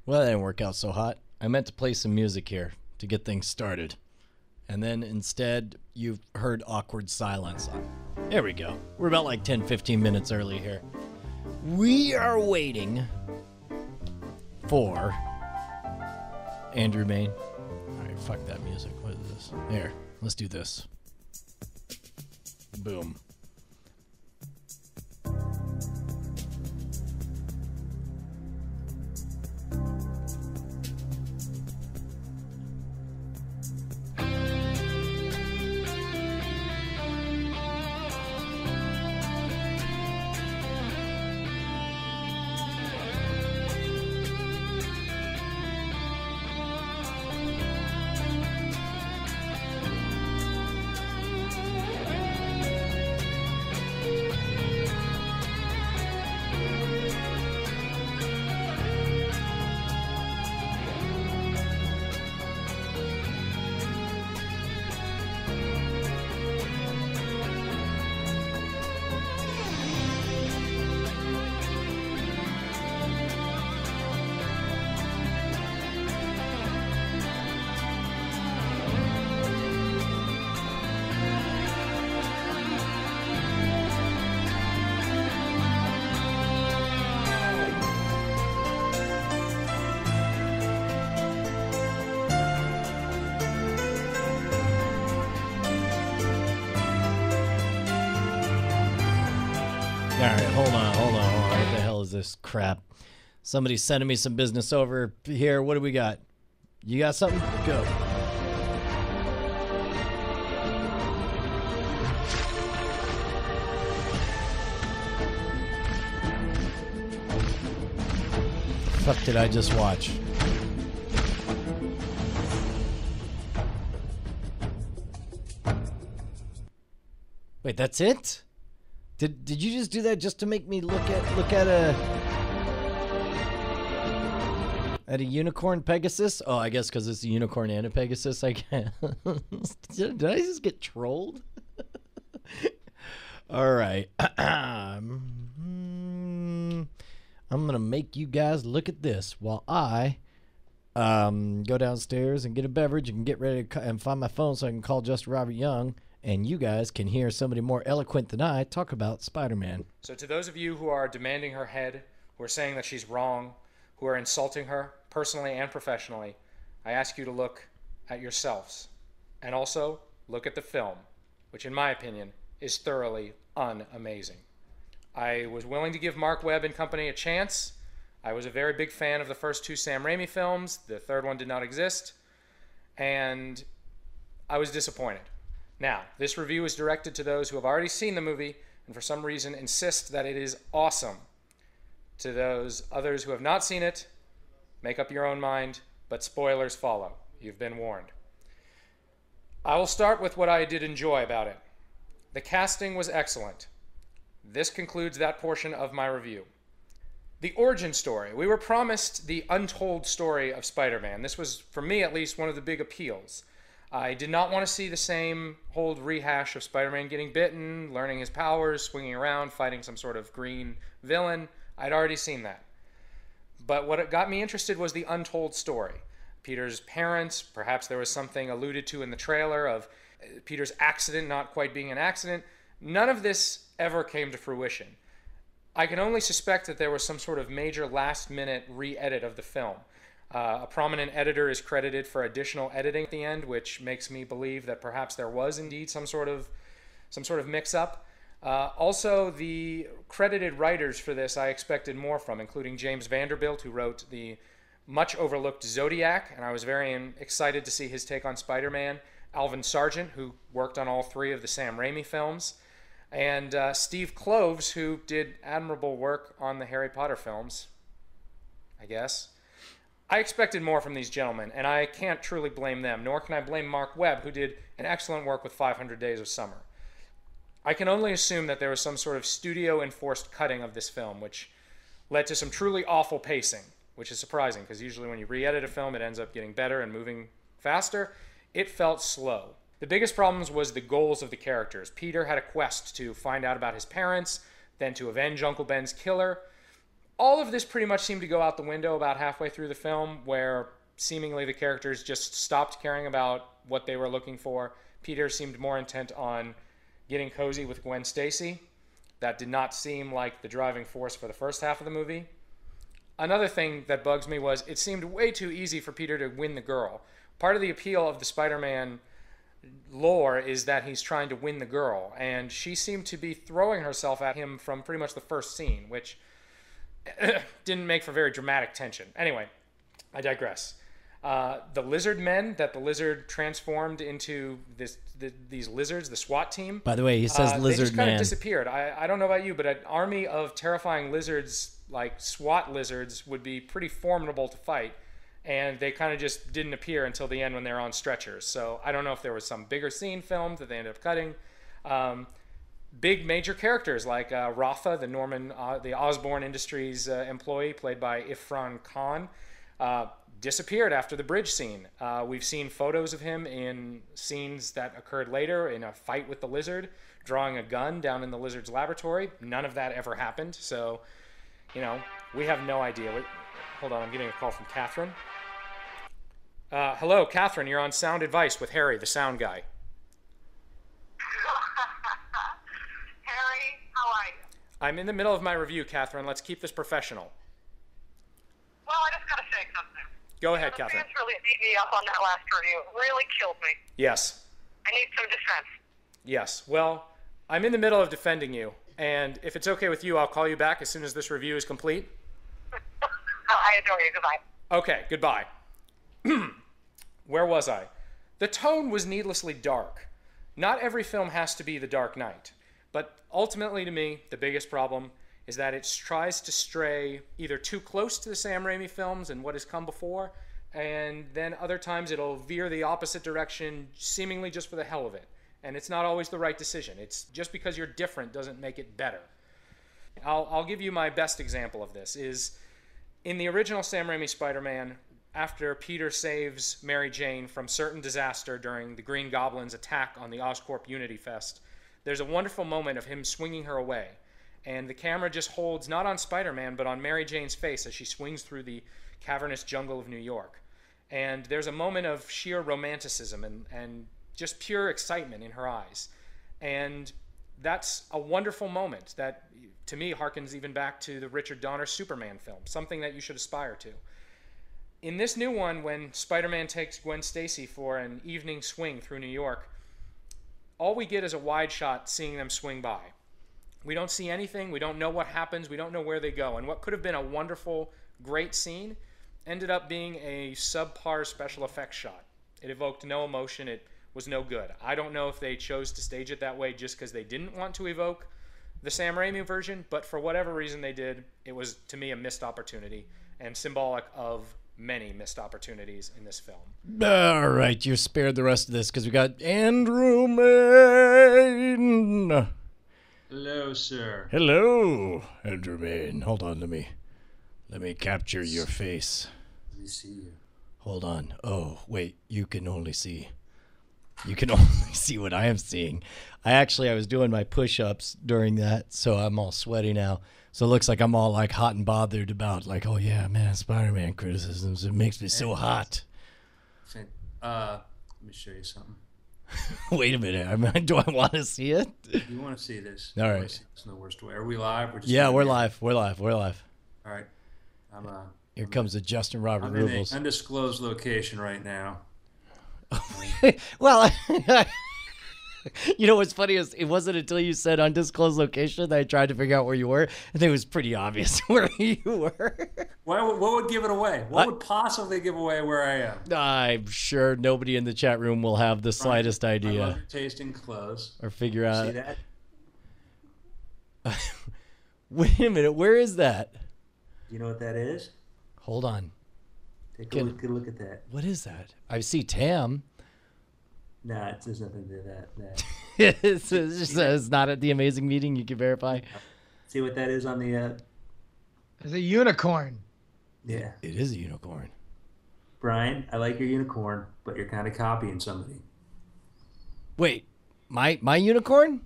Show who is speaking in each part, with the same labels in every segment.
Speaker 1: Well, that didn't work out so hot. I meant to play some music here to get things started. And then instead, you've heard awkward silence. There we go. We're about like 10, 15 minutes early here. We are waiting for Andrew Main. All right, fuck that music. What is this? Here, let's do this. Boom. Alright, hold on. What the hell is this crap? Somebody's sending me some business over here. What do we got? You got something? Go. Fuck did I just watch? Wait, that's it? Did you just do that just to make me look at a unicorn Pegasus? Oh, I guess because it's a unicorn and a Pegasus. I can't. Did I just get trolled? All right. I'm gonna make you guys look at this while I go downstairs and get a beverage and get ready to and find my phone so I can call just Robert Young. And you guys can hear somebody more eloquent than I talk about Spider-Man.
Speaker 2: So to those of you who are demanding her head, who are saying that she's wrong, who are insulting her, personally and professionally, I ask you to look at yourselves. And also, look at the film, which in my opinion, is thoroughly unamazing. I was willing to give Mark Webb and company a chance. I was a very big fan of the first two Sam Raimi films. The third one did not exist. And I was disappointed. Now, this review is directed to those who have already seen the movie and for some reason insist that it is awesome. To those others who have not seen it, make up your own mind, but spoilers follow. You've been warned. I will start with what I did enjoy about it. The casting was excellent. This concludes that portion of my review. The origin story. We were promised the untold story of Spider-Man. This was, for me at least, one of the big appeals. I did not want to see the same whole rehash of Spider-Man getting bitten, learning his powers, swinging around, fighting some sort of green villain. I'd already seen that. But what got me interested was the untold story. Peter's parents, perhaps there was something alluded to in the trailer of Peter's accident not quite being an accident. None of this ever came to fruition. I can only suspect that there was some sort of major last-minute re-edit of the film. A prominent editor is credited for additional editing at the end, which makes me believe that perhaps there was indeed some sort of mix-up. Also, the credited writers for this I expected more from, including James Vanderbilt, who wrote the much overlooked Zodiac, and I was very excited to see his take on Spider-Man. Alvin Sargent, who worked on all three of the Sam Raimi films, and Steve Kloves, who did admirable work on the Harry Potter films, I guess. I expected more from these gentlemen, and I can't truly blame them, nor can I blame Mark Webb, who did an excellent work with 500 Days of Summer. I can only assume that there was some sort of studio-enforced cutting of this film, which led to some truly awful pacing, which is surprising, because usually when you re-edit a film, it ends up getting better and moving faster. It felt slow. The biggest problems was the goals of the characters. Peter had a quest to find out about his parents, then to avenge Uncle Ben's killer. all of this pretty much seemed to go out the window about halfway through the film, where seemingly the characters just stopped caring about what they were looking for. Peter seemed more intent on getting cozy with Gwen Stacy. That did not seem like the driving force for the first half of the movie. Another thing that bugs me was it seemed way too easy for Peter to win the girl. Part of the appeal of the Spider-Man lore is that he's trying to win the girl, and she seemed to be throwing herself at him from pretty much the first scene, which didn't make for very dramatic tension. Anyway, I digress. The lizard men that the lizard transformed into these lizards, the SWAT team.
Speaker 1: By the way, he says
Speaker 2: they
Speaker 1: lizard
Speaker 2: just kind
Speaker 1: man.
Speaker 2: of disappeared. I don't know about you, but an army of terrifying lizards, like SWAT lizards, would be pretty formidable to fight. And they kind of just didn't appear until the end when they're on stretchers. So I don't know if there was some bigger scene filmed that they ended up cutting. Big major characters like Rafa, the Osborne Industries employee, played by Ifran Khan, disappeared after the bridge scene. We've seen photos of him in scenes that occurred later in a fight with the lizard, drawing a gun down in the lizard's laboratory. None of that ever happened. So, we have no idea. Hold on, I'm getting a call from Catherine. Hello, Catherine. You're on Sound Advice with Harry, the sound guy.
Speaker 3: Harry, how are you?
Speaker 2: I'm in the middle of my review, Catherine. Let's keep this professional.
Speaker 3: Well, I just got to say something.
Speaker 2: Go ahead,
Speaker 3: The
Speaker 2: Catherine.
Speaker 3: fans really beat me up on that last review. It really killed me.
Speaker 2: Yes.
Speaker 3: I need some defense.
Speaker 2: Yes. Well, I'm in the middle of defending you, and if it's okay with you, I'll call you back as soon as this review is complete.
Speaker 3: I adore you. Goodbye.
Speaker 2: Okay, goodbye. Where was I? The tone was needlessly dark. Not every film has to be The Dark Knight, but ultimately to me, the biggest problem is that it tries to stray either too close to the Sam Raimi films and what has come before, and then other times it'll veer the opposite direction seemingly just for the hell of it. And it's not always the right decision. It's just because you're different doesn't make it better. I'll give you my best example of this is in the original Sam Raimi Spider-Man, after Peter saves Mary Jane from certain disaster during the Green Goblin's attack on the Oscorp Unity Fest, there's a wonderful moment of him swinging her away. And the camera just holds not on Spider-Man, but on Mary Jane's face as she swings through the cavernous jungle of New York. And there's a moment of sheer romanticism and just pure excitement in her eyes. And that's a wonderful moment that, to me, harkens even back to the Richard Donner Superman film, something that you should aspire to. In this new one, when Spider-Man takes Gwen Stacy for an evening swing through New York, all we get is a wide shot seeing them swing by. We don't see anything. We don't know what happens. We don't know where they go. And what could have been a wonderful, great scene ended up being a subpar special effects shot. It evoked no emotion. It was no good. I don't know if they chose to stage it that way just because they didn't want to evoke the Sam Raimi version, but for whatever reason they did, it was, to me, a missed opportunity and symbolic of many missed opportunities in this film.
Speaker 1: All right, you're spared the rest of this because we got Andrew Main.
Speaker 4: Hello, sir.
Speaker 1: Hello, Andrew Main. Hold on to me. Let me capture your face.
Speaker 4: Let me see you.
Speaker 1: Hold on. Oh, wait. You can only see what I am seeing. I was doing my push-ups during that, so I'm all sweaty now. So it looks like I'm all like hot and bothered about like, oh yeah, man, Spider-Man criticisms. It makes me so hot.
Speaker 4: Let me show you something.
Speaker 1: Wait a minute. Do I want to see it?
Speaker 4: You want to see this?
Speaker 1: All right.
Speaker 4: It's in the worst way. Are we live?
Speaker 1: Yeah, we're live. We're live.
Speaker 4: All right.
Speaker 1: Here comes the Justin Robert
Speaker 4: I'm in
Speaker 1: Rubles.
Speaker 4: an undisclosed location right now.
Speaker 1: Well, you know what's funny is it wasn't until you said undisclosed location that I tried to figure out where you were. I think it was pretty obvious where you were.
Speaker 4: What would give it away? What would possibly give away where I am?
Speaker 1: I'm sure nobody in the chat room will have the slightest
Speaker 4: I love
Speaker 1: idea
Speaker 4: your taste in clothes.
Speaker 1: or figure out.
Speaker 4: See that?
Speaker 1: Wait a minute, where is that?
Speaker 4: You know what that is?
Speaker 1: Hold on.
Speaker 4: Take
Speaker 1: Good.
Speaker 4: a good look at that.
Speaker 1: What is that? I see Tam.
Speaker 4: Nah, there's nothing to that.
Speaker 1: It's not at the amazing meeting. You can verify.
Speaker 4: See what that is on the
Speaker 5: It's a unicorn.
Speaker 4: yeah.
Speaker 1: It is a unicorn.
Speaker 4: Brian, I like your unicorn, but you're kind of copying somebody.
Speaker 1: Wait, my unicorn?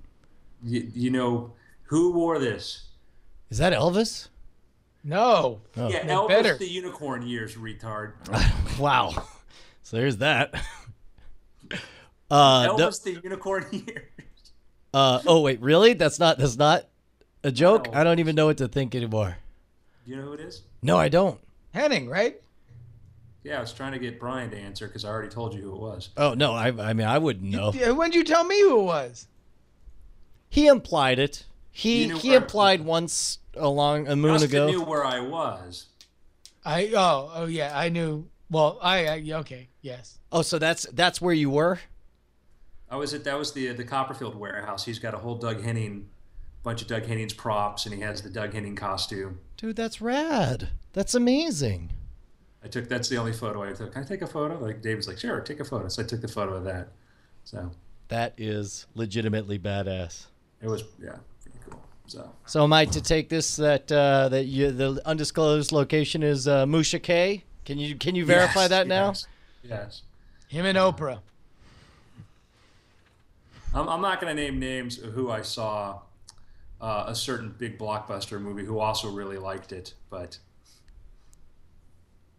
Speaker 4: You know who wore this?
Speaker 1: Is that Elvis?
Speaker 5: No.
Speaker 1: Oh.
Speaker 6: Yeah,
Speaker 5: They're
Speaker 6: Elvis
Speaker 5: better.
Speaker 6: the Unicorn years, retard.
Speaker 1: Wow. So there's that.
Speaker 6: Elvis the Unicorn years.
Speaker 1: Oh wait, really? That's not a joke?
Speaker 6: No.
Speaker 1: I don't even know what to think anymore.
Speaker 6: Do you know who it is?
Speaker 1: No, I don't.
Speaker 5: Henning, right?
Speaker 6: Yeah, I was trying to get Brian to answer because I already told you who it was.
Speaker 1: Oh no, I mean I wouldn't know.
Speaker 5: When'd you tell me who it was?
Speaker 1: He implied it. He
Speaker 6: You knew where-
Speaker 1: implied once a moon
Speaker 6: Justin
Speaker 1: ago.
Speaker 6: knew where I was.
Speaker 5: Oh yeah, I knew. Well, okay, yes.
Speaker 1: Oh, so that's where you were?
Speaker 6: That was the Copperfield warehouse. He's got a whole bunch of Doug Henning's props, and he has the Doug Henning costume.
Speaker 1: Dude, that's rad. That's amazing.
Speaker 6: That's the only photo I took. Can I take a photo? Like David's like, sure, take a photo. So I took the photo of that. So
Speaker 1: That is legitimately badass.
Speaker 6: it was pretty cool.
Speaker 1: So am I to take this that the undisclosed location is Musha K? Can you verify
Speaker 6: Yes,
Speaker 1: that now?
Speaker 6: Yes.
Speaker 5: Him and Oprah.
Speaker 6: I'm not going to name names of who I saw a certain big blockbuster movie who also really liked it, but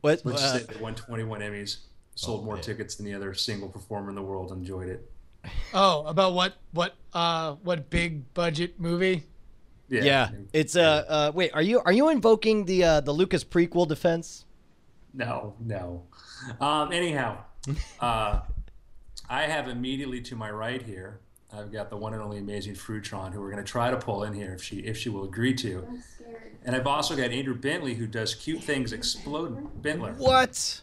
Speaker 1: What?
Speaker 6: let's just say they won 21 Emmys, sold more tickets than the other single performer in the world, enjoyed it.
Speaker 5: Oh, about what big budget movie?
Speaker 1: Yeah, it's wait, are you invoking the Lucas prequel defense?
Speaker 6: No. Anyhow, I have immediately to my right here, I've got the one and only amazing Frutron, who we're going to try to pull in here if she will agree to.
Speaker 7: I'm scared.
Speaker 6: And I've also got Andrew Bentley, who does cute things explode. Bentler.
Speaker 1: What?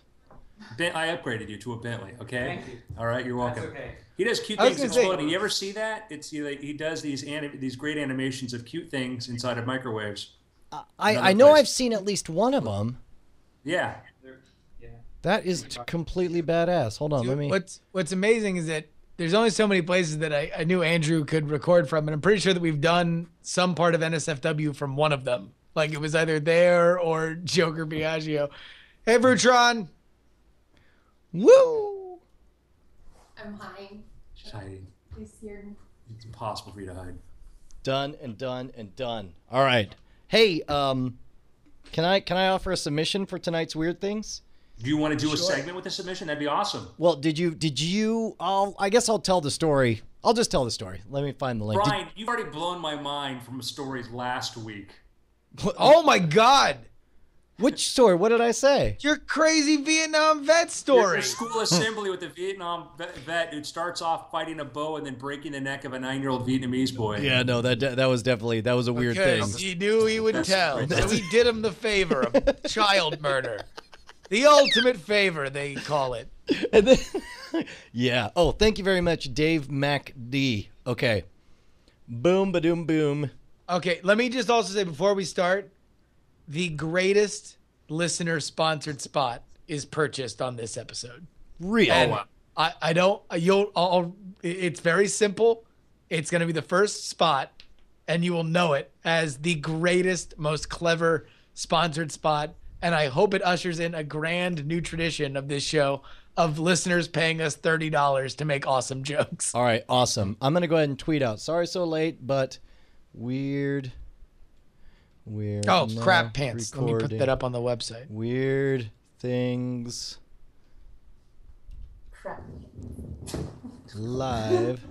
Speaker 6: I upgraded you to a Bentley, okay?
Speaker 2: Thank you.
Speaker 6: All right, you're welcome.
Speaker 2: That's okay.
Speaker 6: He does cute
Speaker 5: I was
Speaker 6: things
Speaker 5: gonna say-
Speaker 6: exploding. You ever see that? He does these great animations of cute things inside of microwaves.
Speaker 1: I
Speaker 6: Another
Speaker 1: know
Speaker 6: place.
Speaker 1: I've seen at least one of them.
Speaker 6: Yeah.
Speaker 2: Yeah.
Speaker 1: That is completely badass. Hold on, let me.
Speaker 5: What's amazing is that there's only so many places that I knew Andrew could record from, and I'm pretty sure that we've done some part of NSFW from one of them. Like it was either there or Joker Biagio. Hey, Vrutron.
Speaker 1: Woo!
Speaker 7: I'm hiding.
Speaker 6: She's hiding.
Speaker 7: He's here.
Speaker 6: It's impossible for you to hide.
Speaker 1: Done and done and done. All right. Hey, can I offer a submission for tonight's weird things?
Speaker 6: Do you want to do a segment with a submission? That'd be awesome.
Speaker 1: Well, did you? I guess I'll tell the story. I'll just tell the story. Let me find the link.
Speaker 6: Brian, you've already blown my mind from stories last week.
Speaker 5: Oh my God.
Speaker 1: Which story? What did I say?
Speaker 5: Your crazy Vietnam vet
Speaker 6: Your
Speaker 5: story.
Speaker 6: school assembly with the Vietnam vet who starts off fighting a bow and then breaking the neck of a 9-year-old Vietnamese boy.
Speaker 1: Yeah, no, that was definitely a weird
Speaker 5: Because
Speaker 1: thing.
Speaker 5: he knew he would
Speaker 6: That's
Speaker 5: tell.
Speaker 6: great.
Speaker 5: So he did him the favor of child murder. The ultimate favor, they call it.
Speaker 1: And then, yeah. Oh, thank you very much, Dave MacD. Okay. Boom, ba-doom, boom.
Speaker 5: Okay, let me just also say before we start, the greatest listener-sponsored spot is purchased on this episode.
Speaker 1: Really?
Speaker 5: And
Speaker 6: wow.
Speaker 5: I don't. It's very simple. It's going to be the first spot, and you will know it as the greatest, most clever sponsored spot. And I hope it ushers in a grand new tradition of this show of listeners paying us $30 to make awesome jokes.
Speaker 1: All right, awesome. I'm going to go ahead and tweet out. Sorry so late, but weird.
Speaker 5: Oh,
Speaker 1: now
Speaker 5: crap pants. Let me put
Speaker 1: recording.
Speaker 5: that up on the website.
Speaker 1: Weird things
Speaker 7: Crap.
Speaker 1: live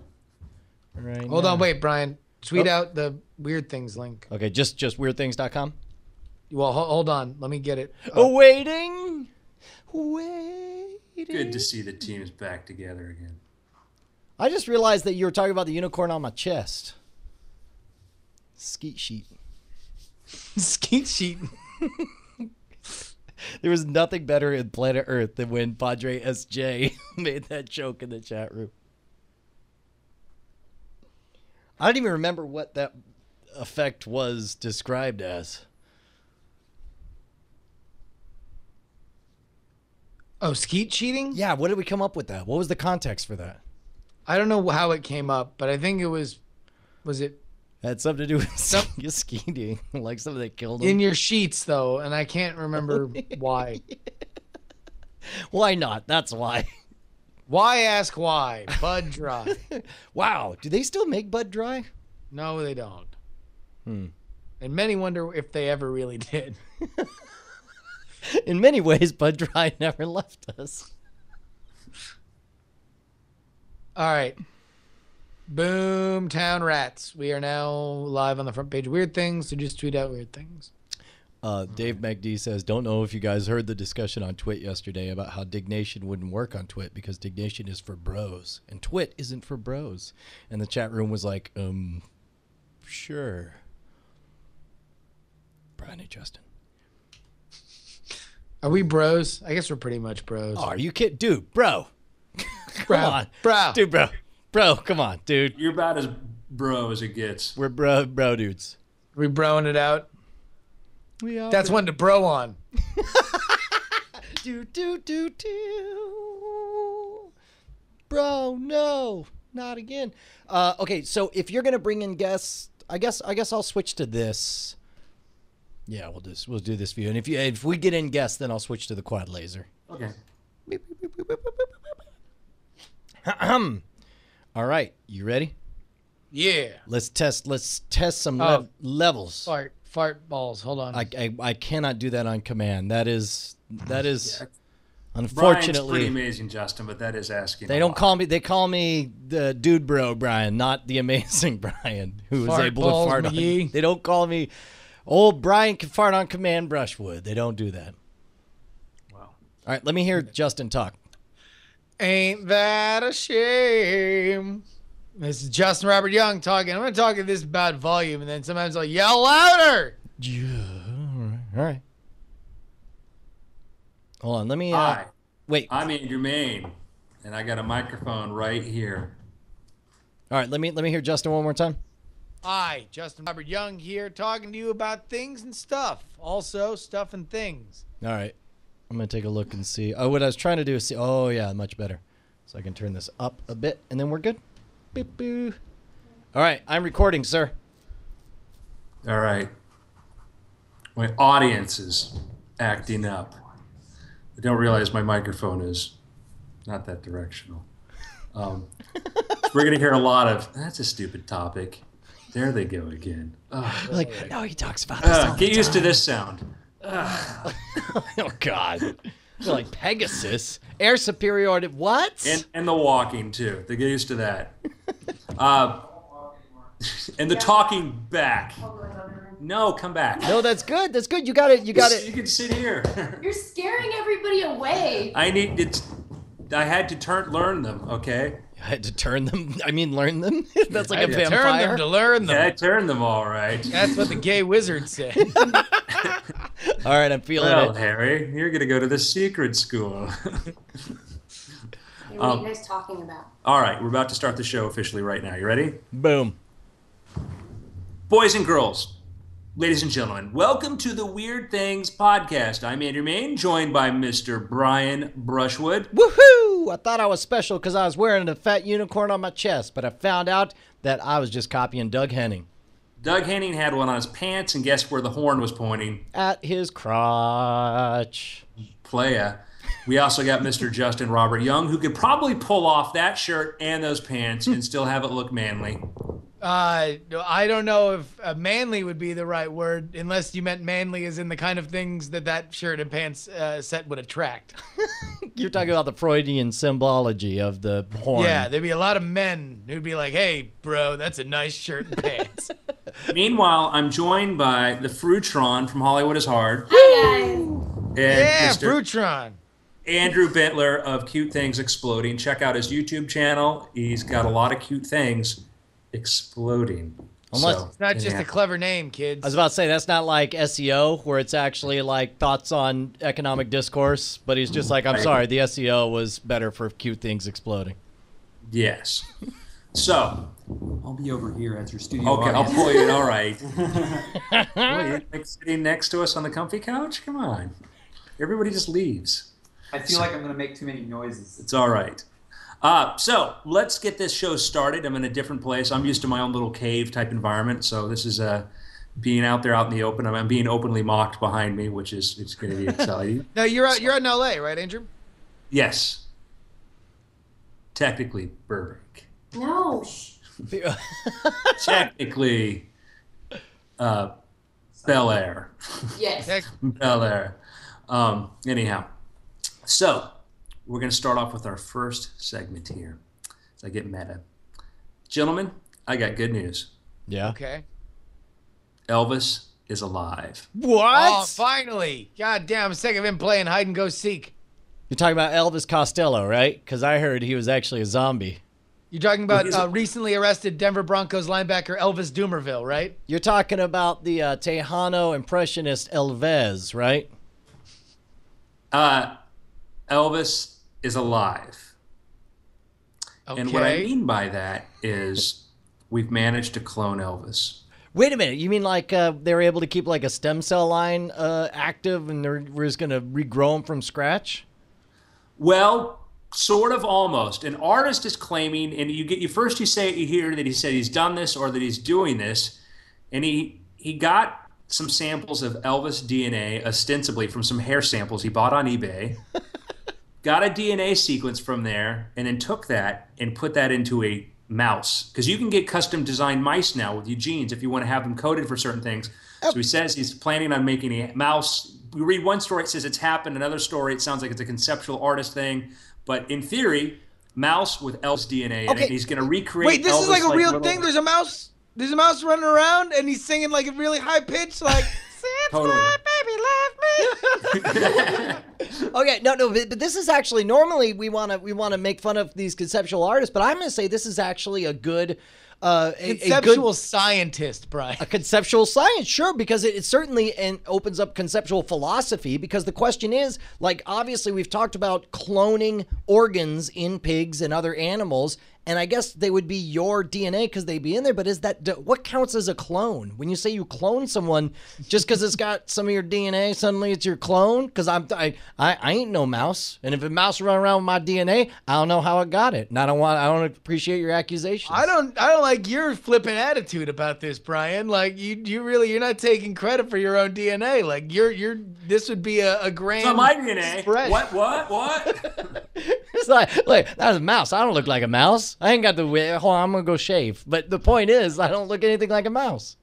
Speaker 1: right
Speaker 5: Hold
Speaker 1: now.
Speaker 5: on, wait, Brian. Tweet
Speaker 1: Oh.
Speaker 5: out the weird things link.
Speaker 1: Okay, just weirdthings.com.
Speaker 5: Well, hold on. Let me get it.
Speaker 1: Waiting.
Speaker 6: Good to see the team is back together again.
Speaker 1: I just realized that you were talking about the unicorn on my chest. Skeet sheet.
Speaker 5: Skeet sheet.
Speaker 1: There was nothing better in planet Earth than when Padre SJ made that joke in the chat room. I don't even remember what that effect was described as.
Speaker 5: Oh, skeet cheating?
Speaker 1: Yeah, what did we come up with that? What was the context for that?
Speaker 5: I don't know how it came up, but I think it was it
Speaker 1: It had something to do with skeeting, like something that killed him.
Speaker 5: in your sheets though, and I can't remember why.
Speaker 1: Why not? That's why.
Speaker 5: Why ask why? Bud Dry.
Speaker 1: Wow, do they still make Bud Dry?
Speaker 5: No, they don't.
Speaker 1: Hmm.
Speaker 5: And many wonder if they ever really did.
Speaker 1: In many ways, Bud Dry never left us.
Speaker 5: All right. Boomtown Rats. We are now live on the front page of Weird Things, so just tweet out weird things.
Speaker 1: Dave McD says, don't know if you guys heard the discussion on Twit yesterday about how Dignation wouldn't work on Twit because Dignation is for bros and Twit isn't for bros. And the chat room was like, sure. Brian and Justin.
Speaker 5: Are we bros? I guess we're pretty much bros.
Speaker 1: Oh, are you kidding? Dude, bro.
Speaker 5: Bro,
Speaker 1: Come on.
Speaker 5: bro.
Speaker 1: Dude, bro. Bro, come on, dude.
Speaker 6: You're about as bro as it gets.
Speaker 1: We're bro dudes.
Speaker 5: We broing it out. That's one to bro on.
Speaker 1: Do. Bro, no. Not again. Okay, so if you're gonna bring in guests, I guess I'll switch to this. Yeah, we'll do this view. And if we get in guests, then I'll switch to the quad laser.
Speaker 6: Okay.
Speaker 1: All right, you ready?
Speaker 5: Yeah.
Speaker 1: Let's test some levels.
Speaker 5: Fart balls. Hold on.
Speaker 1: I cannot do that on command. That is
Speaker 6: Brian's
Speaker 1: unfortunately
Speaker 6: pretty amazing, Justin, but that is asking.
Speaker 1: they don't call me. They call me the dude bro Brian, not the amazing Brian who was able
Speaker 5: balls,
Speaker 1: to fart
Speaker 5: McGee.
Speaker 1: on. They don't call me old Brian can fart on command Brushwood. They don't do that.
Speaker 6: Wow.
Speaker 1: All right, let me hear Justin talk.
Speaker 5: Ain't that a shame? This is Justin Robert Young talking. I'm going to talk this about volume, and then sometimes I'll yell louder.
Speaker 1: Yeah, all right. Hold on, let me.
Speaker 6: Hi,
Speaker 1: Wait.
Speaker 6: I'm Andrew Main, and I got a microphone right here.
Speaker 1: All right, let me hear Justin one more time.
Speaker 5: Hi, Justin Robert Young here, talking to you about things and stuff. Also, stuff and things.
Speaker 1: All right, I'm gonna take a look and see. Oh, what I was trying to do is see. Oh yeah, much better. So I can turn this up a bit, and then we're good. Beep, boo. All right, I'm recording, sir.
Speaker 6: All right. My audience is acting up. I don't realize my microphone is not that directional. We're going to hear a lot of, that's a stupid topic. There they go again.
Speaker 1: Like, no, he talks about this all
Speaker 6: Get
Speaker 1: the
Speaker 6: used to
Speaker 1: time.
Speaker 6: this sound.
Speaker 1: Oh God. You're like Pegasus, air superiority. What?
Speaker 6: And the walking, too. They get used to that. And the talking back. No, come back.
Speaker 1: No, that's good. That's good. You got it. You got
Speaker 6: You
Speaker 1: it.
Speaker 6: can sit here.
Speaker 7: You're scaring everybody away.
Speaker 6: I had to learn them, okay?
Speaker 1: I had to turn them. I mean, learn them. That's like a
Speaker 5: Turn them
Speaker 1: vampire.
Speaker 5: to learn them.
Speaker 6: Yeah, I turned them all right.
Speaker 5: That's what the gay wizard said.
Speaker 1: All right, I'm feeling
Speaker 6: Well,
Speaker 1: it.
Speaker 6: Harry, you're going to go to the secret school.
Speaker 7: What are you guys talking about?
Speaker 6: All right, we're about to start the show officially right now. You ready?
Speaker 1: Boom.
Speaker 6: Boys and girls, ladies and gentlemen, welcome to the Weird Things podcast. I'm Andrew Main, joined by Mr. Brian Brushwood.
Speaker 1: Woohoo! I thought I was special because I was wearing a fat unicorn on my chest, but I found out that I was just copying Doug Henning.
Speaker 6: Doug Henning had one on his pants, and guess where the horn was pointing?
Speaker 1: At his crotch.
Speaker 6: Playa. We also got Mr. Justin Robert Young, who could probably pull off that shirt and those pants and still have it look manly.
Speaker 5: I don't know if manly would be the right word, unless you meant manly as in the kind of things that shirt and pants set would attract.
Speaker 1: You're talking about the Freudian symbology of the horn.
Speaker 5: Yeah, there'd be a lot of men who'd be like, "Hey, bro, that's a nice shirt and pants."
Speaker 6: Meanwhile, I'm joined by the Frutron from Hollywood is Hard.
Speaker 7: Hi guys.
Speaker 6: And
Speaker 5: Yeah,
Speaker 6: Mr.
Speaker 5: Brutron.
Speaker 6: Andrew Bentler of Cute Things Exploding. Check out his YouTube channel. He's got a lot of cute things exploding.
Speaker 1: Unless-
Speaker 5: It's not just
Speaker 6: yeah.
Speaker 5: a clever name, kids.
Speaker 1: I was about to say, that's not like SEO, where it's actually like thoughts on economic discourse, but he's just like, I'm
Speaker 6: Right.
Speaker 1: sorry, the SEO was better for cute things exploding.
Speaker 6: Yes. So,
Speaker 8: I'll be over here as your studio
Speaker 6: okay, I'll
Speaker 8: audience.
Speaker 6: pull you in. All right. Boy, you're like sitting next to us on the comfy couch? Come on. Everybody just leaves.
Speaker 8: I feel like I'm going to make too many noises.
Speaker 6: It's all right. So let's get this show started. I'm in a different place. I'm used to my own little cave type environment. So this is being out there out in the open. I'm being openly mocked behind me, which is it's going to be exciting.
Speaker 5: No, you're out in LA, right, Andrew?
Speaker 6: Yes. Technically, Burbank.
Speaker 7: No.
Speaker 6: Technically, Bel Air.
Speaker 7: Yes.
Speaker 6: Bel Air. Anyhow, so we're going to start off with our first segment here. So I get meta. Gentlemen, I got good news.
Speaker 1: Yeah.
Speaker 5: Okay.
Speaker 6: Elvis is alive.
Speaker 1: What?
Speaker 5: Oh, finally. God damn, I'm sick of him playing hide and go seek.
Speaker 1: You're talking about Elvis Costello, right? Because I heard he was actually a zombie.
Speaker 5: You're talking about recently arrested Denver Broncos linebacker Elvis Doomerville, right?
Speaker 1: You're talking about the Tejano impressionist Elvez, right?
Speaker 6: Elvis is alive.
Speaker 5: Okay.
Speaker 6: And what I mean by that is we've managed to clone Elvis.
Speaker 1: Wait a minute. You mean like they were able to keep like a stem cell line active and we're just going to regrow them from scratch?
Speaker 6: Well, sort of, almost. An artist is claiming, and you hear that he said he's done this or that he's doing this, and he got some samples of Elvis DNA ostensibly from some hair samples he bought on eBay, got a DNA sequence from there, and then took that and put that into a mouse. Because you can get custom designed mice now with your genes if you want to have them coded for certain things. So he says he's planning on making a mouse. We read one story, it says it's happened. Another story, it sounds like it's a conceptual artist thing. But in theory, mouse with Elvis DNA in it. He's going to recreate.
Speaker 5: Wait, this
Speaker 6: Elvis
Speaker 5: is like a real
Speaker 6: little...
Speaker 5: thing? There's a mouse running around and he's singing like a really high pitch, like, since
Speaker 6: Totally.
Speaker 5: my baby left me.
Speaker 1: Okay, no, but this is actually normally we want to make fun of these conceptual artists, but I'm going to say this is actually a good
Speaker 5: Conceptual scientist, Brian.
Speaker 1: A conceptual science, sure, because it certainly opens up conceptual philosophy. Because the question is, like, obviously we've talked about cloning organs in pigs and other animals, and I guess they would be your DNA because they'd be in there. But is that what counts as a clone? When you say you clone someone, just because it's got some of your DNA, suddenly it's your clone? Because I ain't no mouse, and if a mouse run around with my DNA, I don't know how it got it, and I don't appreciate your accusations.
Speaker 5: I don't like your flippant attitude about this, Brian. Like you're not taking credit for your own DNA. Like this would be a grand.
Speaker 6: It's not my DNA.
Speaker 5: Spread.
Speaker 6: What?
Speaker 1: It's like that's a mouse. I don't look like a mouse. I ain't got the hold on, I'm gonna go shave. But the point is, I don't look anything like a mouse.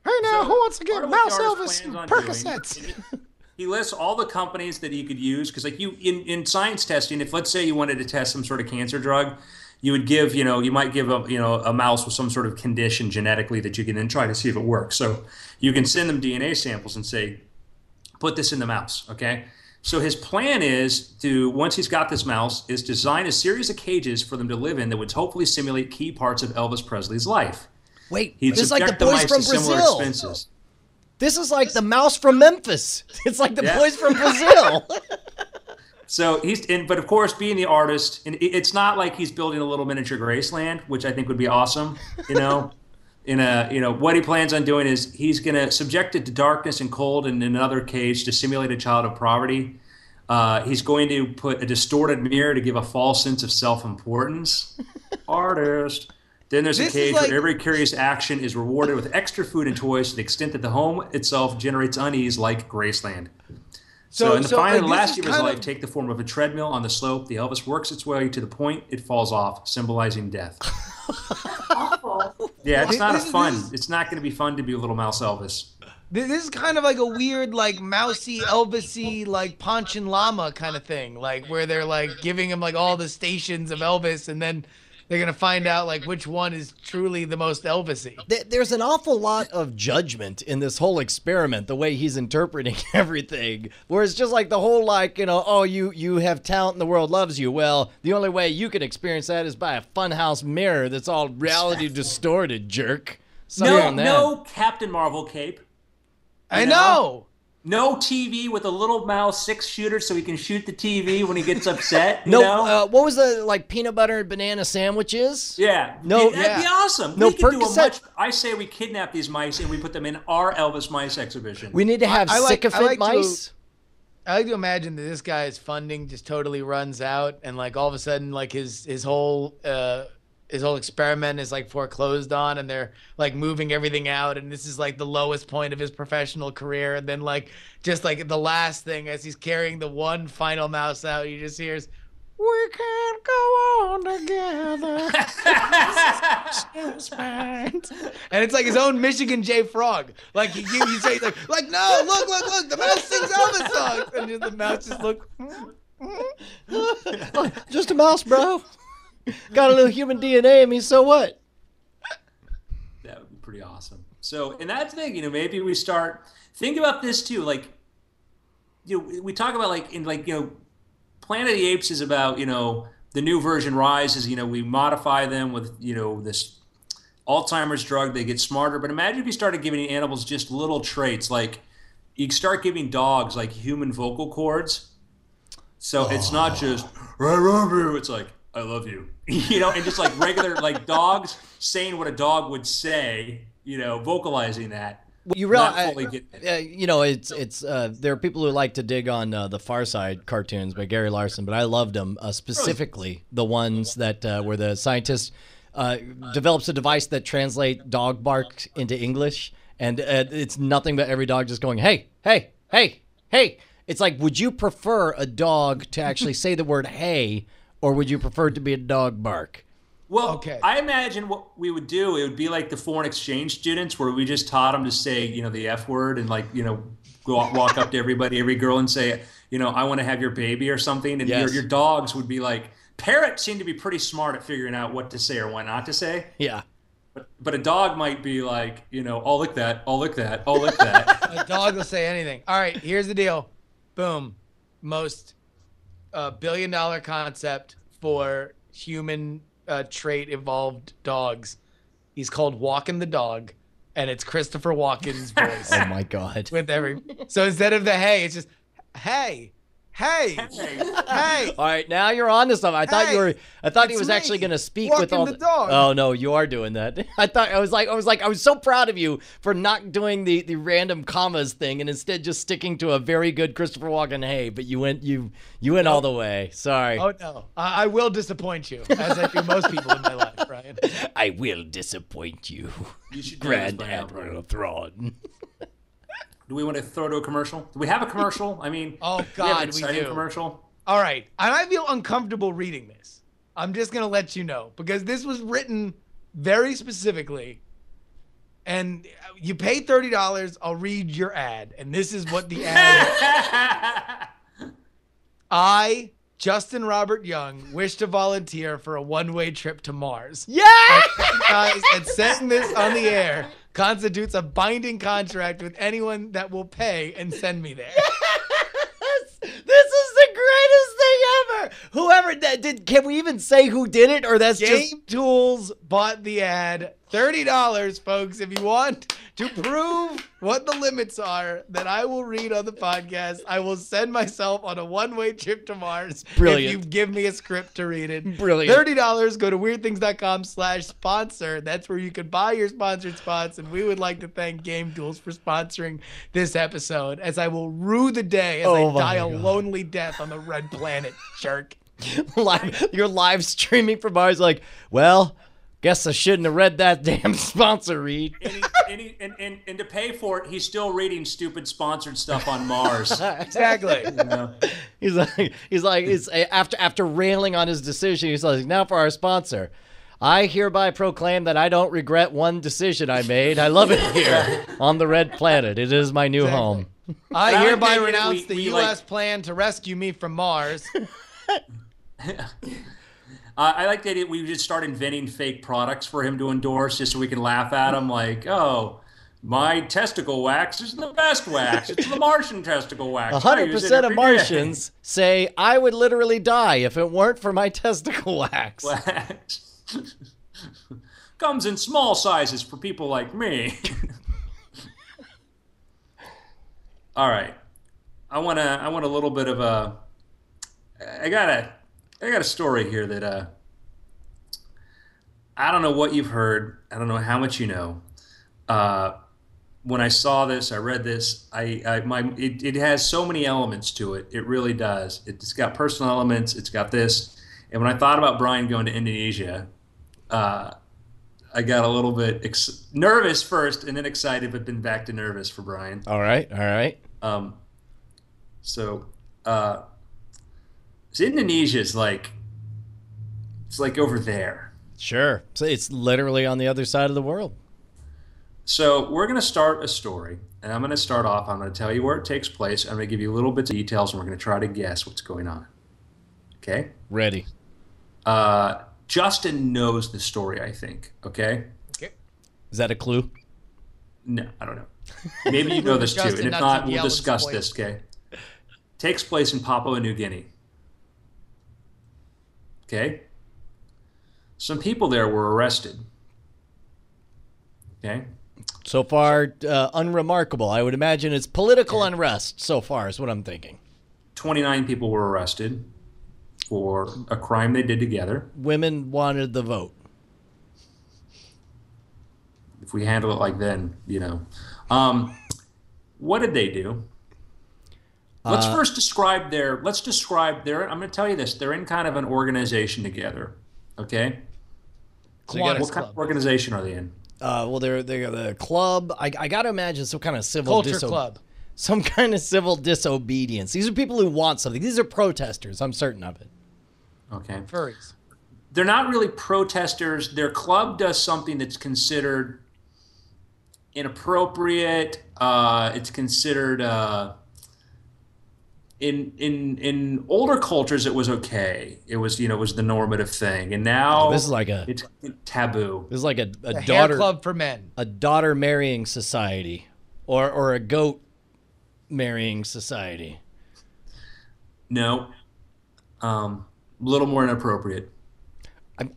Speaker 5: Hey now, who wants to
Speaker 6: part
Speaker 5: get
Speaker 6: of what
Speaker 5: mouse
Speaker 6: the
Speaker 5: Elvis
Speaker 6: artist
Speaker 5: and
Speaker 6: plans on doing
Speaker 5: Percocets?
Speaker 6: He lists all the companies that he could use because, like, you in science testing, if let's say you wanted to test some sort of cancer drug, you would give, you might give a mouse with some sort of condition genetically that you can then try to see if it works. So you can send them DNA samples and say, put this in the mouse, okay? So his plan is to, once he's got this mouse, is design a series of cages for them to live in that would hopefully simulate key parts of Elvis Presley's life.
Speaker 1: Wait,
Speaker 6: He'd
Speaker 1: this is like the
Speaker 6: subject the
Speaker 1: boys
Speaker 6: mice
Speaker 1: from
Speaker 6: to similar
Speaker 1: Brazil.
Speaker 6: expenses.
Speaker 1: This is like the mouse from Memphis. It's like the
Speaker 6: Yeah.
Speaker 1: boys from Brazil.
Speaker 6: So but of course, being the artist, and it's not like he's building a little miniature Graceland, which I think would be awesome. What he plans on doing is he's going to subject it to darkness and cold in another cage to simulate a child of poverty. He's going to put a distorted mirror to give a false sense of self-importance. Artist. Then there's a cage where every curious action is rewarded with extra food and toys to the extent that the home itself generates unease like Graceland. So in the last year of his life, take the form of a treadmill on the slope. The Elvis works its way to the point it falls off, symbolizing death.
Speaker 7: Awful.
Speaker 6: Yeah, it's not it's not going to be fun to be a little mouse Elvis.
Speaker 5: This is kind of like a weird, like, mousy, Elvis-y, like, Panchen Lama kind of thing. Like, where they're, like, giving him, like, all the stations of Elvis, and then they're going to find out, like, which one is truly the most Elvis-y.
Speaker 1: There's an awful lot of judgment in this whole experiment, the way he's interpreting everything. Where it's just like the whole, like, you have talent and the world loves you. Well, the only way you can experience that is by a funhouse mirror that's all reality distorted, jerk.
Speaker 6: No Captain Marvel cape.
Speaker 5: I know.
Speaker 6: No TV with a little mouse 6-shooter so he can shoot the TV when he gets upset.
Speaker 1: What was the, like, peanut butter and banana sandwiches?
Speaker 6: Yeah.
Speaker 1: No,
Speaker 6: that'd be awesome.
Speaker 1: No
Speaker 6: we could do
Speaker 1: Percocet.
Speaker 6: I say we kidnap these mice and we put them in our Elvis mice exhibition.
Speaker 1: We need to have sycophant mice.
Speaker 5: I like to imagine that this guy's funding just totally runs out, and, like, all of a sudden, like, his whole experiment is, like, foreclosed on, and they're, like, moving everything out, and this is, like, the lowest point of his professional career. And then, like, just, like, the last thing, as he's carrying the one final mouse out, you just hears, "We can't go on together." And it's like his own Michigan J. Frog. Like you say, like no, look, the mouse sings Elvis songs, and just the mouse just look.
Speaker 1: Just a mouse, bro. Got a little human DNA in me, so what?
Speaker 6: That would be pretty awesome. So, and that's the thing, maybe we start think about this too. Like, we talk about Planet of the Apes is about the new version Rise is we modify them with this Alzheimer's drug. They get smarter. But imagine if you started giving animals just little traits, like you start giving dogs like human vocal cords. So it's not just it's like I love you, and just like regular like dogs saying what a dog would say, vocalizing that.
Speaker 1: Well, you realize, it's there are people who like to dig on the Far Side cartoons by Gary Larson, but I loved them specifically the ones that where the scientist develops a device that translates dog bark into English, and it's nothing but every dog just going hey, hey, hey, hey. It's like, would you prefer a dog to actually say the word hey, or would you prefer it to be a dog bark?
Speaker 6: Well,
Speaker 5: okay.
Speaker 6: I imagine what we would do, it would be like the foreign exchange students where we just taught them to say, the F word and walk up to every girl and say, I want to have your baby or something. And
Speaker 1: Yes.
Speaker 6: your dogs would be like, parrots seem to be pretty smart at figuring out what to say or what not to say.
Speaker 1: Yeah.
Speaker 6: But a dog might be like, I'll lick that, I'll lick that, I'll lick that.
Speaker 5: A dog will say anything. All right, here's the deal. Boom. Most billion-dollar concept for human trait evolved dogs. He's called Walking the Dog, and it's Christopher Walken's voice.
Speaker 1: Oh my God.
Speaker 5: So instead of the hey, it's just hey, hey, hey.
Speaker 1: All right, now you're on to something. I thought he was
Speaker 5: me,
Speaker 1: actually going to speak
Speaker 5: Walking
Speaker 1: with all
Speaker 5: the dog.
Speaker 1: Oh no, you are doing that. I was so proud of you for not doing the random commas thing and instead just sticking to a very good Christopher Walken hey, but you went all the way. Sorry.
Speaker 5: Oh no, I will disappoint you, as I do most people in my life, Brian.
Speaker 1: I will disappoint you,
Speaker 6: You should do
Speaker 1: Grand
Speaker 6: this by now,
Speaker 1: Admiral Thrawn.
Speaker 6: Do we want to throw to a commercial? Do we have a commercial? I mean,
Speaker 5: Oh
Speaker 6: we have an
Speaker 5: God, we
Speaker 6: exciting
Speaker 5: do.
Speaker 6: commercial.
Speaker 5: All right, and I feel uncomfortable reading this. I'm just gonna let you know because this was written very specifically, and you pay $30. I'll read your ad, and this is what the ad is. I, Justin Robert Young, wish to volunteer for a one-way trip to Mars.
Speaker 1: Yeah.
Speaker 5: Guys, and saying this on the air constitutes a binding contract with anyone that will pay and send me there.
Speaker 1: This is the greatest thing ever. Whoever that did, can we even say who did it, or that's just
Speaker 5: Game Tools bought the ad. $30, folks, if you want to prove what the limits are that I will read on the podcast. I will send myself on a one-way trip to Mars.
Speaker 1: Brilliant.
Speaker 5: If you give me a script to read it.
Speaker 1: Brilliant.
Speaker 5: $30, go to weirdthings.com/sponsor. That's where you can buy your sponsored spots. And we would like to thank Game Tools for sponsoring this episode, as I will rue the day as
Speaker 1: Oh
Speaker 5: I
Speaker 1: my
Speaker 5: die a
Speaker 1: God.
Speaker 5: lonely death on the red planet, jerk.
Speaker 1: you're live streaming from Mars. Like, well, guess I shouldn't have read that damn sponsor read.
Speaker 6: And to pay for it, he's still reading stupid sponsored stuff on Mars.
Speaker 5: Exactly.
Speaker 1: He's after railing on his decision, he's like, now for our sponsor. I hereby proclaim that I don't regret one decision I made. I love it here on the red planet. It is my new home.
Speaker 5: I
Speaker 6: I
Speaker 5: hereby
Speaker 6: think
Speaker 5: renounce the
Speaker 6: we
Speaker 5: U.S. plan to rescue me from Mars.
Speaker 6: I like that we just start inventing fake products for him to endorse just so we can laugh at him. Like, oh, my testicle wax is the best wax. It's the Martian testicle wax. I use it
Speaker 1: 100%
Speaker 6: every
Speaker 1: of
Speaker 6: day."
Speaker 1: Martians say, I would literally die if it weren't for my testicle wax.
Speaker 6: Wax. Comes in small sizes for people like me. All right. I want a little bit of a I got a story here that I don't know what you've heard. I don't know how much you know. When I saw this, I read this. It has so many elements to it. It really does. It's got personal elements. It's got this. And when I thought about Brian going to Indonesia, I got a little bit nervous first, and then excited, but then back to nervous for Brian.
Speaker 1: All right.
Speaker 6: So Indonesia is like, it's like over there.
Speaker 1: Sure. So it's literally on the other side of the world.
Speaker 6: So we're going to start a story, and I'm going to start off. I'm going to tell you where it takes place. I'm going to give you little bits of details, and we're going to try to guess what's going on. Okay?
Speaker 1: Ready.
Speaker 6: Justin knows the story, I think. Okay?
Speaker 5: Okay.
Speaker 1: Is that a clue?
Speaker 6: No, I don't know. Maybe you know this too,
Speaker 5: Justin,
Speaker 6: and if
Speaker 5: not to
Speaker 6: not, we'll
Speaker 5: yell and
Speaker 6: discuss
Speaker 5: spoil.
Speaker 6: this. Okay? Takes place in Papua New Guinea. Okay? Some people there were arrested. Okay?
Speaker 1: So far, unremarkable. I would imagine it's political unrest so far is what I'm thinking.
Speaker 6: 29 people were arrested for a crime they did together.
Speaker 1: Women wanted the vote.
Speaker 6: If we handle it like then, what did they do? Let's first describe their, I'm going to tell you this. They're in kind of an organization together. Okay?
Speaker 1: So you gotta-
Speaker 6: What kind of organization are they in?
Speaker 1: Well, they're the club. I got to imagine some kind of civil
Speaker 5: Culture club.
Speaker 1: some kind of civil disobedience. These are people who want something. These are protesters. I'm certain of it.
Speaker 6: Okay.
Speaker 5: Furries.
Speaker 6: They're not really protesters. Their club does something that's considered inappropriate. It's considered in older cultures it was okay. It was it was the normative thing, and now
Speaker 1: This is like
Speaker 6: it's taboo.
Speaker 1: This is like a
Speaker 5: A hair
Speaker 1: daughter
Speaker 5: club for men.
Speaker 1: a daughter marrying society, or a goat marrying society.
Speaker 6: No, a little more inappropriate.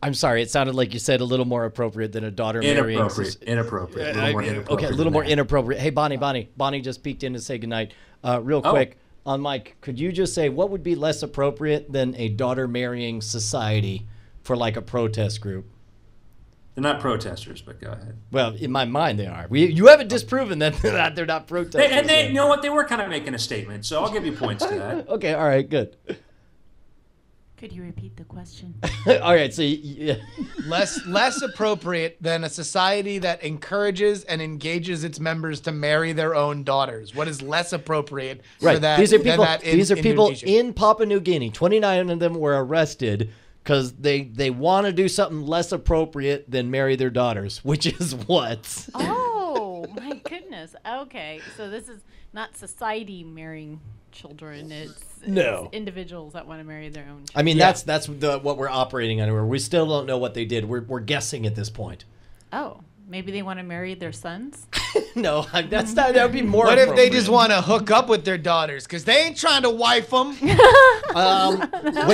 Speaker 1: I'm sorry. It sounded like you said a little more appropriate than a daughter marrying.
Speaker 6: Inappropriate. A little more inappropriate.
Speaker 1: Okay, a little more inappropriate. Hey, Bonnie just peeked in to say goodnight. Real quick, on Mike, could you just say what would be less appropriate than a daughter marrying society for like a protest group?
Speaker 6: They're not protesters, but go ahead.
Speaker 1: Well, in my mind, they are. You haven't disproven that they're not protesters.
Speaker 6: You know what? They were kind of making a statement, so I'll give you points to that.
Speaker 1: Okay, all right, good.
Speaker 9: Could you repeat the question?
Speaker 1: All right, so yeah.
Speaker 5: Less appropriate than a society that encourages and engages its members to marry their own daughters. What is less appropriate for
Speaker 1: Right.
Speaker 5: that?
Speaker 1: These are
Speaker 5: than
Speaker 1: people.
Speaker 5: that in
Speaker 1: These are people
Speaker 5: Indonesia?
Speaker 1: in Papua New Guinea. 29 of them were arrested because they want to do something less appropriate than marry their daughters, which is what?
Speaker 9: Oh, my goodness. Okay. So this is not society marrying children. It's individuals that want to marry their own children.
Speaker 1: I mean, that's what we're operating under. We still don't know what they did. We're guessing at this point.
Speaker 9: Oh, maybe they want to marry their sons?
Speaker 1: No, that's not. That would be more.
Speaker 5: What if they
Speaker 1: appropriate.
Speaker 5: just want to hook up with their daughters because they ain't trying to wife them?
Speaker 1: Wait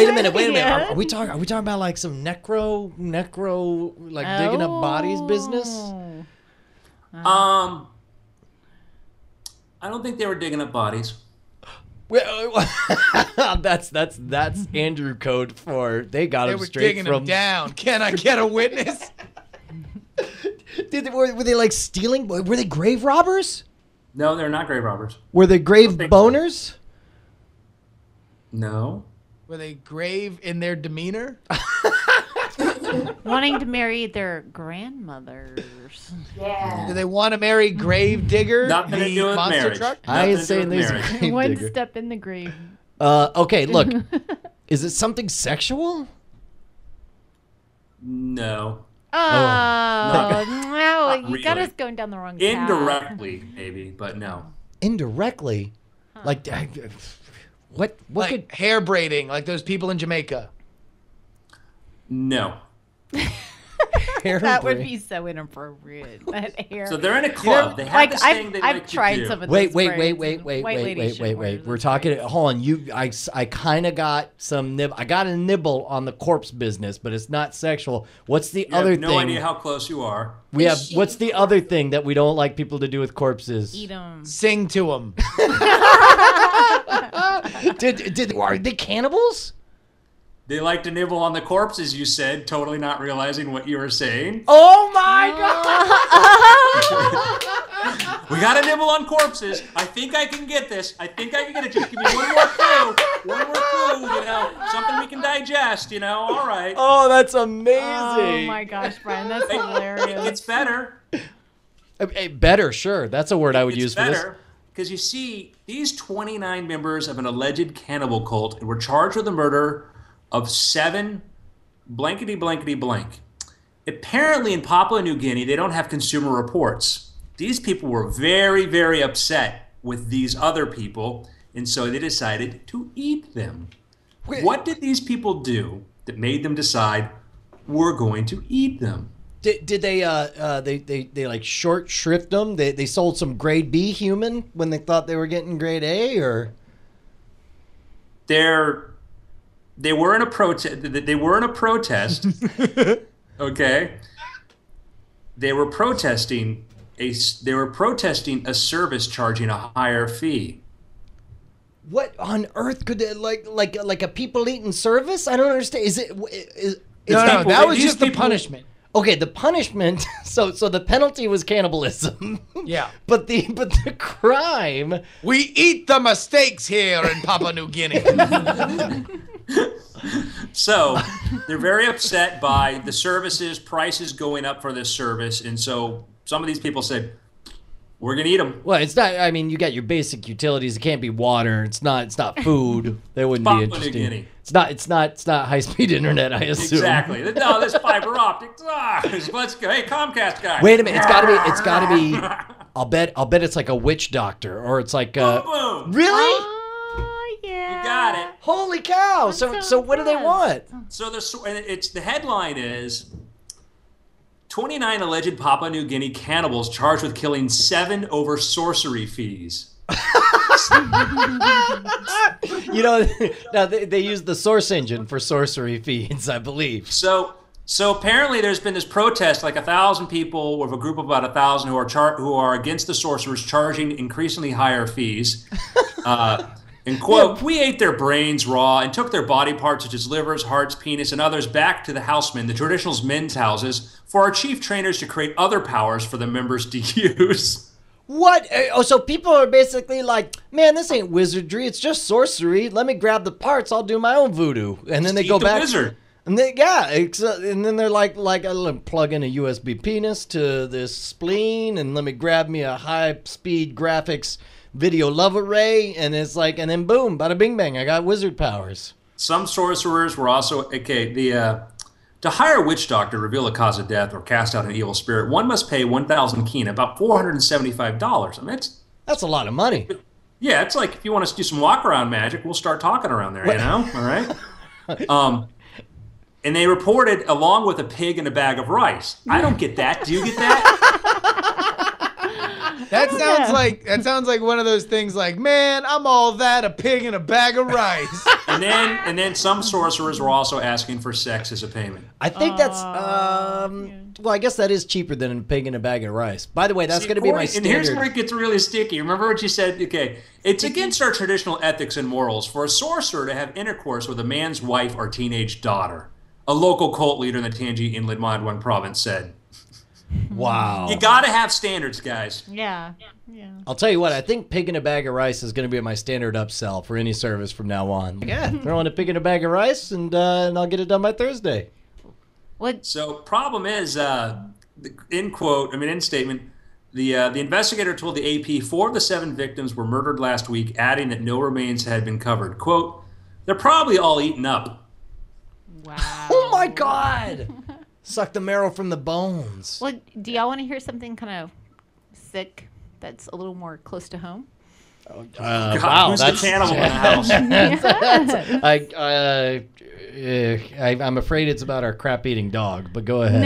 Speaker 1: a minute.
Speaker 9: Yeah.
Speaker 1: Are we talking about like some necro like digging up bodies business?
Speaker 9: Oh.
Speaker 6: I don't think they were digging up bodies.
Speaker 1: that's Andrew code for they got
Speaker 5: They
Speaker 1: him
Speaker 5: were
Speaker 1: straight
Speaker 5: digging
Speaker 1: from
Speaker 5: them down. Can I get a witness?
Speaker 1: Were they like stealing? Were they grave robbers?
Speaker 6: No, they're not grave robbers.
Speaker 1: Were they grave
Speaker 6: think so.
Speaker 1: boners?
Speaker 6: No.
Speaker 5: Were they grave in their demeanor?
Speaker 9: Wanting to marry their grandmothers.
Speaker 7: Yeah.
Speaker 5: Do they want to marry Grave Digger,
Speaker 6: Nothing to
Speaker 5: the
Speaker 6: do with
Speaker 5: monster
Speaker 6: marriage.
Speaker 5: truck?
Speaker 1: I ain't
Speaker 6: Nothing to do
Speaker 1: saying
Speaker 6: with
Speaker 1: these are
Speaker 6: marriage.
Speaker 1: grave
Speaker 9: One
Speaker 1: digger.
Speaker 9: step in the grave.
Speaker 1: Okay, look. Is it something sexual?
Speaker 6: No.
Speaker 9: Oh, no. You got
Speaker 6: really.
Speaker 9: us going down the wrong path.
Speaker 6: Indirectly, maybe, but no.
Speaker 1: Indirectly? Like what
Speaker 5: Like
Speaker 1: could
Speaker 5: hair braiding, like those people in Jamaica.
Speaker 6: No.
Speaker 1: hair
Speaker 9: That would
Speaker 1: braid-
Speaker 9: be so inappropriate. That hair.
Speaker 6: So they're in a club. They have
Speaker 9: like
Speaker 6: this thing they
Speaker 9: I've
Speaker 6: like
Speaker 9: tried
Speaker 6: to do.
Speaker 9: some of
Speaker 1: Wait,
Speaker 9: those
Speaker 1: wait,
Speaker 9: braids,
Speaker 1: wait.
Speaker 9: and white ladies shouldn't wear
Speaker 1: We're
Speaker 9: those
Speaker 1: talking.
Speaker 9: braids.
Speaker 1: Hold on. I kind of got some I got a nibble on the corpse business, but it's not sexual. What's the
Speaker 6: You
Speaker 1: other
Speaker 6: have no
Speaker 1: thing?
Speaker 6: idea how close you are.
Speaker 1: We have. What's the other thing that we don't like people to do with corpses?
Speaker 9: Eat them.
Speaker 5: Sing to them.
Speaker 1: Are they cannibals?
Speaker 6: They like to nibble on the corpses, you said, totally not realizing what you were saying.
Speaker 1: Oh my god!
Speaker 6: We got to nibble on corpses. I think I can get this. I think I can get it. Just give me one more clue. One more clue, something we can digest, all right.
Speaker 1: Oh, that's amazing.
Speaker 9: Oh my gosh, Brian, that's
Speaker 6: It
Speaker 9: hilarious.
Speaker 6: gets better.
Speaker 1: Better, sure. That's a word I would use for this.
Speaker 6: better because you see, these 29 members of an alleged cannibal cult were charged with the murder of 7 blankety blankety blank. apparently in Papua New Guinea, they don't have consumer reports. These people were very, very upset with these other people, and so they decided to eat them. What did these people do that made them decide we're going to eat them?
Speaker 1: Did they like short shrift them? They sold some grade B human when they thought they were getting grade A, or
Speaker 6: they were in a protest. They were in a protest. Okay. They were protesting a service charging a higher fee.
Speaker 1: what on earth could they, like a people eating service? I don't understand. Is it
Speaker 5: No, that was
Speaker 6: these
Speaker 5: just the
Speaker 6: people-
Speaker 5: punishment.
Speaker 1: okay? The punishment. So the penalty was cannibalism.
Speaker 5: Yeah.
Speaker 1: But the crime.
Speaker 5: We eat the mistakes here in Papua New Guinea.
Speaker 6: So they're very upset by the services, prices going up for this service, and so some of these people said, "We're gonna eat them."
Speaker 1: Well, it's not. I mean, you got your basic utilities. It can't be water. It's not food. That wouldn't be
Speaker 6: Papua New
Speaker 1: interesting.
Speaker 6: Guinea.
Speaker 1: It's not high speed internet. I assume.
Speaker 6: Exactly. No, this fiber optics. Let's go. Hey, Comcast guy.
Speaker 1: Wait a minute. It's gotta be. I'll bet it's like a witch doctor, or it's like
Speaker 6: Boom, boom.
Speaker 1: really.
Speaker 9: Oh, yeah.
Speaker 6: You got it.
Speaker 1: Holy cow!
Speaker 9: I'm
Speaker 1: So
Speaker 9: so
Speaker 1: what do they want?
Speaker 9: impressed.
Speaker 6: So the headline is 29 alleged Papua New Guinea cannibals charged with killing 7 over sorcery fees.
Speaker 1: You know, now they use the source engine for sorcery feeds, I believe.
Speaker 6: So apparently there's been this protest, like 1,000 people with a group of about 1,000 who are against the sorcerers charging increasingly higher fees. And quote, "We ate their brains raw and took their body parts such as livers, hearts, penis, and others back to the housemen, the traditional men's houses, for our chief trainers to create other powers for the members to use."
Speaker 1: What? Oh, so people are basically like, man, this ain't wizardry. It's just sorcery. Let me grab the parts. I'll do my own voodoo. And then they
Speaker 6: Eat
Speaker 1: go
Speaker 6: the
Speaker 1: back.
Speaker 6: wizard.
Speaker 1: And and then they're like, I'll plug in a USB penis to this spleen, and let me grab me a high-speed graphics video love array, and it's like, and then boom, bada bing bang, I got wizard powers.
Speaker 6: Some sorcerers were also to hire a witch doctor, reveal a cause of death, or cast out an evil spirit, one must pay 1,000 kina, about $475. I mean,
Speaker 1: That's a lot of money.
Speaker 6: yeah, it's like if you want us to do some walk around magic, we'll start talking around there, you know? All right. And they reported along with a pig and a bag of rice. I don't get that. Do you get that?
Speaker 5: That sounds like one of those things like, man, I'm all that, a pig and a bag of rice.
Speaker 6: And then some sorcerers were also asking for sex as a payment.
Speaker 1: I think that's well, I guess that is cheaper than a pig and a bag of rice. By the way, that's going to be my
Speaker 6: And here's
Speaker 1: standard.
Speaker 6: where it gets really sticky. Remember what you said? Okay, it's against our traditional ethics and morals for a sorcerer to have intercourse with a man's wife or teenage daughter. A local cult leader in the Tangi Inland Madwan province said.
Speaker 1: Wow.
Speaker 6: You got to have standards, guys.
Speaker 9: Yeah.
Speaker 1: I'll tell you what, I think pig in a bag of rice is going to be my standard upsell for any service from now on. Yeah, throw in a pig in a bag of rice, and I'll get it done by Thursday.
Speaker 9: What?
Speaker 6: So problem is, in statement, the investigator told the AP 4 of the 7 victims were murdered last week, adding that no remains had been covered. Quote, "They're probably all eaten up."
Speaker 9: Wow.
Speaker 1: Oh my God! Suck the marrow from the bones.
Speaker 9: Well, do y'all want to hear something kind of sick that's a little more close to home?
Speaker 6: God,
Speaker 1: wow,
Speaker 6: who's
Speaker 1: that's
Speaker 6: the cannibal in the house?
Speaker 1: I'm afraid it's about our crap-eating dog, but go ahead.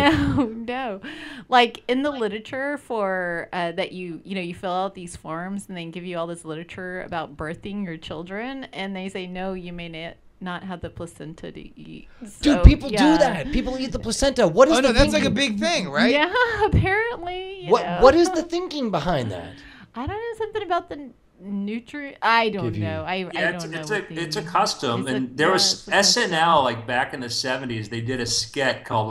Speaker 9: No. Like in the literature for that you fill out these forms and they give you all this literature about birthing your children, and they say no, you may not have the placenta to eat. So,
Speaker 1: Dude, people do
Speaker 9: yeah.
Speaker 1: that. People eat the placenta. What is
Speaker 5: Oh no,
Speaker 1: the
Speaker 5: that's
Speaker 1: thinking?
Speaker 5: like a big thing, right?
Speaker 9: Yeah, apparently.
Speaker 1: What is the thinking behind that?
Speaker 9: I don't know, something about the nutrient. I don't know. I don't know.
Speaker 6: It's a custom,
Speaker 9: It's a-
Speaker 6: and there
Speaker 9: yeah,
Speaker 6: was
Speaker 9: it's a custom.
Speaker 6: SNL like back in the 70s. They did a sketch called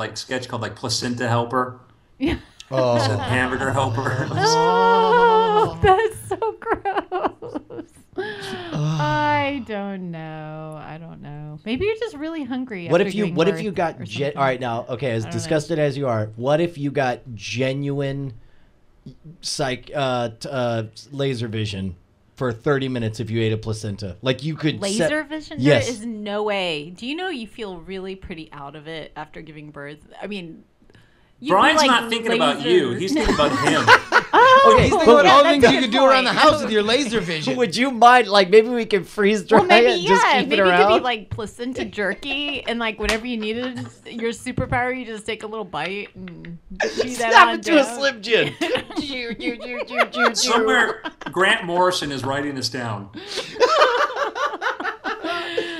Speaker 6: Placenta Helper,
Speaker 9: Yeah.
Speaker 1: Oh,
Speaker 6: Hamburger Helper.
Speaker 9: Oh, that's so gross. I don't know. Maybe you're just really hungry.
Speaker 1: what
Speaker 9: after
Speaker 1: if you
Speaker 9: giving
Speaker 1: got
Speaker 9: birth or something.
Speaker 1: all right, now, okay, as
Speaker 9: I don't know.
Speaker 1: disgusted as you are, what if you got genuine laser vision for 30 minutes if you ate a placenta? Like you could
Speaker 9: Laser vision?
Speaker 1: Yes.
Speaker 9: There is no way. Do you know you feel really pretty out of it after giving birth? I mean,
Speaker 6: Brian's
Speaker 9: like,
Speaker 6: not thinking about you.
Speaker 9: laser.
Speaker 6: He's thinking about him.
Speaker 1: Okay,
Speaker 5: He's thinking
Speaker 1: but
Speaker 5: about all the
Speaker 9: that's
Speaker 5: things
Speaker 9: a
Speaker 5: you
Speaker 9: good
Speaker 5: could do around the
Speaker 9: point.
Speaker 5: house with your laser vision.
Speaker 1: would you mind, like, maybe we can freeze dry
Speaker 9: Well, maybe
Speaker 1: it and just keep
Speaker 9: maybe
Speaker 1: it
Speaker 9: it
Speaker 1: around?
Speaker 9: could be like placenta jerky, and like whenever you needed your superpower, you just take a little bite and chew that
Speaker 1: Snap
Speaker 9: on
Speaker 1: it to a
Speaker 9: down.
Speaker 1: Slim Jim. Chew, chew, chew, chew, chew.
Speaker 6: Somewhere, Grant Morrison is writing this down.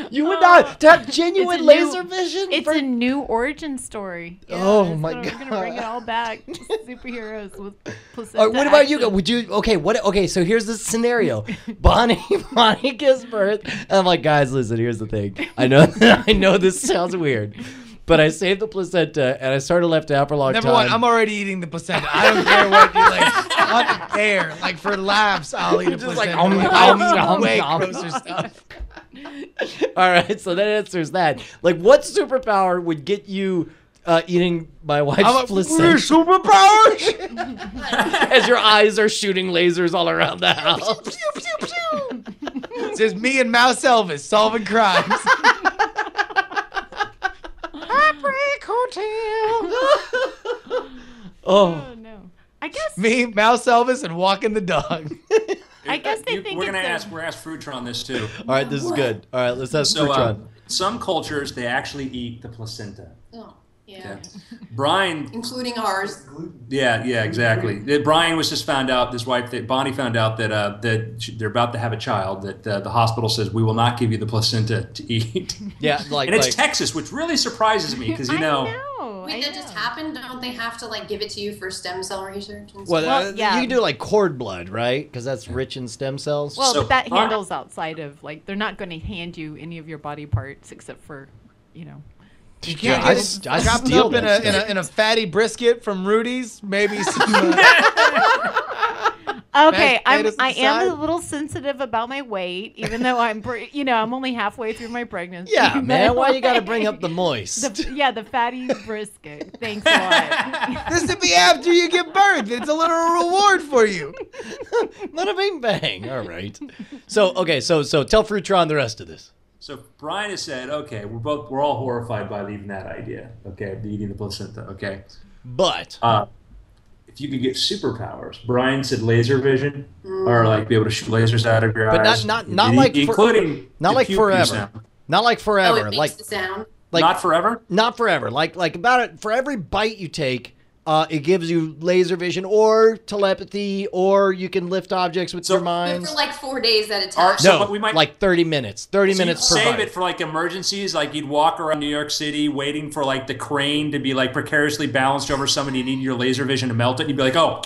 Speaker 1: You would not to have genuine
Speaker 9: It's a
Speaker 1: laser
Speaker 9: new-
Speaker 1: vision.
Speaker 9: It's
Speaker 1: for-
Speaker 9: a new origin story. Yeah,
Speaker 1: Oh
Speaker 9: it's
Speaker 1: my
Speaker 9: We're gonna bring it
Speaker 1: God.
Speaker 9: all back. Superheroes with placenta.
Speaker 1: All right, what about you?
Speaker 9: action.
Speaker 1: Would you? Okay, what? Okay, so here's the scenario. Bonnie gives birth. And I'm like, guys, listen. Here's the thing. I know, I know this sounds weird, but I saved the placenta and I sort of left it out for a long
Speaker 5: Number
Speaker 1: time.
Speaker 5: one, I'm already eating the placenta. I don't care what you like. On the air, like for laughs, I'll eat a
Speaker 1: Just like,
Speaker 5: placenta. I've eaten way grosser stuff.
Speaker 1: All right, so that answers that. Like, what superpower would get you eating my wife's
Speaker 5: I'm like,
Speaker 1: placenta
Speaker 5: superpowers.
Speaker 1: as your eyes are shooting lasers all around the house?
Speaker 5: It's just me and Mouse Elvis solving crimes. Heartbreak Hotel.
Speaker 1: Oh,
Speaker 9: Oh no. I guess.
Speaker 5: Me, Mouse Elvis, and walking the dog.
Speaker 9: I guess they think
Speaker 6: We're gonna
Speaker 9: it's
Speaker 6: ask Fruitron this too.
Speaker 1: all right, this is good. All right, let's have
Speaker 6: So
Speaker 1: Fruitron.
Speaker 6: some cultures they actually eat the placenta.
Speaker 7: Oh, yeah.
Speaker 6: Yeah. Brian,
Speaker 7: Including ours.
Speaker 6: yeah, exactly. Brian was just found out. His wife, that Bonnie, found out that they're about to have a child. That the hospital says we will not give you the placenta to eat.
Speaker 1: Yeah, like,
Speaker 6: And it's
Speaker 1: like
Speaker 6: Texas, which really surprises me because
Speaker 9: I know.
Speaker 7: Wait, that just happened? Don't they have to like give it to you for stem cell research and
Speaker 1: well,
Speaker 7: stuff?
Speaker 9: Well, yeah.
Speaker 1: you can do like cord blood, right? Because that's rich in stem cells.
Speaker 9: Well,
Speaker 6: So,
Speaker 9: but that
Speaker 6: Brian-
Speaker 9: handles outside of like they're not going to hand you any of your body parts except for, you know.
Speaker 5: You can't
Speaker 1: I
Speaker 5: get
Speaker 1: s- I
Speaker 5: it chopped
Speaker 1: steal
Speaker 5: up in
Speaker 1: that
Speaker 5: a, in,
Speaker 1: stuff.
Speaker 5: a, in a fatty brisket from Rudy's. Maybe some.
Speaker 9: Okay,
Speaker 5: Mashed potatoes
Speaker 9: I am
Speaker 5: aside?
Speaker 9: a little sensitive about my weight, even though I'm only halfway through my pregnancy.
Speaker 1: yeah,
Speaker 9: but,
Speaker 1: man. Why you got to
Speaker 9: like,
Speaker 1: bring up the moist?
Speaker 9: the fatty brisket. Thanks a lot.
Speaker 5: This would be after you give birth. It's a little reward for you.
Speaker 1: Not a bing bang. All right. So okay, so tell Fruitron the rest of this.
Speaker 6: So Brian has said, okay, we're all horrified by even that idea. Okay, eating the placenta. Okay,
Speaker 1: But
Speaker 6: if you could get superpowers, Brian said laser vision, or like be able to shoot lasers out of your
Speaker 1: But
Speaker 6: eyes,
Speaker 1: not like
Speaker 6: including
Speaker 1: not
Speaker 6: the
Speaker 1: like
Speaker 6: pew-pew
Speaker 1: forever.
Speaker 6: sound.
Speaker 1: Not like
Speaker 7: Oh,
Speaker 1: forever.
Speaker 7: it makes
Speaker 1: like
Speaker 7: the sound.
Speaker 6: Not forever.
Speaker 1: not forever. Like about it for every bite you take, it gives you laser vision or telepathy, or you can lift objects with your
Speaker 7: But
Speaker 1: minds.
Speaker 7: for like 4 days at a
Speaker 6: All
Speaker 7: time.
Speaker 6: right, so
Speaker 1: No,
Speaker 6: but we might
Speaker 1: like 30 minutes. 30
Speaker 6: so
Speaker 1: minutes
Speaker 6: you'd
Speaker 1: per
Speaker 6: save
Speaker 1: bite.
Speaker 6: it for like emergencies, like you'd walk around New York City waiting for like the crane to be like precariously balanced over somebody and you need your laser vision to melt it. And you'd be like, oh,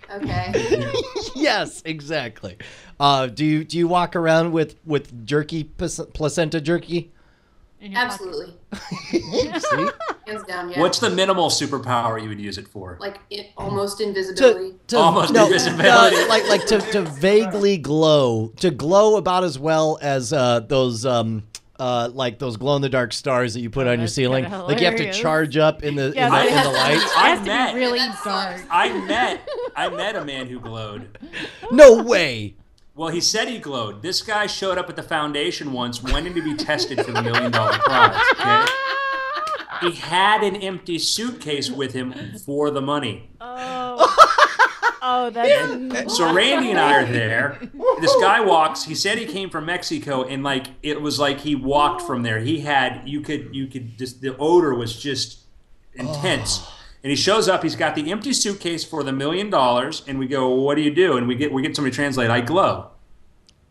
Speaker 7: Okay.
Speaker 1: Yes, exactly. Do you walk around with jerky, placenta jerky?
Speaker 9: In your pocket.
Speaker 7: Absolutely.
Speaker 1: See?
Speaker 7: Hands down, yeah.
Speaker 6: what's the minimal superpower you would use it for?
Speaker 7: Like almost invisibility.
Speaker 1: no,
Speaker 6: Almost
Speaker 1: no,
Speaker 6: invisibility.
Speaker 1: like to vaguely glow, about as well as those like those glow in the dark stars that you put on your
Speaker 9: that's
Speaker 1: ceiling.
Speaker 9: kinda
Speaker 1: Like you have to
Speaker 9: hilarious.
Speaker 1: charge up in the
Speaker 9: Yeah,
Speaker 1: in
Speaker 9: but
Speaker 1: the,
Speaker 9: it
Speaker 1: in
Speaker 9: has
Speaker 1: the
Speaker 9: to be-
Speaker 1: lights.
Speaker 9: It has to
Speaker 6: met-
Speaker 9: be really
Speaker 7: That
Speaker 9: dark.
Speaker 7: sucks.
Speaker 6: I met a man who glowed.
Speaker 1: No way.
Speaker 6: Well, he said he glowed. This guy showed up at the foundation once, wanting to be tested for the $1 million prize. Okay? He had an empty suitcase with him for the money.
Speaker 9: Oh, that's
Speaker 6: So Randy and I are there. This guy walks. He said he came from Mexico, and like it was like he walked from there. He had you could just the odor was just intense. And he shows up. He's got the empty suitcase for the $1 million, and we go, well, "What do you do?" And we get somebody to translate. I glow.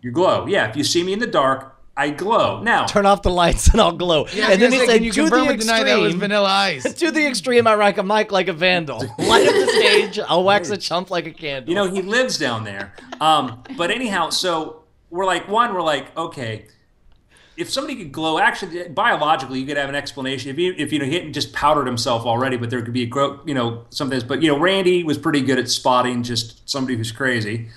Speaker 6: You glow. Yeah. If you see me in the dark, I glow. Now,
Speaker 1: Turn off the lights and I'll glow.
Speaker 5: Yeah,
Speaker 1: and then he said,
Speaker 5: you
Speaker 1: to
Speaker 5: confirm
Speaker 1: the
Speaker 5: or deny that was
Speaker 1: extreme,
Speaker 5: Vanilla Ice?
Speaker 1: to the extreme, I rock a mic like a vandal. Light up the stage. I'll wax a chump like a candle.
Speaker 6: you know he lives down there. But anyhow, so we're like, okay. If somebody could glow, actually, biologically, you could have an explanation. If he hadn't just powdered himself already, but there could be something. But Randy was pretty good at spotting just somebody who's crazy,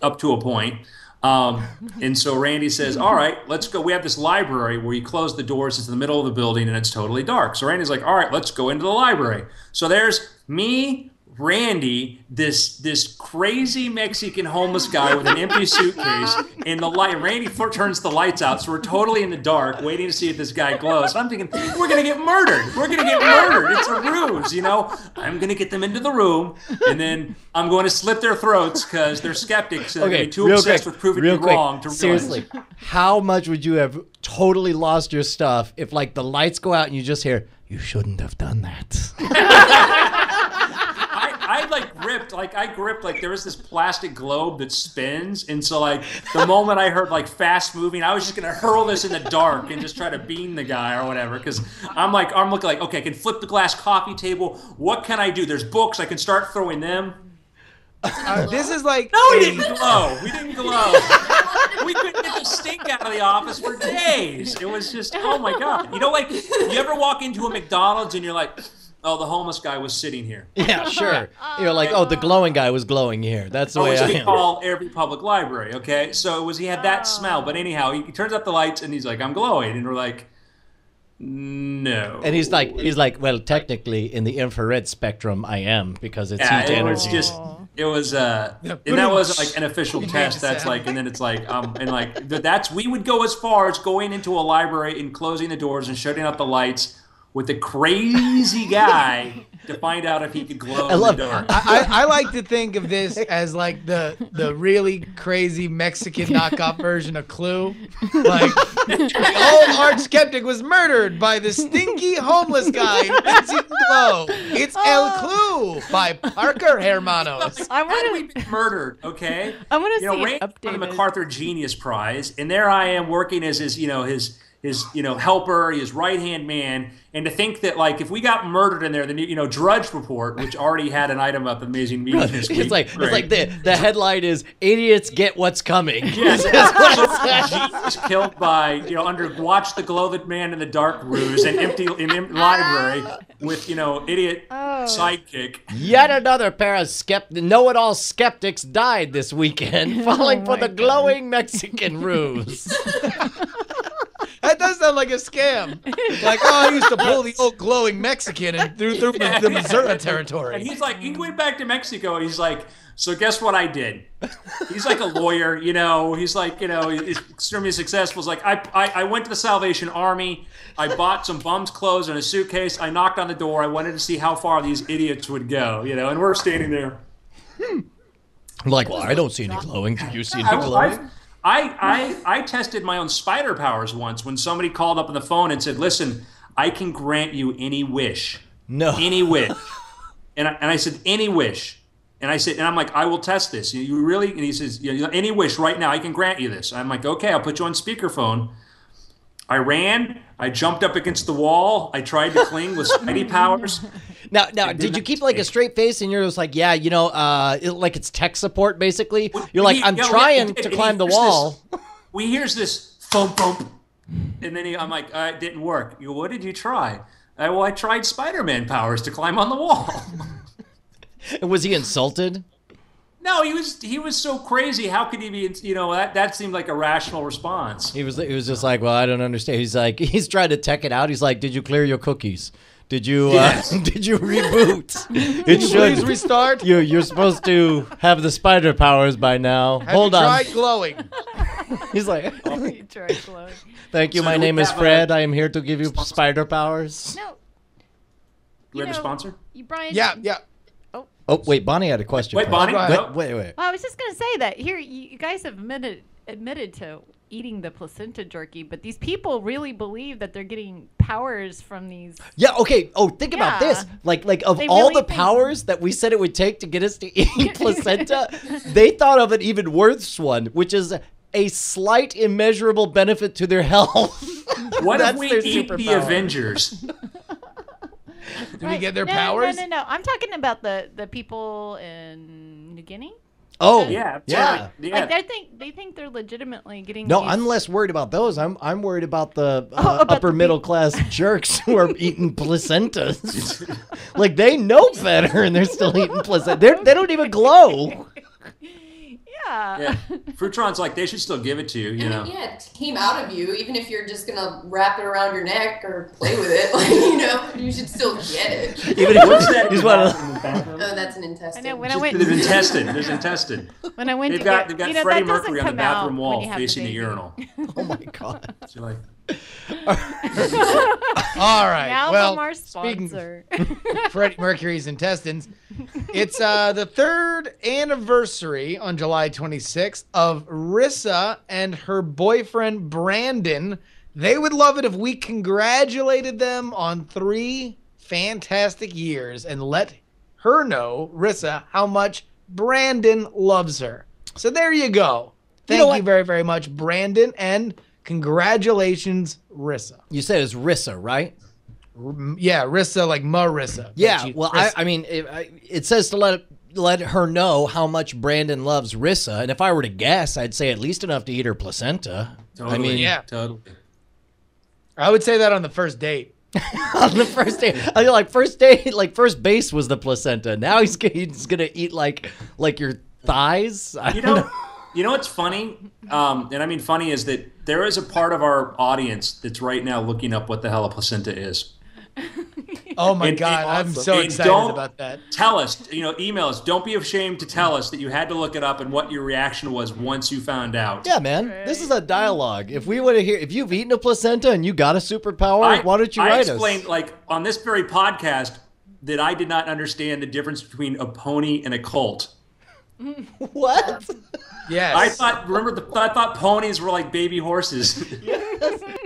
Speaker 6: up to a point. And so Randy says, "All right, let's go. We have this library where you close the doors. It's in the middle of the building and it's totally dark." So Randy's like, "All right, let's go into the library." So there's me, Randy, this crazy Mexican homeless guy with an empty suitcase, and the light. Randy turns the lights out, so we're totally in the dark, waiting to see if this guy glows. I'm thinking, we're gonna get murdered. We're gonna get murdered. It's a ruse, you know. I'm gonna get them into the room, and then I'm going to slit their throats because they're skeptics. And they're too obsessed with proving me wrong to realize.
Speaker 1: Seriously, how much would you have totally lost your stuff if, like, the lights go out and you just hear, "You shouldn't have done that."
Speaker 6: I gripped, like there was this plastic globe that spins, and so like the moment I heard like fast moving, I was just gonna hurl this in the dark and just try to beam the guy or whatever, because I'm looking like, okay, I can flip the glass coffee table. What can I do? There's books. I can start throwing them.
Speaker 5: This is like
Speaker 6: no, we didn't glow. We didn't glow. We couldn't get the stink out of the office for days. It was just, oh my god. You know, like you ever walk into a McDonald's and you're like, oh, the homeless guy was sitting here.
Speaker 1: Yeah, sure. You're like, oh, the glowing guy was glowing here. That's the way I am.
Speaker 6: Call every public library, okay? So he had that smell, but anyhow, he turns up the lights and he's like, I'm glowing, and we're like, no.
Speaker 1: And he's like, well, technically, in the infrared spectrum, I am, because it's heat energy.
Speaker 6: It was and that wasn't like an official test. That's like, and then it's like, and like we would go as far as going into a library and closing the doors and shutting out the lights with a crazy guy to find out if he could glow in the dark.
Speaker 5: I like to think of this as like the really crazy Mexican knockoff version of Clue. Like, the old arch skeptic was murdered by the stinky homeless guy who thinks he can glow. It's El Clue by Parker Hermanos.
Speaker 6: How did we be murdered, okay?
Speaker 9: I want to see
Speaker 6: Ray won the MacArthur Genius Prize, and there I am working as his helper, his right-hand man, and to think that, like, if we got murdered in there, the Drudge Report, which already had an item about the amazing meeting this week.
Speaker 1: It's like the headline is "Idiots Get What's Coming."
Speaker 6: Yes, is killed by watch the glow that man in the dark ruse and empty library with idiot sidekick.
Speaker 1: Yet another pair of know-it-all skeptics died this weekend, falling for the glowing Mexican ruse.
Speaker 5: That does sound like a scam. Like, oh, I used to pull the old glowing Mexican and through the Missouri territory.
Speaker 6: And he's like, he went back to Mexico, and he's like, so guess what I did? He's like a lawyer, he's like, he's extremely successful. He's like, I went to the Salvation Army. I bought some bum's clothes and a suitcase. I knocked on the door. I wanted to see how far these idiots would go, and we're standing there.
Speaker 1: I'm like, well, I don't see any glowing. Do you see any glowing?
Speaker 6: I tested my own spider powers once when somebody called up on the phone and said, listen, I can grant you any wish.
Speaker 1: No.
Speaker 6: Any wish. And I said, any wish. And I'm like, I will test this. You really? And he says, any wish right now, I can grant you this. I'm like, okay, I'll put you on speakerphone. I ran. I jumped up against the wall. I tried to cling with Spidey powers.
Speaker 1: Now, did you keep like a straight face and you're just like, yeah, like it's tech support basically? You're like, I'm trying to climb the wall.
Speaker 6: We hears this thump thump, and then I'm like, it didn't work. You go, what did you try? Well, I tried Spider-Man powers to climb on the wall.
Speaker 1: And was he insulted?
Speaker 6: No, he was so crazy. How could he be? That seemed like a rational response.
Speaker 1: He was just like, well, I don't understand. He's trying to tech it out. He's like, did you clear your cookies? Did you did you reboot? It should
Speaker 5: please restart.
Speaker 1: You're supposed to have the spider powers by now. Hold on.
Speaker 5: Try glowing.
Speaker 1: He's like,
Speaker 9: Try glowing.
Speaker 1: Thank you. My name is Fred. I am here to give you spider powers.
Speaker 9: No.
Speaker 6: Do we have a sponsor?
Speaker 9: Brian.
Speaker 5: Yeah.
Speaker 1: Oh, wait, Bonnie had a question.
Speaker 6: Wait, Bonnie.
Speaker 1: Wait.
Speaker 9: Well, I was just gonna say that here you guys have admitted to eating the placenta jerky, but these people really believe that they're getting powers from these.
Speaker 1: Yeah. Okay. Oh, think about this. Like of
Speaker 9: They
Speaker 1: all
Speaker 9: really
Speaker 1: the powers that we said it would take to get us to eat placenta, they thought of an even worse one, which is a slight immeasurable benefit to their health.
Speaker 6: What if we eat the Avengers?
Speaker 5: Do we get their powers?
Speaker 9: No. I'm talking about the people in New Guinea.
Speaker 1: Oh,
Speaker 6: yeah.
Speaker 9: Like they think they're legitimately getting.
Speaker 1: No,
Speaker 9: these...
Speaker 1: I'm less worried about those. I'm worried about the upper middle class jerks who are eating placentas. Like they know better and they're still eating placenta. They don't even glow.
Speaker 9: Yeah, Yeah.
Speaker 6: Frutron's like, they should still give it to you, you know.
Speaker 7: Yeah, it came out of you, even if you're just gonna wrap it around your neck or play with it. Like, you know, you should still get it.
Speaker 1: Even if he's one of
Speaker 7: Oh, that's an intestine.
Speaker 9: I know when I went.
Speaker 6: There's intestine. There's intestine.
Speaker 9: When I went
Speaker 6: They've
Speaker 9: to
Speaker 6: got,
Speaker 9: get,
Speaker 6: they've got
Speaker 9: you know,
Speaker 6: Freddie
Speaker 9: that doesn't
Speaker 6: Mercury on the
Speaker 9: come out
Speaker 6: bathroom
Speaker 9: when
Speaker 6: wall
Speaker 9: you have
Speaker 6: facing the
Speaker 9: baby.
Speaker 6: urinal.
Speaker 1: oh my god.
Speaker 6: So you're like,
Speaker 5: All right.
Speaker 9: Now
Speaker 5: well,
Speaker 9: from our
Speaker 5: speaking
Speaker 9: sponsor.
Speaker 5: Freddie Mercury's intestines, it's the 3rd anniversary on July 26th of Rissa and her boyfriend Brandon. They would love it if we congratulated them on 3 fantastic years and let her know, Rissa, how much Brandon loves her. So there you go. Thank you, very, very much, Brandon, and congratulations, Rissa.
Speaker 1: You said it's Rissa, right?
Speaker 5: Yeah, Rissa, like Marissa.
Speaker 1: Yeah, well, I mean, it says to let her know how much Brandon loves Rissa, and if I were to guess, I'd say at least enough to eat her placenta.
Speaker 6: totally.
Speaker 1: I mean,
Speaker 5: yeah.
Speaker 6: Totally.
Speaker 5: I would say that on the first date.
Speaker 1: on the first day, I feel like first day, like first base was the placenta. Now he's gonna eat like your thighs. I don't know.
Speaker 6: You know what's funny? And I mean funny is that there is a part of our audience that's right now looking up what the hell a placenta is.
Speaker 5: Oh my
Speaker 6: And-
Speaker 5: God, I'm
Speaker 6: and
Speaker 5: so excited
Speaker 6: don't
Speaker 5: about that.
Speaker 6: Tell us, email us. Don't be ashamed to tell us that you had to look it up and what your reaction was once you found out.
Speaker 1: Yeah, man, this is a dialogue. If we want to hear, if you've eaten a placenta and you got a superpower, why don't you
Speaker 6: I
Speaker 1: write
Speaker 6: explained,
Speaker 1: us?
Speaker 6: like, on this very podcast that I did not understand the difference between a pony and a colt.
Speaker 1: What?
Speaker 5: Yes.
Speaker 6: I thought ponies were like baby horses.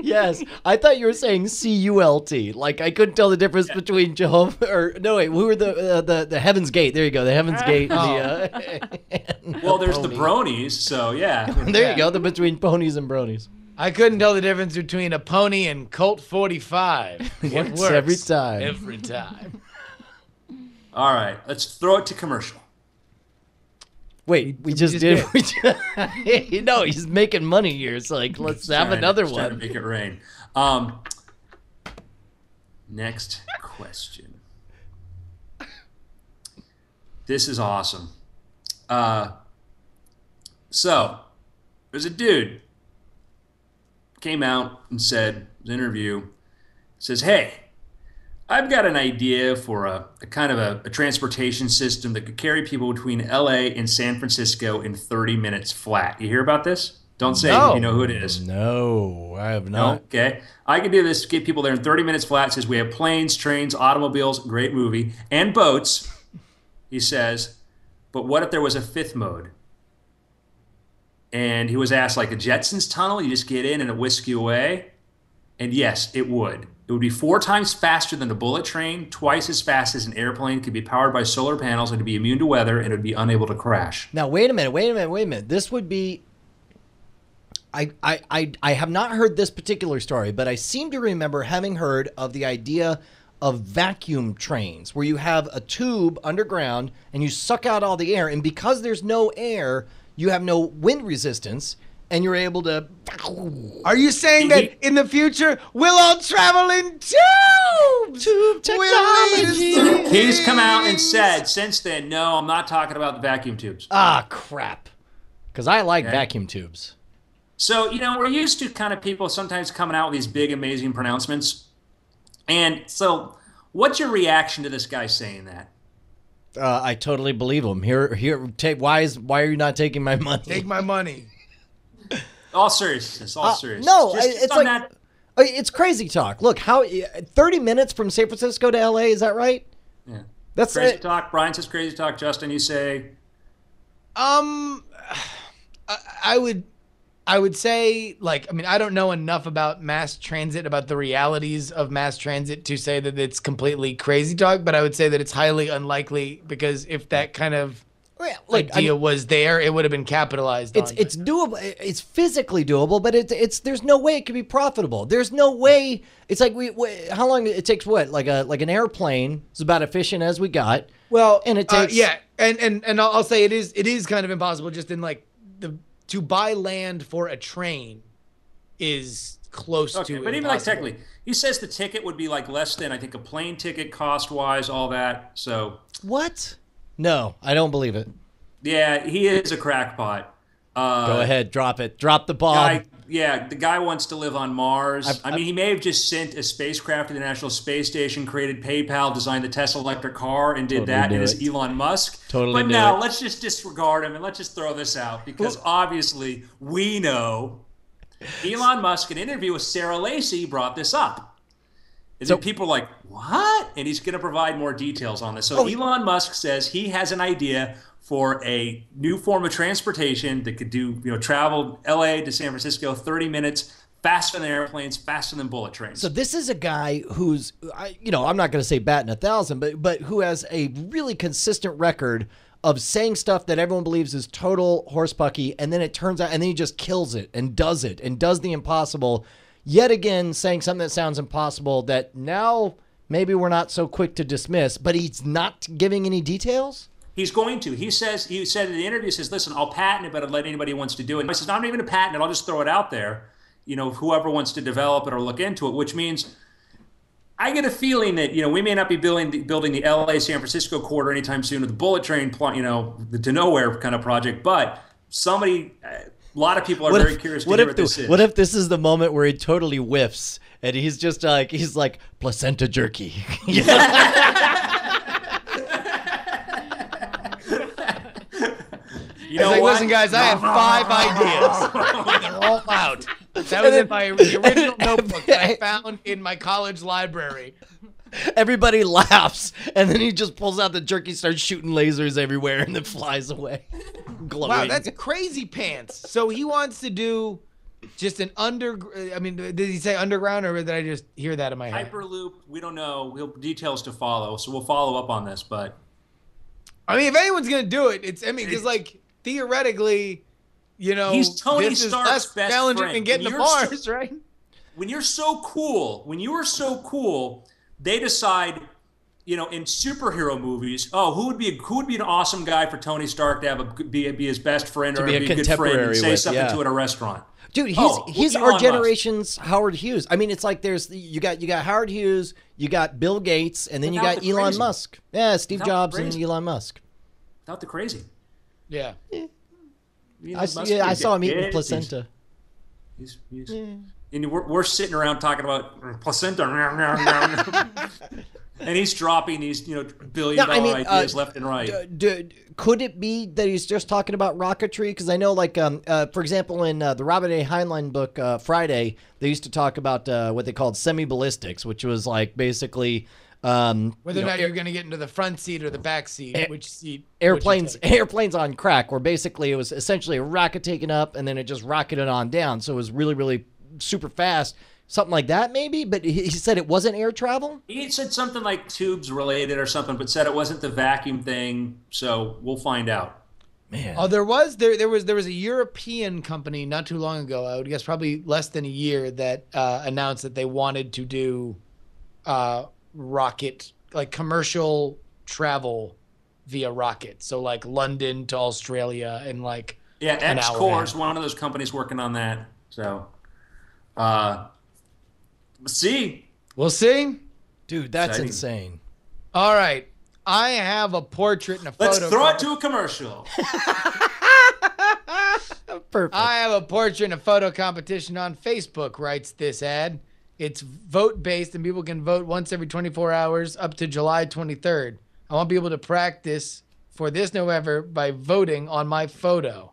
Speaker 1: Yes, I thought you were saying CULT. Like I couldn't tell the difference between Jehovah or no wait, who were the Heaven's Gate? There you go, the Heaven's Gate. And
Speaker 6: Well, there's the
Speaker 1: pony.
Speaker 6: bronies, so yeah.
Speaker 1: There you go, the between ponies and bronies.
Speaker 5: I couldn't tell the difference between a pony and Colt 45. It
Speaker 1: Works
Speaker 5: works
Speaker 1: every time.
Speaker 5: Every time.
Speaker 6: All right, let's throw it to commercial.
Speaker 1: Wait, we just did. We just, no, he's making money here. It's like let's have another
Speaker 6: Trying to
Speaker 1: one.
Speaker 6: make it rain. Next question. This is awesome. So there's a dude came out and said, in an interview, says, "Hey, I've got an idea for a kind of a transportation system that could carry people between LA and San Francisco in 30 minutes flat." You hear about this? Don't say
Speaker 5: No.
Speaker 6: you know who it is.
Speaker 1: No, I have
Speaker 6: No?
Speaker 1: not.
Speaker 6: Okay. I can do this, get people there in 30 minutes flat. It says we have planes, trains, automobiles, great movie, and boats, he says. But what if there was a 5th mode? And he was asked, like a Jetsons tunnel, you just get in and it whisks you away? And yes, it would. It would be 4 times faster than a bullet train, twice as fast as an airplane, could be powered by solar panels, and to be immune to weather, and it would be unable to crash.
Speaker 1: Now wait a minute. This would be. I have not heard this particular story, but I seem to remember having heard of the idea of vacuum trains, where you have a tube underground and you suck out all the air, and because there's no air, you have no wind resistance, and you're able to.
Speaker 5: Are you saying that in the future we'll all travel in tubes?
Speaker 1: Tube technology.
Speaker 6: He's come out and said since then, no, I'm not talking about the vacuum tubes.
Speaker 1: Ah, crap. Because I like vacuum tubes.
Speaker 6: So, we're used to kind of people sometimes coming out with these big, amazing pronouncements. And so, what's your reaction to this guy saying that?
Speaker 1: I totally believe him. Here. Why are you not taking my money?
Speaker 5: Take my money.
Speaker 6: All seriousness, all seriousness.
Speaker 1: No,
Speaker 6: Just
Speaker 1: it's
Speaker 6: on
Speaker 1: like it's crazy talk. Look, 30 minutes from San Francisco to LA, is that right?
Speaker 6: Yeah.
Speaker 1: That's
Speaker 6: Crazy
Speaker 1: it.
Speaker 6: talk. Brian says crazy talk. Justin, you say?
Speaker 5: I would say, I don't know enough about mass transit, about the realities of mass transit to say that it's completely crazy talk, but I would say that it's highly unlikely, because if that kind of idea was there, it would have been capitalized on.
Speaker 1: It's doable. It's physically doable, but there's no way it could be profitable. There's no way. It's like how long it takes? What like an airplane is about efficient as we got.
Speaker 5: Well,
Speaker 1: and it takes
Speaker 5: and I'll say it is kind of impossible, just in to buy land for a train is close to
Speaker 6: but
Speaker 5: impossible.
Speaker 6: even technically, he says the ticket would be less than, I think, a plane ticket cost wise, all that. So
Speaker 1: what? No, I don't believe it.
Speaker 6: yeah, he is a crackpot.
Speaker 1: Go ahead, drop it. Drop the bomb.
Speaker 6: The guy wants to live on Mars. I mean, he may have just sent a spacecraft to the International Space Station, created PayPal, designed the Tesla electric car, and did that. And is Elon Musk.
Speaker 1: Totally.
Speaker 6: But now let's just disregard him and let's just throw this out because obviously we know Elon Musk, in an interview with Sarah Lacey, brought this up. And then people are like, what? And he's going to provide more details on this. So Elon Musk says he has an idea for a new form of transportation that could do, travel LA to San Francisco 30 minutes faster than airplanes, faster than bullet trains.
Speaker 1: So this is a guy who's, I'm not going to say batting 1,000, but who has a really consistent record of saying stuff that everyone believes is total horsepucky, and then it turns out, and then he just kills it and does the impossible. Yet again, saying something that sounds impossible that now maybe we're not so quick to dismiss, but he's not giving any details.
Speaker 6: He's going to. He said in the interview, he says, listen, I'll patent it, but I'll let anybody who wants to do it. And I says, I'm not even going to patent it. I'll just throw it out there. Whoever wants to develop it or look into it, which means I get a feeling that, we may not be building the LA San Francisco corridor anytime soon, or the bullet train, the to nowhere kind of project, but a lot of people are very curious to hear what this is.
Speaker 1: What if this is the moment where he totally whiffs and he's just like placenta jerky?
Speaker 5: Listen, guys, I had 5 ideas. They're all out. That was in my original notebook that I found in my college library.
Speaker 1: Everybody laughs, and then he just pulls out the jerky, starts shooting lasers everywhere, and then flies away. Glowing.
Speaker 5: Wow, that's crazy pants. So he wants to do just an did he say underground, or did I just hear that in my head?
Speaker 6: Hyperloop, we don't know. Details to follow, so we'll follow up on this, but...
Speaker 5: if anyone's going to do it, because, theoretically,
Speaker 6: he's Tony
Speaker 5: this
Speaker 6: Stark's
Speaker 5: is less
Speaker 6: best
Speaker 5: challenging
Speaker 6: friend.
Speaker 5: than getting to Mars, right?
Speaker 6: When you are so cool, they decide, in superhero movies, who would be an awesome guy for Tony Stark to have be his best friend or be a good friend and say something to at a restaurant.
Speaker 1: Dude, he's our generation's Howard Hughes. It's like you got Howard Hughes, you got Bill Gates, and then you got Elon Musk. Yeah, Steve Jobs and Elon Musk.
Speaker 6: Without the crazy.
Speaker 5: Yeah.
Speaker 1: I saw him eating placenta.
Speaker 6: And we're sitting around talking about placenta, and he's dropping these billion-dollar ideas left and right.
Speaker 1: Could it be that he's just talking about rocketry? Because I know, for example, in the Robert A. Heinlein book Friday, they used to talk about what they called semi-ballistics, which was basically.
Speaker 5: Whether or not you're going to get into the front seat or the back seat, which seat?
Speaker 1: Airplanes on crack, where basically it was essentially a rocket taken up and then it just rocketed on down. So it was really, really super fast. Something like that, maybe? But he said it wasn't air travel?
Speaker 6: He said something like tubes related or something, but said it wasn't the vacuum thing. So we'll find out.
Speaker 1: Man.
Speaker 5: Oh, there was a European company not too long ago, I would guess probably less than a year, that announced that they wanted to do rocket, commercial travel via rocket. So London to Australia and
Speaker 6: X-Core is one of those companies working on that. So we'll see.
Speaker 1: Dude, that's insane.
Speaker 5: All right. I have a portrait and a photo.
Speaker 6: Let's throw it to a commercial.
Speaker 1: Perfect.
Speaker 5: I have a portrait and a photo competition on Facebook, writes this ad. It's vote-based, and people can vote once every 24 hours up to July 23rd. I want people to practice for this November by voting on my photo.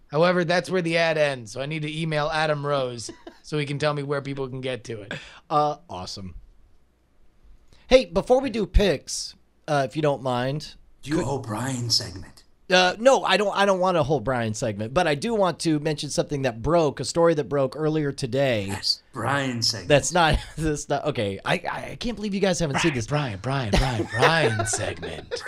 Speaker 5: However, that's where the ad ends, so I need to email Adam Rose so he can tell me where people can get to it.
Speaker 1: Awesome. Hey, before we do picks, if you don't mind.
Speaker 6: Do a whole Brian segment.
Speaker 1: No, I don't want a whole Brian segment, but I do want to mention something that broke, a story that broke earlier today.
Speaker 6: Yes, Brian segment.
Speaker 1: That's not okay. I can't believe you guys haven't seen this.
Speaker 5: Brian segment.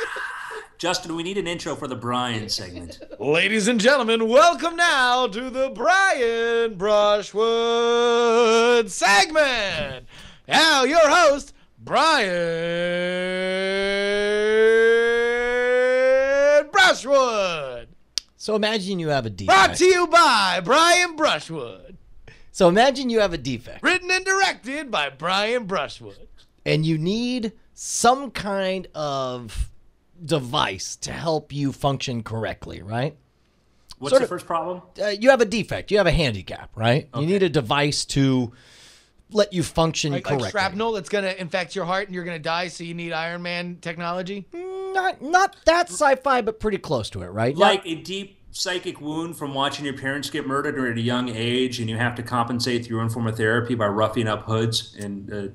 Speaker 6: Justin, we need an intro for the Brian segment.
Speaker 5: Ladies and gentlemen, welcome now to the Brian Brushwood segment. Now, your host, Brian Brushwood.
Speaker 1: So imagine you have a defect.
Speaker 5: Brought to you by Brian Brushwood.
Speaker 1: So imagine you have a defect.
Speaker 5: Written and directed by Brian Brushwood.
Speaker 1: And you need some kind of device to help you function correctly, right?
Speaker 6: What's
Speaker 1: sort
Speaker 6: the
Speaker 1: of-
Speaker 6: first problem?
Speaker 1: You have a defect. You have a handicap, right? You
Speaker 6: Okay.
Speaker 1: need a device to let you function
Speaker 5: Like
Speaker 1: correctly.
Speaker 5: shrapnel that's gonna infect your heart and you're gonna die, so you need Iron Man technology.
Speaker 1: Not that sci-fi, but pretty close to it, right?
Speaker 6: Like a deep psychic wound from watching your parents get murdered or at a young age, and you have to compensate through your own form of therapy by roughing up hoods and.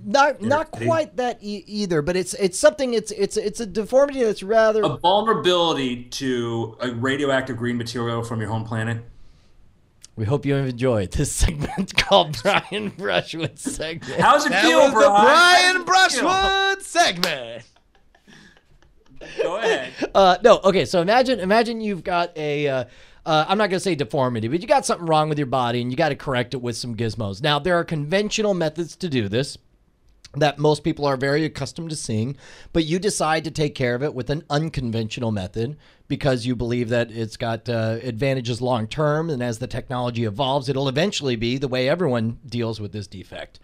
Speaker 1: Not quite that either, but it's something. It's a deformity that's rather
Speaker 6: A vulnerability to a radioactive green material from your home planet.
Speaker 1: We hope you have enjoyed this segment called Brian Brushwood segment.
Speaker 6: How's it
Speaker 5: That
Speaker 6: feel,
Speaker 5: was the
Speaker 6: Brian?
Speaker 5: Brian Brushwood segment.
Speaker 6: Go ahead.
Speaker 1: No, okay. So imagine you've got a. I'm not going to say deformity, but you got something wrong with your body, and you got to correct it with some gizmos. Now there are conventional methods to do this that most people are very accustomed to seeing, but you decide to take care of it with an unconventional method because you believe that it's got advantages long term, and as the technology evolves, it'll eventually be the way everyone deals with this defect.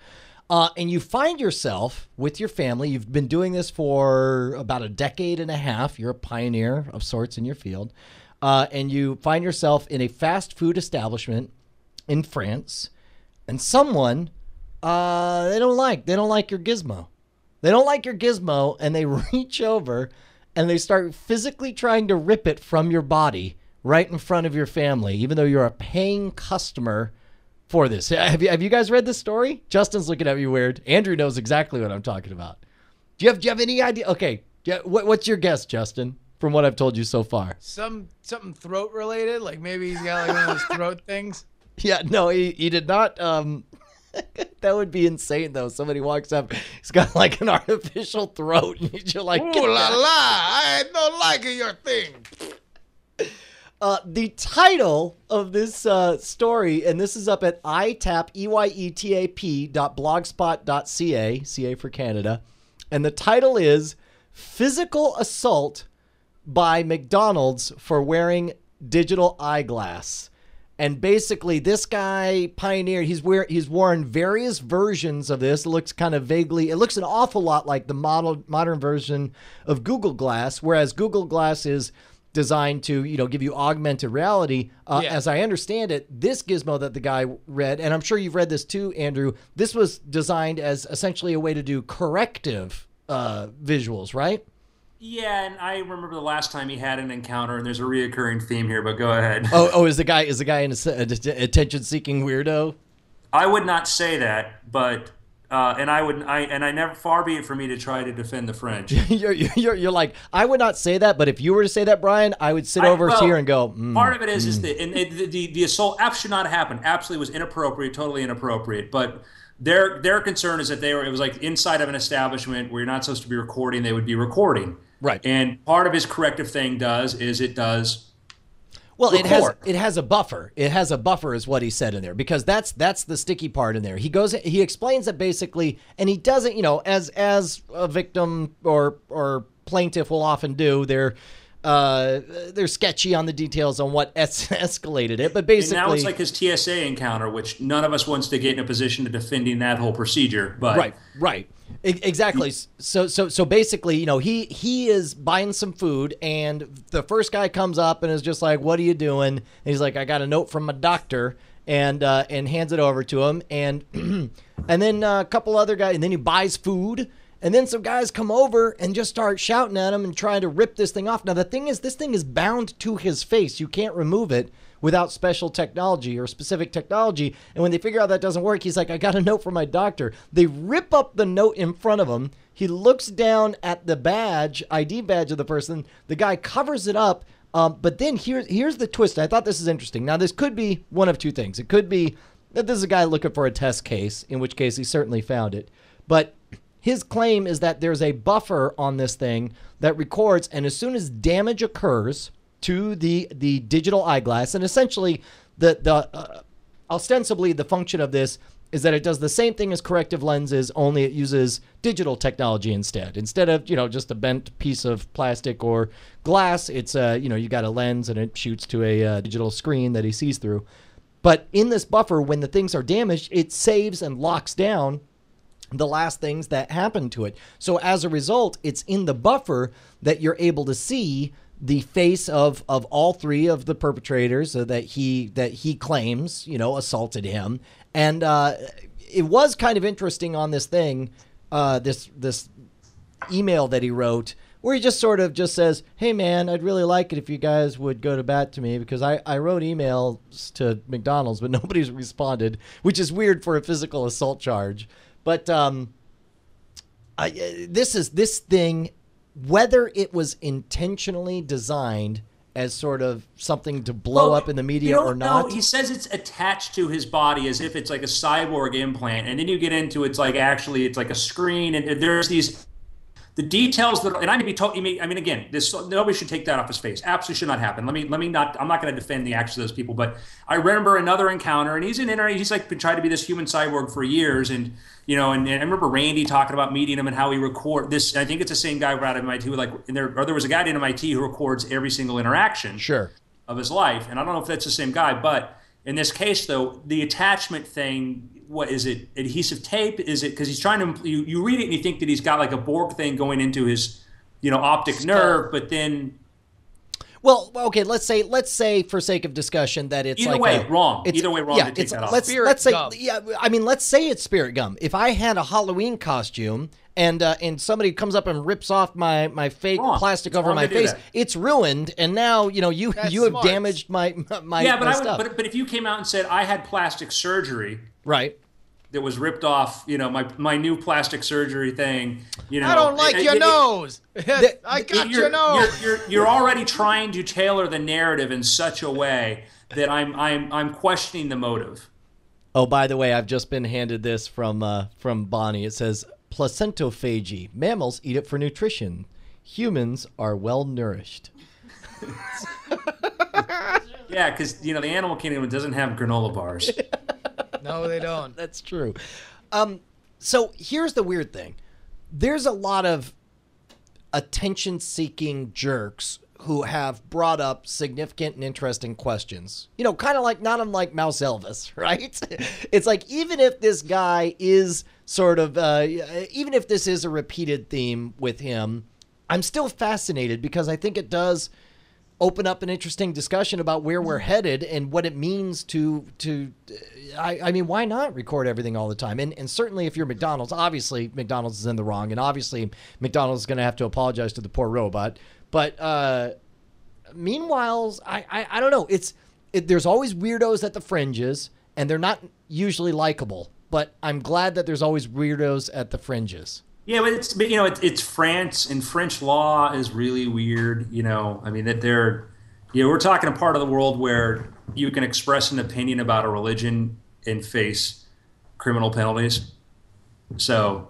Speaker 1: And you find yourself with your family. You've been doing this for about a decade and a half. You're a pioneer of sorts in your field. And you find yourself in a fast food establishment in France, and someone they don't like your gizmo. They don't like your gizmo, and they reach over and they start physically trying to rip it from your body right in front of your family, even though you're a paying customer for this. Have you guys read this story? Justin's looking at me weird. Andrew knows exactly what I'm talking about. Do you have any idea? Okay, what's your guess, Justin, from what I've told you so far?
Speaker 5: Something throat related, like maybe he's got like one of those throat things.
Speaker 1: Yeah, no, he did not. That would be insane, though. Somebody walks up, he's got like an artificial throat, and you're like,
Speaker 5: Ooh la la! I don't like your thing.
Speaker 1: The title of this story, and this is up at eyetap.blogspot.ca, CA for Canada, and the title is "Physical Assault by McDonald's for Wearing Digital Eyeglass." And basically, this guy pioneered. He's worn various versions of this. It looks kind of vaguely. It looks an awful lot like the modern version of Google Glass, whereas Google Glass is designed to, give you augmented reality. As I understand it, this gizmo that the guy read, and I'm sure you've read this too, Andrew, this was designed as essentially a way to do corrective visuals, right?
Speaker 6: Yeah, and I remember the last time he had an encounter, and there's a reoccurring theme here. But go ahead.
Speaker 1: Oh, is the guy an attention-seeking weirdo?
Speaker 6: I would not say that, but I never. Far be it for me to try to defend the French.
Speaker 1: you're like, I would not say that, but if you were to say that, Brian, I would sit over here and go.
Speaker 6: Part of it is that the assault should not have happened. Absolutely was inappropriate, totally inappropriate. But their concern is that it was like inside of an establishment where you're not supposed to be recording. They would be recording.
Speaker 1: Right.
Speaker 6: And part of his corrective thing does.
Speaker 1: Well,
Speaker 6: record.
Speaker 1: it has a buffer. It has a buffer, is what he said in there, because that's the sticky part in there. He explains that basically, and he doesn't, as a victim or plaintiff will often do, they're sketchy on the details on what escalated it, but basically
Speaker 6: And now it's like his TSA encounter, which none of us wants to get in a position of defending that whole procedure. But
Speaker 1: right. Exactly. So basically, he is buying some food, and the first guy comes up and is just like, "What are you doing?" And he's like, "I got a note from my doctor," and hands it over to him, and and then a couple other guys, and then he buys food, and then some guys come over and just start shouting at him and trying to rip this thing off. Now the thing is, this thing is bound to his face. You can't remove it without special technology or specific technology. And when they figure out that doesn't work, he's like, "I got a note from my doctor." They rip up the note in front of him. He looks down at the ID badge of the person. The guy covers it up. But then here's the twist. I thought this is interesting. Now, this could be one of two things. It could be that this is a guy looking for a test case, in which case he certainly found it. But his claim is that there's a buffer on this thing that records, and as soon as damage occurs to the digital eyeglass, and essentially ostensibly the function of this is that it does the same thing as corrective lenses, only it uses digital technology instead of just a bent piece of plastic or glass. It's you got a lens and it shoots to a digital screen that he sees through. But in this buffer, when the things are damaged, it saves and locks down the last things that happen to it. So as a result, it's in the buffer that you're able to see the face of all three of the perpetrators that he claims, assaulted him. And it was kind of interesting on this thing, this email that he wrote, where he just sort of just says, hey, man, I'd really like it if you guys would go to bat to me, because I wrote emails to McDonald's, but nobody's responded, which is weird for a physical assault charge. But this thing, whether it was intentionally designed as sort of something to blow up in the media or not.
Speaker 6: No, he says it's attached to his body as if it's like a cyborg implant, and then you get into it's like a screen, and there's the details that, and I may be told. I mean, again, nobody should take that off his face. Absolutely should not happen. Let me not. I'm not going to defend the actions of those people, but I remember another encounter, and he's like been trying to be this human cyborg for years, and and I remember Randy talking about meeting him and how he record this. I think it's the same guy out of MIT there was a guy at MIT who records every single interaction of his life, and I don't know if that's the same guy, but in this case though, the attachment thing. What is it? Adhesive tape? Is it because he's trying to? You read it and you think that he's got like a Borg thing going into his, optic nerve, but then.
Speaker 1: Well, okay. Let's say for sake of discussion that it's
Speaker 6: either way wrong. Either way wrong.
Speaker 1: Yeah,
Speaker 6: to take that off.
Speaker 1: Let's say let's say it's spirit gum. If I had a Halloween costume and somebody comes up and rips off my fake plastic over my face, it's ruined, and now you have damaged my stuff.
Speaker 6: But if you came out and said I had plastic surgery.
Speaker 1: Right.
Speaker 6: That was ripped off, my new plastic surgery thing.
Speaker 5: I don't like your nose. I got your nose.
Speaker 6: You're already trying to tailor the narrative in such a way that I'm questioning the motive.
Speaker 1: Oh, by the way, I've just been handed this from Bonnie. It says placentophagy. Mammals eat it for nutrition. Humans are well nourished.
Speaker 6: Yeah, because the animal kingdom doesn't have granola bars.
Speaker 5: No, they don't.
Speaker 1: That's true. So here's the weird thing. There's a lot of attention-seeking jerks who have brought up significant and interesting questions. Kind of like, not unlike Mouse Elvis, right? It's like, even if this guy is sort of, even if this is a repeated theme with him, I'm still fascinated because I think it does open up an interesting discussion about where we're headed and what it means to I mean, why not record everything all the time? And certainly if you're McDonald's, obviously McDonald's is in the wrong, and obviously McDonald's is going to have to apologize to the poor robot. But meanwhile, I don't know. There's always weirdos at the fringes, and they're not usually likable. But I'm glad that there's always weirdos at the fringes.
Speaker 6: Yeah, but it's France, and French law is really weird. I mean that we're talking a part of the world where you can express an opinion about a religion and face criminal penalties. So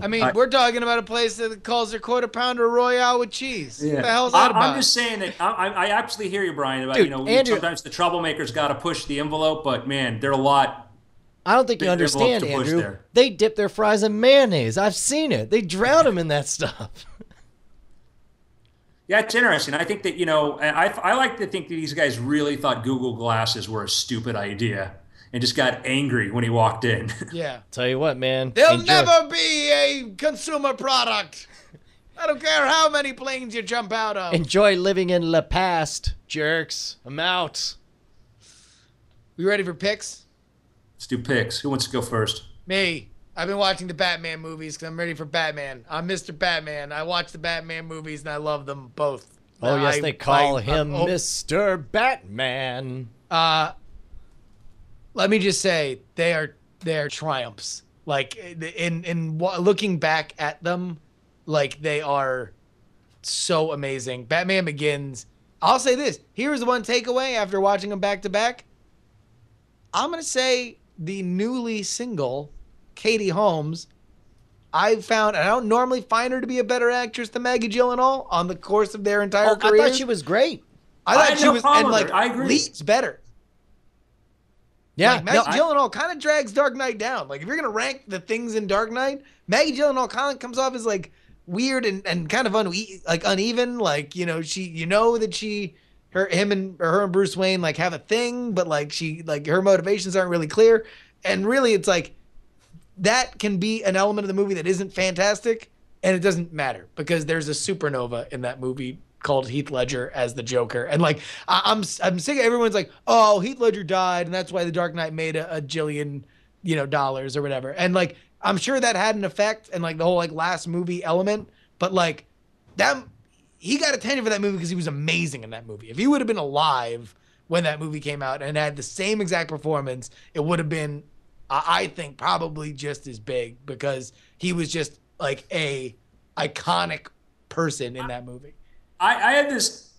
Speaker 5: I mean, we're talking about a place that calls their quarter pounder Royale with cheese.
Speaker 6: Yeah.
Speaker 5: What the hell's that about?
Speaker 6: I'm just saying that I absolutely hear you, Brian. About
Speaker 1: Dude, Andrew,
Speaker 6: sometimes the troublemakers got to push the envelope, but man, they're a lot.
Speaker 1: I don't think you understand, Andrew. They dip their fries in mayonnaise. I've seen it. They drown them in that stuff.
Speaker 6: Yeah, it's interesting. I think that, I like to think that these guys really thought Google Glasses were a stupid idea and just got angry when he walked in.
Speaker 5: Yeah.
Speaker 1: Tell you what, man.
Speaker 5: They'll never be a consumer product. I don't care how many planes you jump out of.
Speaker 1: Enjoy living in the past, jerks. I'm out.
Speaker 5: We ready for picks?
Speaker 6: Let's do picks. Who wants to go first?
Speaker 5: Me. I've been watching the Batman movies because I'm ready for Batman. I'm Mr. Batman. I watch the Batman movies and I love them both.
Speaker 1: Oh, yes, they call him Mr. Batman.
Speaker 5: Let me just say, they are triumphs. Like, in looking back at them, like, they are so amazing. Batman Begins. I'll say this. Here's the one takeaway after watching them back to back. I'm going to say the newly single Katie Holmes, I don't normally find her to be a better actress than Maggie Gyllenhaal on the course of their entire career.
Speaker 1: I thought she was great.
Speaker 5: I thought she was, and like, I agree. Leads better.
Speaker 1: Yeah,
Speaker 5: like, Maggie Gyllenhaal kind of drags Dark Knight down. Like, if you're gonna rank the things in Dark Knight, Maggie Gyllenhaal kind of comes off as like weird and kind of uneven. Like, that him and Bruce Wayne like have a thing, but like her motivations aren't really clear. And really, it's like that can be an element of the movie that isn't fantastic, and it doesn't matter because there's a supernova in that movie called Heath Ledger as the Joker. And like, I'm sick of everyone's like, oh, Heath Ledger died, and that's why The Dark Knight made a jillion, dollars or whatever. And like, I'm sure that had an effect and like the whole like last movie element, but like that he got attention for that movie because he was amazing in that movie. If he would have been alive when that movie came out and had the same exact performance, it would have been, I think, probably just as big because he was just like a iconic person in that movie.
Speaker 6: I had this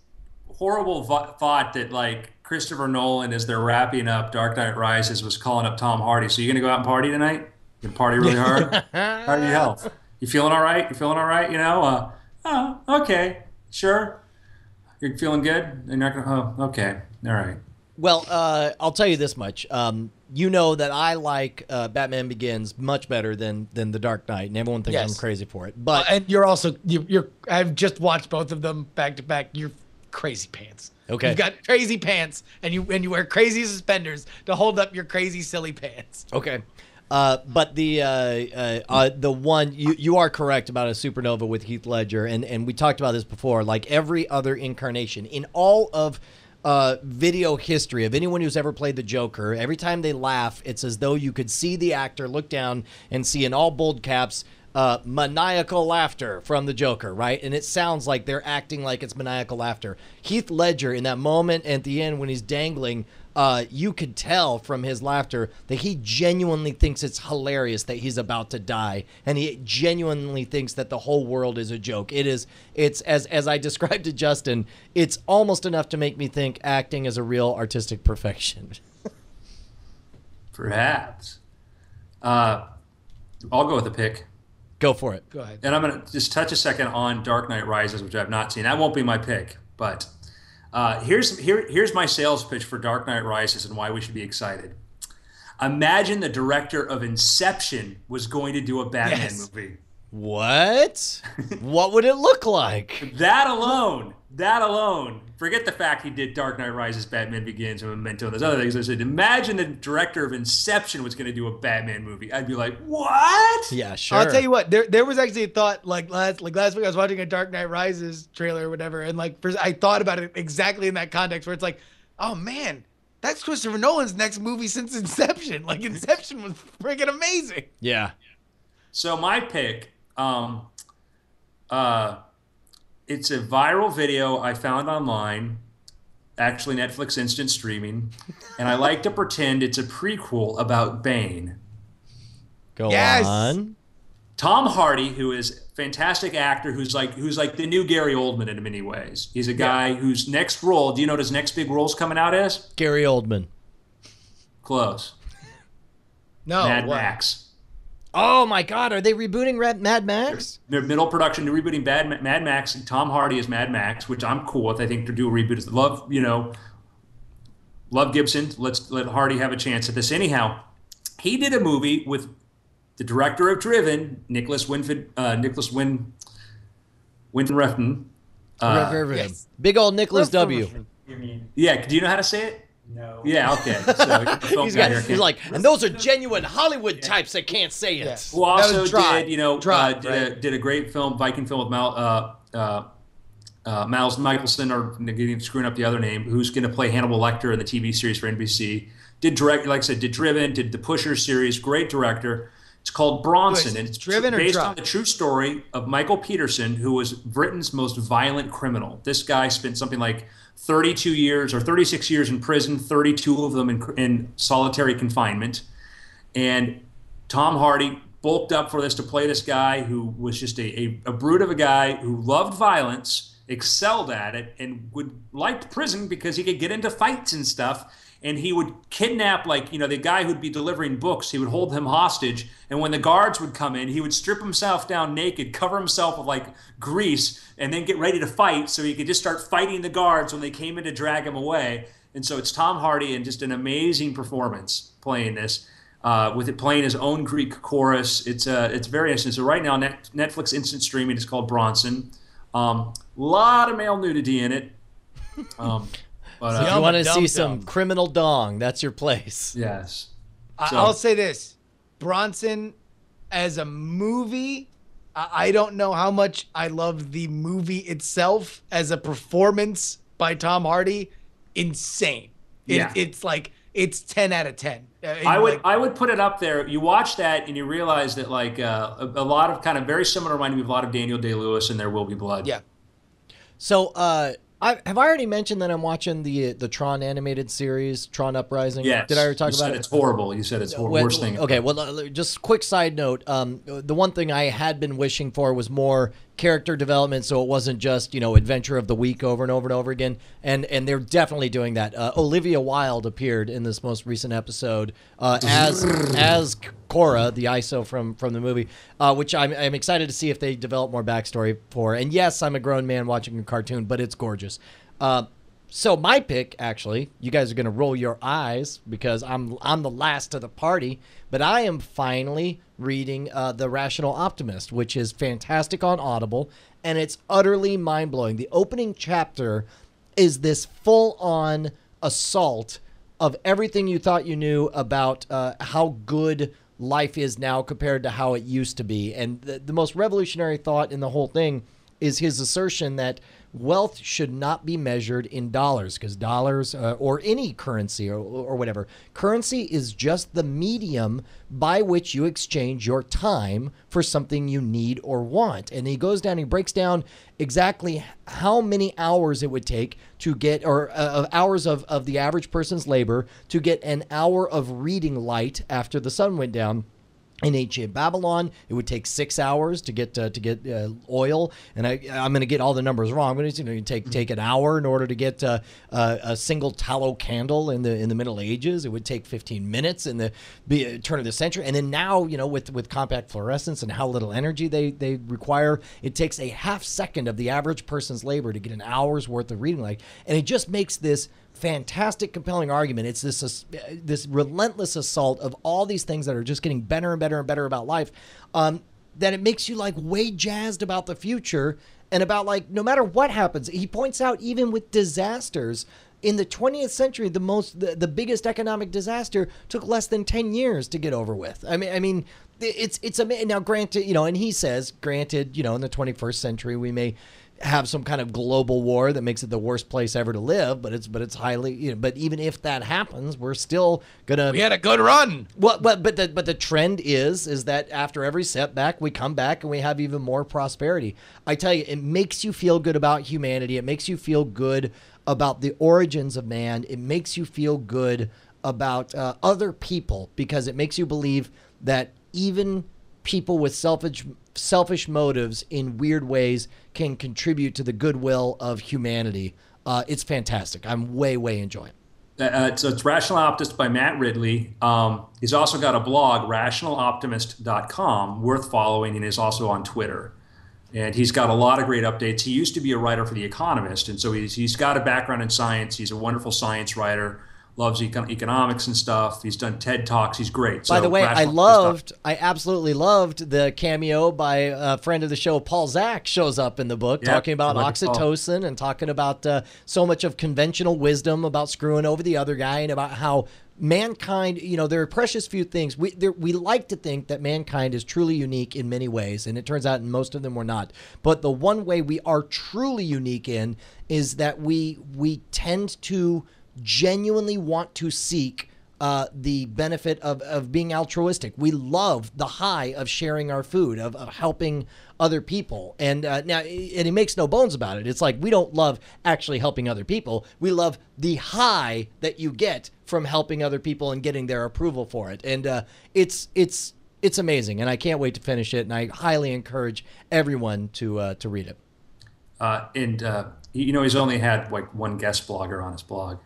Speaker 6: horrible thought that like Christopher Nolan, as they're wrapping up Dark Knight Rises, was calling up Tom Hardy. So you gonna go out and party tonight? You gonna party really hard? How are your health? You feeling all right? You feeling all right? Okay, sure. You're feeling good? You're not gonna. Oh, okay, all right.
Speaker 1: Well, I'll tell you this much. You know that I like Batman Begins much better than The Dark Knight, and everyone thinks I'm crazy for it. But
Speaker 5: and you're also you're. I've just watched both of them back to back. You're crazy pants.
Speaker 1: Okay.
Speaker 5: You've got crazy pants, and you wear crazy suspenders to hold up your crazy silly pants.
Speaker 1: Okay. But the one you are correct about a supernova with Heath Ledger, and we talked about this before. Like every other incarnation in all of video history of anyone who's ever played the Joker, every time they laugh, it's as though you could see the actor look down and see in all bold caps maniacal laughter from the Joker, right? And it sounds like they're acting like it's maniacal laughter. Heath Ledger, in that moment at the end when he's dangling, you could tell from his laughter that he genuinely thinks it's hilarious that he's about to die, and he genuinely thinks that the whole world is a joke. It's as I described to Justin, it's almost enough to make me think acting is a real artistic perfection.
Speaker 6: Perhaps. I'll go with a pick.
Speaker 1: Go for it.
Speaker 5: Go ahead.
Speaker 6: And I'm going to just touch a second on Dark Knight Rises, which I've not seen. That won't be my pick, but here's my sales pitch for Dark Knight Rises and why we should be excited. Imagine the director of Inception was going to do a Batman movie.
Speaker 1: What? What would it look like?
Speaker 6: That alone. Forget the fact he did Dark Knight Rises, Batman Begins, and Memento, and those other things. I said, imagine the director of Inception was going to do a Batman movie. I'd be like, what?
Speaker 1: Yeah, sure.
Speaker 5: I'll tell you what. There was actually a thought like last week I was watching a Dark Knight Rises trailer or whatever, and like I thought about it exactly in that context where it's like, oh man, that's Christopher Nolan's next movie since Inception. Like Inception was freaking amazing.
Speaker 1: Yeah.
Speaker 6: So my pick. It's a viral video I found online, actually Netflix instant streaming, and I like to pretend it's a prequel about Bane.
Speaker 1: Go on.
Speaker 6: Tom Hardy, who is a fantastic actor, who's like the new Gary Oldman in many ways. He's a guy whose next role, do you know what his next big role's coming out as?
Speaker 1: Gary Oldman.
Speaker 6: Close.
Speaker 5: No.
Speaker 6: Mad Max.
Speaker 1: Oh my God! Are they rebooting Mad Max?
Speaker 6: They're middle production. They're rebooting Mad Max. And Tom Hardy is Mad Max, which I'm cool with. I think to do a reboot is love Gibson. Let's let Hardy have a chance at this. Anyhow, he did a movie with the director of Driven, Nicholas Refn.
Speaker 1: Yes. Big old Nicholas W.
Speaker 6: Yeah. Do you know how to say it?
Speaker 8: No.
Speaker 6: Yeah, okay. So
Speaker 1: he's like, and those are genuine Hollywood types that can't say it.
Speaker 5: Yeah.
Speaker 6: Who also
Speaker 5: Drive,
Speaker 6: did a great film, Viking film with Miles Michelson, or screwing up the other name, who's going to play Hannibal Lecter in the TV series for NBC. Did Driven, did the Pusher series, great director. It's called Bronson, and it's
Speaker 5: Driven
Speaker 6: based on the true story of Michael Peterson, who was Britain's most violent criminal. This guy spent something like 32 years or 36 years in prison, 32 of them in solitary confinement. And Tom Hardy bulked up for this to play this guy who was just a brute of a guy who loved violence, excelled at it, and liked prison because he could get into fights and stuff. And he would kidnap, the guy who'd be delivering books, he would hold him hostage. And when the guards would come in, he would strip himself down naked, cover himself with grease, and then get ready to fight so he could just start fighting the guards when they came in to drag him away. And so it's Tom Hardy and just an amazing performance playing this, with it playing his own Greek chorus. It's very interesting. So right now, Netflix instant streaming is called Bronson. Lot of male nudity in it.
Speaker 1: But, if you want to see some criminal dong, that's your place.
Speaker 6: Yes.
Speaker 5: I'll say this. Bronson, as a movie, I don't know how much I love the movie itself as a performance by Tom Hardy. Insane.
Speaker 6: Yeah.
Speaker 5: It's like it's 10 out of 10.
Speaker 6: I would put it up there. You watch that and you realize that like a lot of kind of very similar, reminding me of a lot of Daniel Day-Lewis and There Will Be Blood.
Speaker 5: Yeah.
Speaker 1: So, have I already mentioned that I'm watching the Tron animated series, Tron Uprising?
Speaker 6: Yes.
Speaker 1: Did I already talk
Speaker 6: You
Speaker 1: about
Speaker 6: said
Speaker 1: it?
Speaker 6: it's horrible. You said it's horrible. Worst thing.
Speaker 1: Okay, well, just quick side note. The one thing I had been wishing for was more character development, so it wasn't just adventure of the week over and over and over again. And they're definitely doing that. Olivia Wilde appeared in this most recent episode as Cora, the ISO from the movie, which I'm excited to see if they develop more backstory for. And yes, I'm a grown man watching a cartoon, but it's gorgeous. So my pick, actually, you guys are going to roll your eyes because I'm the last of the party, but I am finally reading The Rational Optimist, which is fantastic on Audible, and it's utterly mind-blowing. The opening chapter is this full-on assault of everything you thought you knew about how good life is now compared to how it used to be. And the most revolutionary thought in the whole thing is his assertion that wealth should not be measured in dollars, because dollars or any currency or whatever, currency is just the medium by which you exchange your time for something you need or want. And he goes down, he breaks down exactly how many hours it would take to get, or hours of the average person's labor to get an hour of reading light after the sun went down. In ancient Babylon, it would take 6 hours to get oil, and I'm going to get all the numbers wrong. But you take an hour in order to get a single tallow candle in the Middle Ages. It would take 15 minutes in the turn of the century, and then now with compact fluorescence and how little energy they require, it takes a half second of the average person's labor to get an hour's worth of reading light, and it just makes this fantastic, compelling argument. It's this relentless assault of all these things that are just getting better and better and better about life, that it makes you like way jazzed about the future and about like no matter what happens. He points out even with disasters in the 20th century, the biggest economic disaster took less than 10 years to get over with. I mean, it's amazing. Now, granted, and he says, in the 21st century we may have some kind of global war that makes it the worst place ever to live, but it's highly, but even if that happens, we're still gonna.
Speaker 5: We had a good run.
Speaker 1: Well, but the trend is that after every setback, we come back and we have even more prosperity. I tell you, it makes you feel good about humanity. It makes you feel good about the origins of man. It makes you feel good about other people, because it makes you believe that even people with selfish motives in weird ways can contribute to the goodwill of humanity. It's fantastic. I'm way enjoying it.
Speaker 6: So it's Rational Optimist by Matt Ridley. He's also got a blog, rationaloptimist.com, worth following, and is also on Twitter. And he's got a lot of great updates. He used to be a writer for The Economist, and so he's got a background in science. He's a wonderful science writer. Loves economics and stuff. He's done TED Talks. He's great.
Speaker 1: By the way, I absolutely loved the cameo by a friend of the show, Paul Zak, shows up in the book, talking about oxytocin and talking about so much of conventional wisdom about screwing over the other guy, and about how mankind, there are precious few things. We like to think that mankind is truly unique in many ways, and it turns out in most of them we're not. But the one way we are truly unique in is that we tend to genuinely want to seek the benefit of being altruistic. We love the high of sharing our food, of helping other people. And now, and he makes no bones about it. It's like we don't love actually helping other people. We love the high that you get from helping other people and getting their approval for it. And it's amazing. And I can't wait to finish it. And I highly encourage everyone to read it.
Speaker 6: He's only had like one guest blogger on his blog.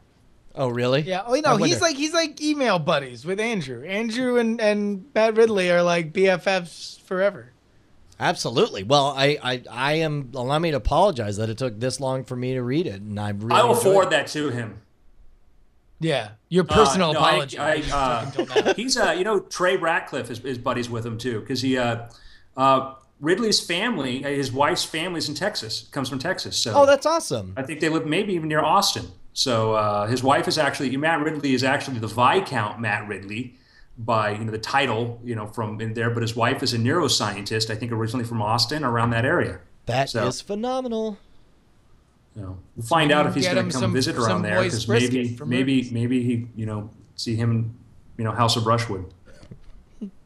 Speaker 1: Oh, really?
Speaker 5: Yeah. Oh, no, he's like email buddies with Andrew. Andrew and Matt Ridley are like BFFs forever.
Speaker 1: Absolutely. Well, I am. Allow me to apologize that it took this long for me to read it, and I
Speaker 6: will forward that to him.
Speaker 5: Yeah, your personal apology.
Speaker 6: He's Trey Ratcliffe is buddies with him too, because he Ridley's family, his wife's family's in Texas, comes from Texas. So
Speaker 1: that's awesome.
Speaker 6: I think they live maybe even near Austin. So his wife is actually, Matt Ridley is actually the Viscount Matt Ridley, by the title from in there, but his wife is a neuroscientist, I think originally from Austin, around that area.
Speaker 1: That is phenomenal.
Speaker 6: We'll find out if he's going to come visit around there, because maybe he see him House of Brushwood.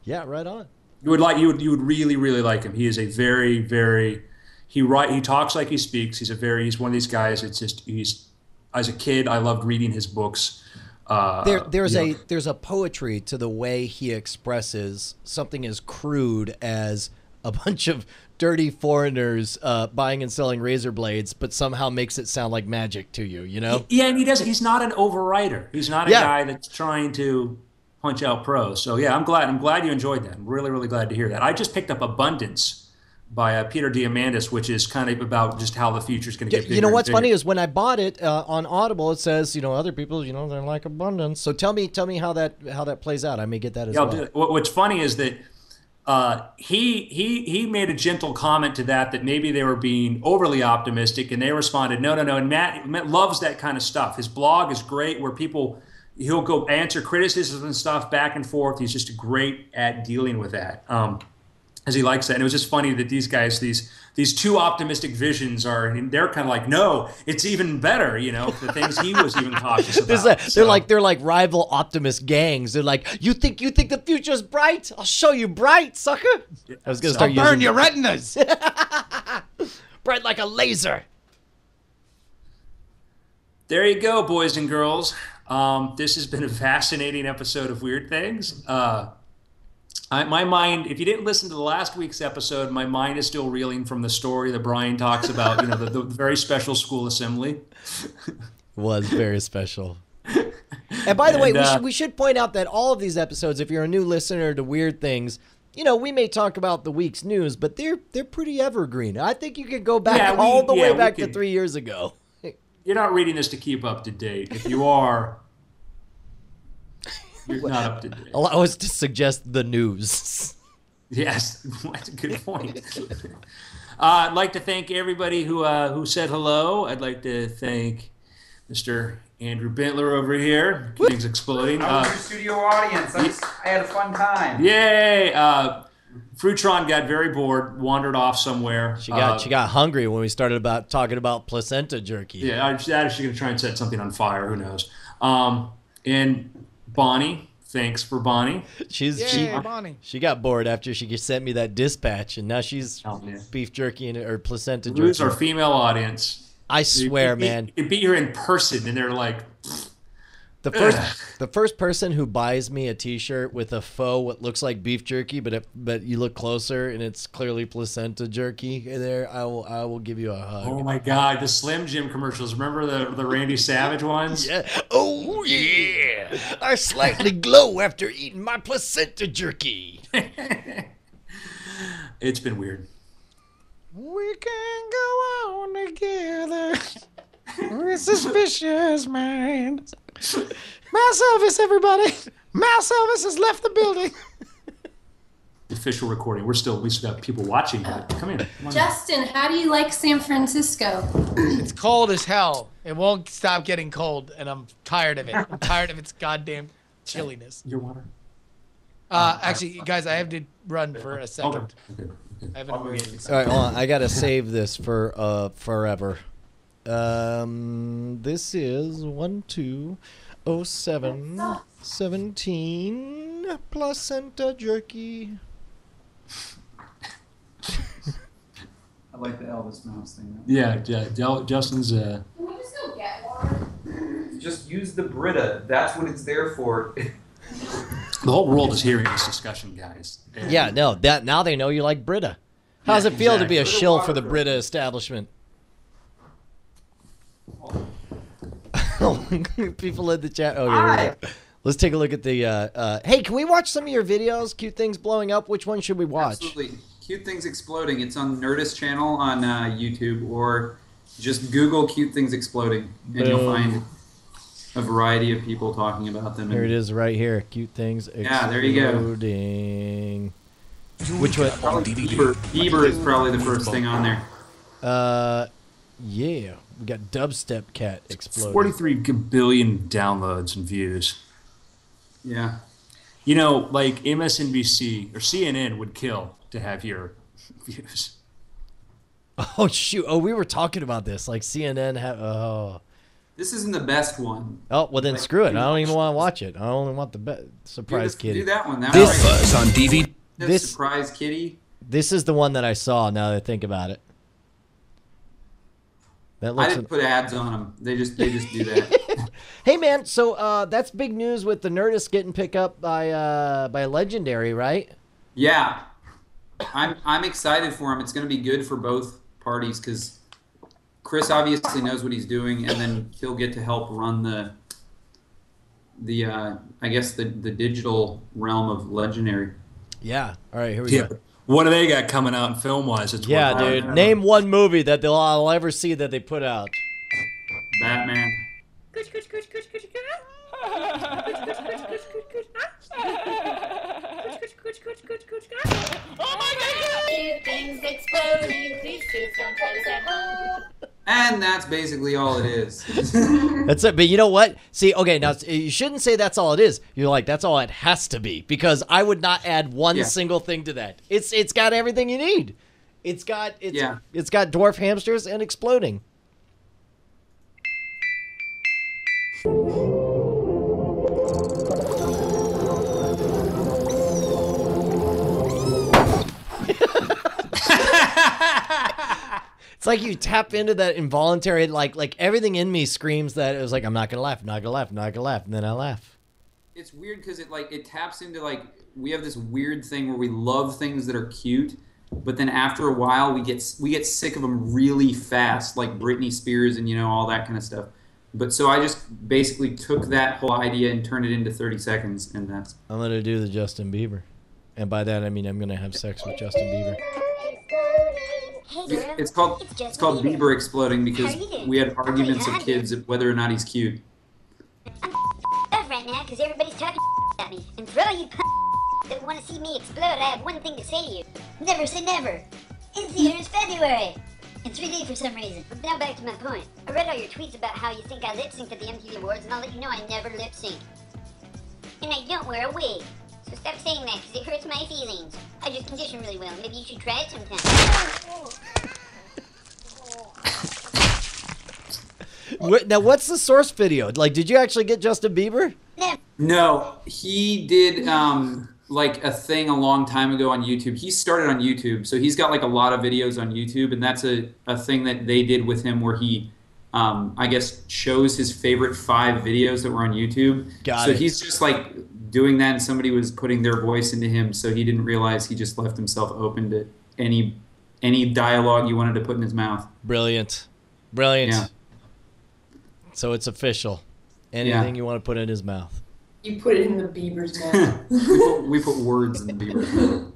Speaker 1: Yeah, right on.
Speaker 6: You would really, really like him. He is a very, very he talks like he speaks. He's one of these guys. It's just as a kid I loved reading his books.
Speaker 1: There's a poetry to the way he expresses something as crude as a bunch of dirty foreigners buying and selling razor blades, but somehow makes it sound like magic to you.
Speaker 6: Yeah, and he's not an overwriter. He's not a guy that's trying to punch out prose. So yeah, I'm glad you enjoyed that. I'm really, really glad to hear that. I just picked up Abundance by Peter Diamandis, which is kind of about just how the future is going to get bigger.
Speaker 1: You know what's funny is when I bought it on Audible, it says other people they're like abundance. So tell me how that plays out. I may get that as well.
Speaker 6: What's funny is that he made a gentle comment to that maybe they were being overly optimistic, and they responded no. And Matt loves that kind of stuff. His blog is great, where he'll go answer criticisms and stuff back and forth. He's just great at dealing with that, as he likes that. And it was just funny that these guys, these two optimistic visions they're kind of like, no, it's even better. The things he was even cautious about.
Speaker 1: They're like rival optimist gangs. They're like, you think the future's bright? I'll show you bright, sucker. I was gonna start using
Speaker 5: burn your retinas.
Speaker 1: Bright like a laser.
Speaker 6: There you go, boys and girls. This has been a fascinating episode of Weird Things. My mind, if you didn't listen to the last week's episode, my mind is still reeling from the story that Brian talks about, the very special school assembly.
Speaker 1: Was very special. And by the way, we should point out that all of these episodes, if you're a new listener to Weird Things, we may talk about the week's news, but they're pretty evergreen. I think you could go back all the way back to 3 years ago.
Speaker 6: You're not reading this to keep up to date. If you are, you're not up to date.
Speaker 1: I was to suggest the news.
Speaker 6: Yes, that's a good point. I'd like to thank everybody who said hello. I'd like to thank Mr. Andrew Bentler over here. Things exploding.
Speaker 8: I was your studio audience. I had a fun time.
Speaker 6: Yay! Fruitron got very bored, wandered off somewhere.
Speaker 1: She got hungry when we started talking about placenta jerky.
Speaker 6: Yeah, she's actually going to try and set something on fire. Who knows? And Bonnie, thanks for Bonnie.
Speaker 5: Bonnie.
Speaker 1: She got bored after she sent me that dispatch, and now she's beef jerky or placenta jerky.
Speaker 6: Lose our female audience.
Speaker 1: I swear, man.
Speaker 6: It'd be here in person, and they're like.
Speaker 1: The first person who buys me a T-shirt with a faux what looks like beef jerky, but you look closer and it's clearly placenta jerky there, I will give you a hug.
Speaker 6: Oh my God, the Slim Jim commercials! Remember the Randy Savage ones?
Speaker 1: Yeah. Oh yeah. I slightly glow after eating my placenta jerky.
Speaker 6: It's been weird.
Speaker 5: We can go on together. We're suspicious minds. Mouse Elvis, everybody! Mouse Elvis has left the building.
Speaker 6: Official recording. We still got people watching. Come in. Come on.
Speaker 7: Justin, how do you like San Francisco?
Speaker 5: It's cold as hell. It won't stop getting cold, and I'm tired of it. I'm tired of its goddamn chilliness.
Speaker 6: Your water?
Speaker 5: Actually, guys, I have to run for a second.
Speaker 6: Okay.
Speaker 5: I have an emergency.
Speaker 1: All right, hold on. I gotta save this for forever. This is 120717 placenta jerky.
Speaker 8: I like the Elvis Mouse thing.
Speaker 6: Yeah. Justin's.
Speaker 7: Can we just go get water?
Speaker 8: Just use the Brita. That's what it's there for.
Speaker 6: The whole world is hearing this discussion, guys. And
Speaker 1: Yeah, no, now they know you like Brita. How does it feel to be a shill for the Brita establishment? People in the chat. Oh, yeah. Let's take a look at the. Hey, can we watch some of your videos? Cute things blowing up. Which one should we watch?
Speaker 8: Absolutely. Cute Things Exploding. It's on Nerdist channel on YouTube, or just Google Cute Things Exploding, and you'll find a variety of people talking about them.
Speaker 1: Here it is, right here. Cute things.
Speaker 8: Yeah, there you go.
Speaker 1: Exploding. Which one?
Speaker 8: Bieber is probably the first thing on there.
Speaker 1: Yeah. We got Dubstep Cat exploding.
Speaker 6: 43 billion downloads and views.
Speaker 8: Yeah.
Speaker 6: You know, like MSNBC or CNN would kill to have your views.
Speaker 1: Oh shoot! Oh, we were talking about this. Like CNN have. Oh.
Speaker 8: This isn't the best one.
Speaker 1: Oh well, then
Speaker 8: Like,
Speaker 1: screw it. I don't even want to watch it. I only want the surprise kitty.
Speaker 8: Do that one. That
Speaker 1: This-
Speaker 8: one
Speaker 10: Buzz on DVD.
Speaker 1: this-
Speaker 8: surprise kitty.
Speaker 1: This is the one that I saw. Now that I think about it, that
Speaker 8: I
Speaker 1: looks.
Speaker 8: didn't put ads on them. They just do that.
Speaker 1: Hey man, so that's big news with the Nerdist getting picked up by Legendary, right?
Speaker 8: Yeah, I'm excited for him. It's going to be good for both parties because Chris obviously knows what he's doing, and then he'll get to help run the I guess the digital realm of Legendary.
Speaker 1: Yeah. All right, here we
Speaker 6: Yeah.
Speaker 1: go.
Speaker 6: What do they got coming out film-wise? It's
Speaker 1: Yeah,
Speaker 6: worth it.
Speaker 1: dude. Name one movie that I'll ever see that they put out.
Speaker 8: Batman.
Speaker 11: Things exploding. Please don't try this at home.
Speaker 8: And that's basically all it is.
Speaker 1: That's it. But you know what? See, okay, now you shouldn't say that's all it is. You're like, that's all it has to be, because I would not add one single thing to that. It's got everything you need. It's got dwarf hamsters and exploding. It's like you tap into that involuntary, like everything in me screams that it was like, I'm not gonna laugh, I'm not gonna laugh, I'm not gonna laugh, and then I laugh.
Speaker 8: It's weird because it taps into we have this weird thing where we love things that are cute, but then after a while we get sick of them really fast, like Britney Spears and all that kind of stuff. But so I just basically took that whole idea and turned it into 30 seconds, and that's.
Speaker 1: I'm gonna do the Justin Bieber, and by that I mean I'm gonna have sex with Justin Bieber.
Speaker 8: It's called Bieber exploding because we had arguments of kids of whether or not he's cute.
Speaker 11: I'm up right now because everybody's talking about me. And for all you that want to see me explode, I have one thing to say to you. Never say never. It's the year is February. It's 3D for some reason. But now back to my point. I read all your tweets about how you think I lip synced at the MTV Awards, and I'll let you know I never lip sync. And I don't wear a wig. So stop saying that because it hurts my feelings. I just condition really well. Maybe you should try it sometime.
Speaker 1: Now, what's the source video? Like, did you actually get Justin Bieber?
Speaker 8: No, he did like a thing a long time ago on YouTube. He started on YouTube, so he's got like a lot of videos on YouTube, and that's a thing that they did with him where he, I guess, chose his favorite 5 videos that were on YouTube.
Speaker 1: Got it.
Speaker 8: He's just like doing that, and somebody was putting their voice into him, so he didn't realize he just left himself open to any dialogue you wanted to put in his mouth.
Speaker 1: Brilliant.
Speaker 8: Yeah.
Speaker 1: So it's official. Anything you want to put in his mouth.
Speaker 7: You put it in the Bieber's mouth.
Speaker 8: we put words in the Bieber's mouth.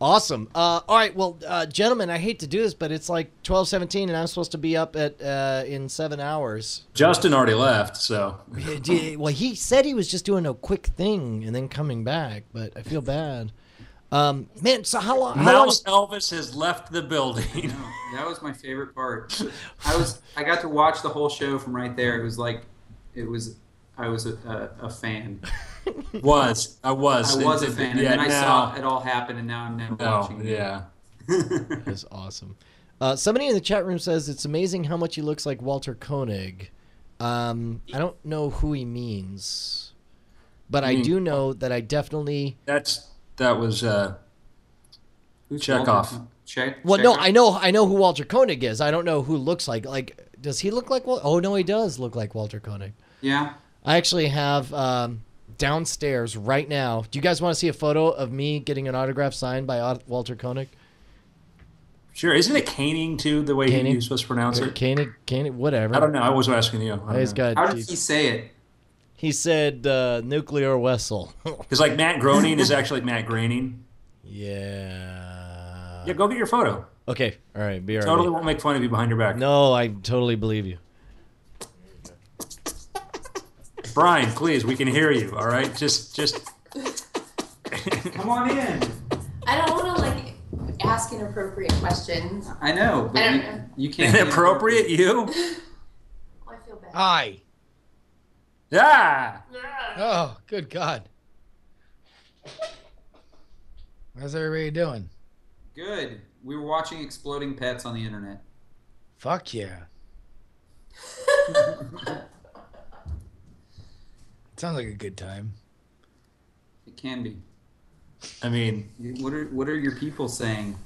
Speaker 1: Awesome. All right, well, gentlemen, I hate to do this, but it's like 12:17, and I'm supposed to be up at in 7 hours.
Speaker 6: Justin already left, so.
Speaker 1: Well, he said he was just doing a quick thing and then coming back, but I feel bad. Man, so how long?
Speaker 6: Mouse Elvis has left the building.
Speaker 8: That was my favorite part. I got to watch the whole show from right there. I was a fan.
Speaker 6: I was
Speaker 8: a fan, and then I saw it all happen, and now I'm never watching it.
Speaker 1: Yeah. That's awesome. Somebody in the chat room says it's amazing how much he looks like Walter Koenig. I don't know who he means, but I do know that I definitely.
Speaker 6: That was Chekhov.
Speaker 1: Well, no, I know who Walter Koenig is. I don't know who looks like. Like, does he look like? Oh no, he does look like Walter Koenig.
Speaker 8: Yeah.
Speaker 1: I actually have downstairs right now. Do you guys want to see a photo of me getting an autograph signed by Walter Koenig?
Speaker 6: Sure. Isn't it Koenig too, the way you're supposed to pronounce it?
Speaker 1: Koenig, whatever.
Speaker 6: I don't know. I was asking you.
Speaker 8: How did he say it?
Speaker 1: He said nuclear vessel.
Speaker 6: Because like Matt Groening is actually Matt Groening.
Speaker 1: Yeah.
Speaker 6: Yeah, go get your photo.
Speaker 1: Okay. All right. BRB.
Speaker 6: Totally won't make fun of you behind your back.
Speaker 1: No, I totally believe you.
Speaker 6: Brian, please, we can hear you. All right, just.
Speaker 8: Come on in.
Speaker 7: I don't want to ask inappropriate questions.
Speaker 8: I know, but you can't.
Speaker 6: Inappropriate, you?
Speaker 7: I feel bad.
Speaker 5: Hi.
Speaker 6: Yeah.
Speaker 5: Oh, good God. How's everybody doing?
Speaker 8: Good. We were watching exploding pets on the internet.
Speaker 5: Fuck yeah. Sounds like a good time.
Speaker 8: It can be.
Speaker 6: I mean,
Speaker 8: What are your people saying?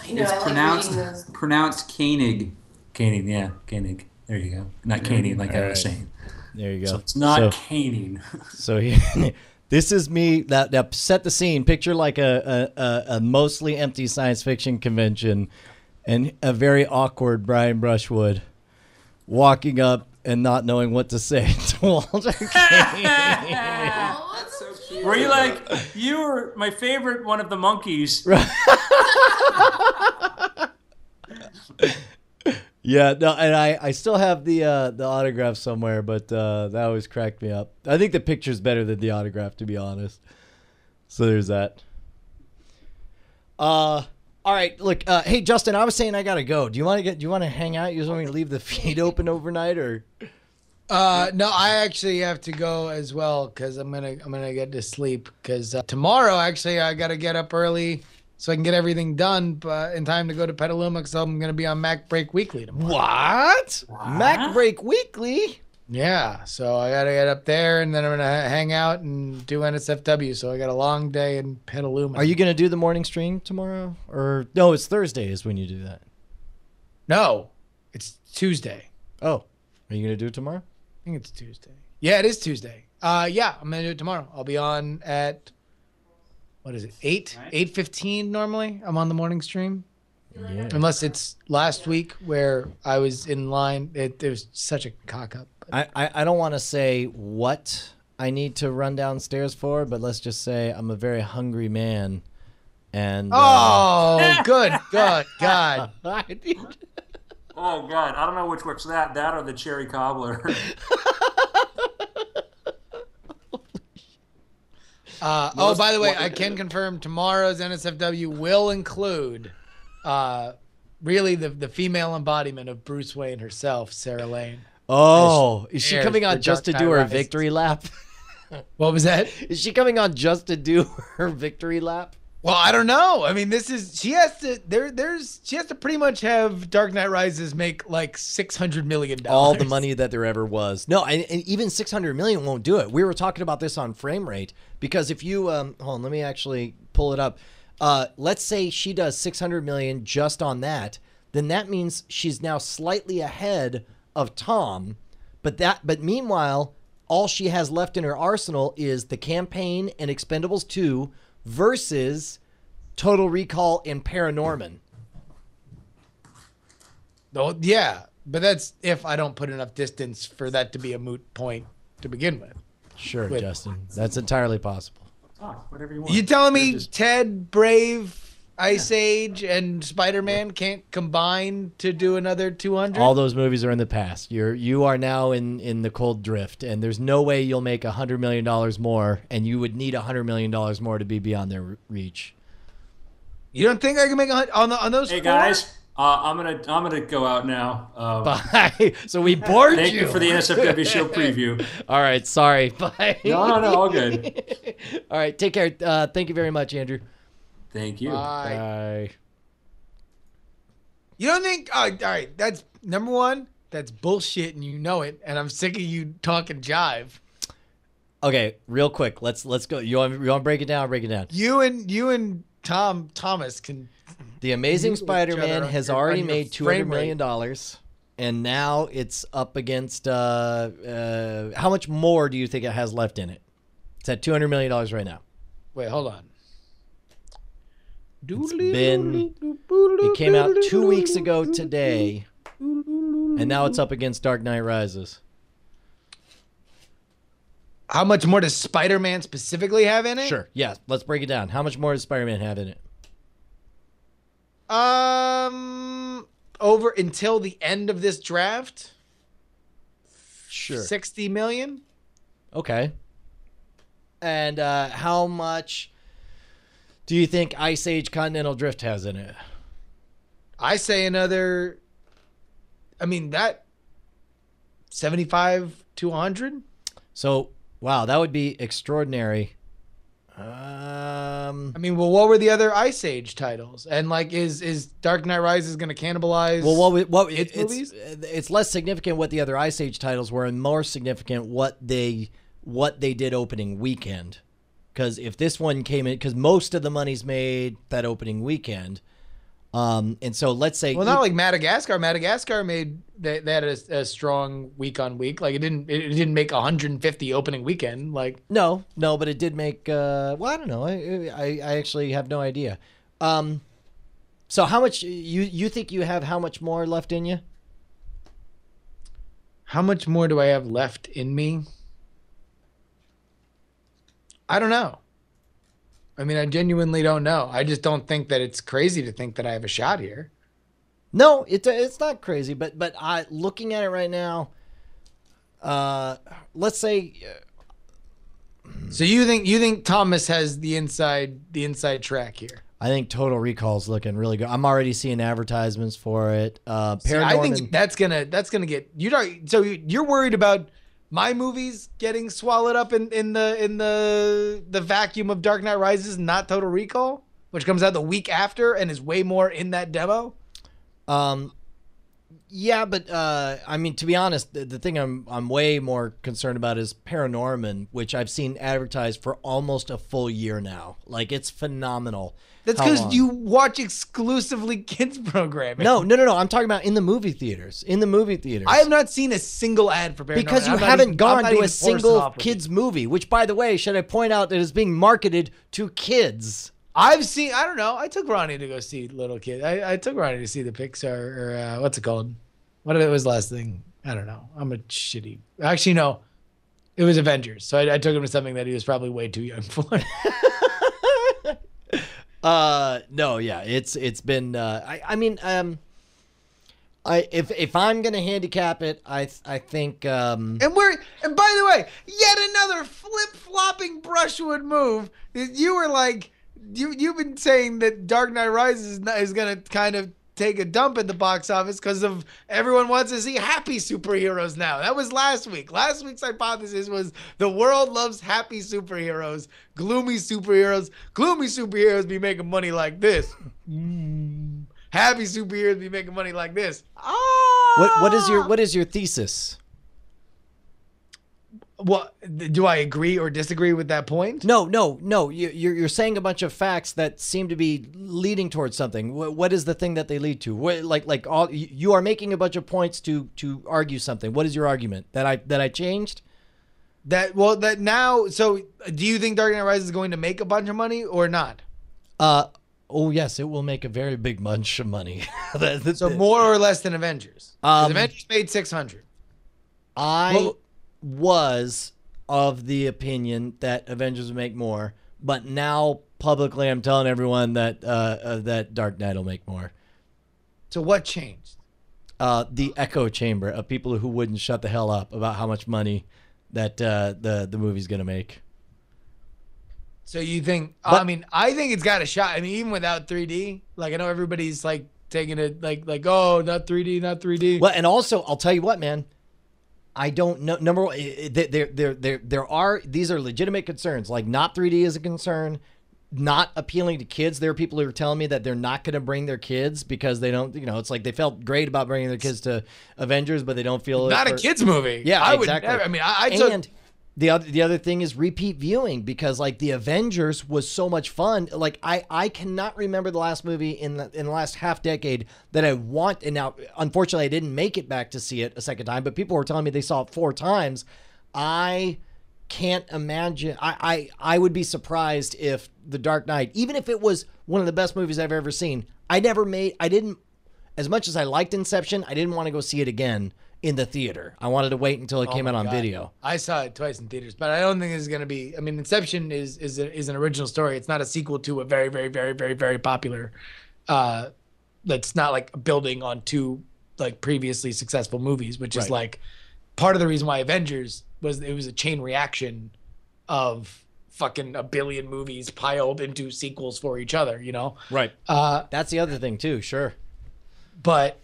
Speaker 7: I know.
Speaker 8: It's
Speaker 7: I like
Speaker 8: pronounced
Speaker 7: reading those.
Speaker 8: pronounced Koenig.
Speaker 6: caning, yeah, caning. There you go. Not caning like I was
Speaker 1: Alright.
Speaker 6: saying.
Speaker 1: There you go.
Speaker 6: So it's not caning.
Speaker 1: So here, this is me. That set the scene. Picture like a mostly empty science fiction convention, and a very awkward Brian Brushwood walking up and not knowing what to say to Walter Koenig.
Speaker 7: Oh,
Speaker 8: That's so cute.
Speaker 6: Were you like, you were my favorite one of the monkeys?
Speaker 1: Yeah, no, and I still have the autograph somewhere, but that always cracked me up. I think the picture's better than the autograph, to be honest. So there's that. All right, look, hey Justin, I was saying I gotta go. Do you want to hang out? You just want me to leave the feed open overnight, or?
Speaker 5: No, I actually have to go as well because I'm gonna get to sleep because tomorrow actually I gotta get up early so I can get everything done in time to go to Petaluma because I'm gonna be on Mac Break Weekly tomorrow.
Speaker 1: What? Mac Break Weekly?
Speaker 5: Yeah, so I gotta get up there and then I'm gonna hang out and do NSFW. So I got a long day in Petaluma.
Speaker 1: Are you gonna do the morning stream tomorrow, or no? It's Thursday is when you do that.
Speaker 5: No, it's Tuesday.
Speaker 1: Oh, are you gonna do it tomorrow?
Speaker 5: I think it's Tuesday. Yeah, it is Tuesday. Yeah, I'm gonna do it tomorrow. I'll be on at what is it? 8:15 normally. I'm on the morning stream.
Speaker 1: Yeah.
Speaker 5: Unless it's last week where I was in line. It was such a cock up.
Speaker 1: I don't want to say what I need to run downstairs for, but let's just say I'm a very hungry man. And
Speaker 5: good God.
Speaker 6: Oh God, I don't know which works that or the cherry cobbler.
Speaker 5: By the way, I can confirm tomorrow's NSFW will include really the female embodiment of Bruce Wayne herself, Sarah Lane.
Speaker 1: Oh, is she coming on
Speaker 5: for
Speaker 1: just to
Speaker 5: Dark
Speaker 1: do
Speaker 5: Knight
Speaker 1: her
Speaker 5: Rises.
Speaker 1: victory lap?
Speaker 5: What was that?
Speaker 1: Is she coming on just to do her victory lap?
Speaker 5: Well, I don't know. I mean, she has to pretty much have Dark Knight Rises make like $600 million.
Speaker 1: All the money that there ever was. No, and even 600 million won't do it. We were talking about this on Frame Rate because if you hold on, let me actually pull it up. Let's say she does 600 million just on that, then that means she's now slightly ahead of Tom. But meanwhile, all she has left in her arsenal is the campaign and Expendables 2 versus Total Recall and Paranorman.
Speaker 5: Oh, yeah, but that's if I don't put enough distance for that to be a moot point to begin with.
Speaker 1: Sure,
Speaker 5: Wait.
Speaker 1: Justin. That's entirely possible.
Speaker 6: Oh, whatever you want.
Speaker 5: You telling me Ted, Brave, Ice Age, and Spider-Man can't combine to do another 200?
Speaker 1: All those movies are in the past. You are now in the cold drift, and there's no way you'll make $100 million more, and you would need $100 million more to be beyond their reach.
Speaker 5: You don't think I can make on those?
Speaker 6: Hey
Speaker 5: four?
Speaker 6: guys, I'm gonna go out now.
Speaker 1: Bye. So we bored
Speaker 6: Thank you for the NSFW show preview.
Speaker 1: All right, sorry. Bye.
Speaker 6: No, all good.
Speaker 1: All right, take care. Thank you very much, Andrew.
Speaker 6: Thank you.
Speaker 1: Bye.
Speaker 5: You don't think? All right. That's number one. That's bullshit, and you know it. And I'm sick of you talking jive.
Speaker 1: Okay, real quick. Let's go. You want to break it down? Break it down.
Speaker 5: You and Thomas can.
Speaker 1: The Amazing
Speaker 5: With each other
Speaker 1: Spider-Man
Speaker 5: on
Speaker 1: has
Speaker 5: your-
Speaker 1: already
Speaker 5: on your
Speaker 1: made $200
Speaker 5: frame
Speaker 1: million, and now it's up against how much more do you think it has left in it? It's at $200 million right now.
Speaker 5: Wait, hold on.
Speaker 1: It came out 2 weeks ago today, and now it's up against Dark Knight Rises.
Speaker 5: How much more does Spider-Man specifically have in it?
Speaker 1: Sure. Yeah, let's break it down. How much more does Spider-Man have in it?
Speaker 5: Over until the end of this draft.
Speaker 1: Sure.
Speaker 5: 60 million.
Speaker 1: Okay. And how much do you think Ice Age Continental Drift has in it?
Speaker 5: I say another. I mean that 75 to 100.
Speaker 1: So, wow, that would be extraordinary.
Speaker 5: I mean, well, what were the other Ice Age titles? And like, is Dark Knight Rises going to cannibalize?
Speaker 1: Well,
Speaker 5: its movies?
Speaker 1: it's less significant what the other Ice Age titles were, and more significant what they did opening weekend. Because if this one came in, because most of the money's made that opening weekend, and so let's say,
Speaker 5: well, not like Madagascar. Madagascar made they had a strong week on week. Like it didn't make 150 opening weekend. Like
Speaker 1: no, but it did make. Well, I don't know. I actually have no idea. So how much you think you have? How much more left in you?
Speaker 5: How much more do I have left in me? I don't know. I mean, I genuinely don't know. I just don't think that it's crazy to think that I have a shot here.
Speaker 1: No, it's not crazy, but I looking at it right now. Let's say.
Speaker 5: So you think Thomas has the inside track here?
Speaker 1: I think Total Recall's looking really good. I'm already seeing advertisements for it.
Speaker 5: See, I think that's gonna get you. So you're worried about my movies getting swallowed up in the vacuum of Dark Knight Rises, not Total Recall, which comes out the week after and is way more in that demo.
Speaker 1: Yeah, but I mean, to be honest, the thing I'm way more concerned about is Paranorman, which I've seen advertised for almost a full year now. Like, it's phenomenal.
Speaker 5: That's because you watch exclusively kids programming.
Speaker 1: No. I'm talking about in the movie theaters. I
Speaker 5: have not seen a single ad for Paranorman.
Speaker 1: Because you haven't gone to a single kids movie, which, by the way, should I point out, that is being marketed to kids.
Speaker 5: I've seen, I don't know. I took Ronnie to go see Little Kid. I took Ronnie to see the Pixar, or what's it called? What was the last thing? I don't know. I'm a shitty. Actually, no. It was Avengers. So I took him to something that he was probably way too young for.
Speaker 1: No, yeah. It's been, if I'm going to handicap it, I think,
Speaker 5: and by the way, yet another flip-flopping brushwood move. You were like, You've been saying that Dark Knight Rises is going to kind of take a dump at the box office because of everyone wants to see happy superheroes now. That was last week. Last week's hypothesis was the world loves happy superheroes. Gloomy superheroes be making money like this. Happy superheroes be making money like this.
Speaker 1: What is your thesis?
Speaker 5: What do I agree or disagree with that point?
Speaker 1: No. You're saying a bunch of facts that seem to be leading towards something. What is the thing that they lead to? You are making a bunch of points to argue something. What is your argument? That I changed?
Speaker 5: So do you think Dark Knight Rises is going to make a bunch of money or not?
Speaker 1: Oh yes, it will make a very big bunch of money.
Speaker 5: So more or less than Avengers. Avengers made 600.
Speaker 1: Was of the opinion that Avengers would make more, but now publicly I'm telling everyone that that Dark Knight will make more.
Speaker 5: So what changed?
Speaker 1: The echo chamber of people who wouldn't shut the hell up about how much money that the movie's gonna make.
Speaker 5: So you think? I think it's got a shot. I mean, even without 3D, like I know everybody's like taking it like oh, not 3D.
Speaker 1: Well, and also I'll tell you what, man. I don't know. Number one, these are legitimate concerns. Like, not 3D is a concern. Not appealing to kids. There are people who are telling me that they're not going to bring their kids because they don't. It's like they felt great about bringing their kids to Avengers, but they don't feel
Speaker 5: not a kids movie.
Speaker 1: Yeah, exactly.
Speaker 5: And
Speaker 1: the other thing is repeat viewing, because like the Avengers was so much fun. Like I cannot remember the last movie in the last half decade that I want. And now, unfortunately, I didn't make it back to see it a second time, but people were telling me they saw it 4 times. I can't imagine. I would be surprised if The Dark Knight, even if it was one of the best movies I've ever seen, I didn't, as much as I liked Inception, I didn't want to go see it again in the theater. I wanted to wait until it came out on video.
Speaker 5: I saw it twice in theaters, but I don't think it's going to be. I mean, Inception is an original story. It's not a sequel to a very, very, very, very, very popular. That's not like building on 2 like previously successful movies, which is like part of the reason why Avengers was a chain reaction of fucking a billion movies piled into sequels for each other.
Speaker 1: Right. That's the other thing too. Sure.
Speaker 5: But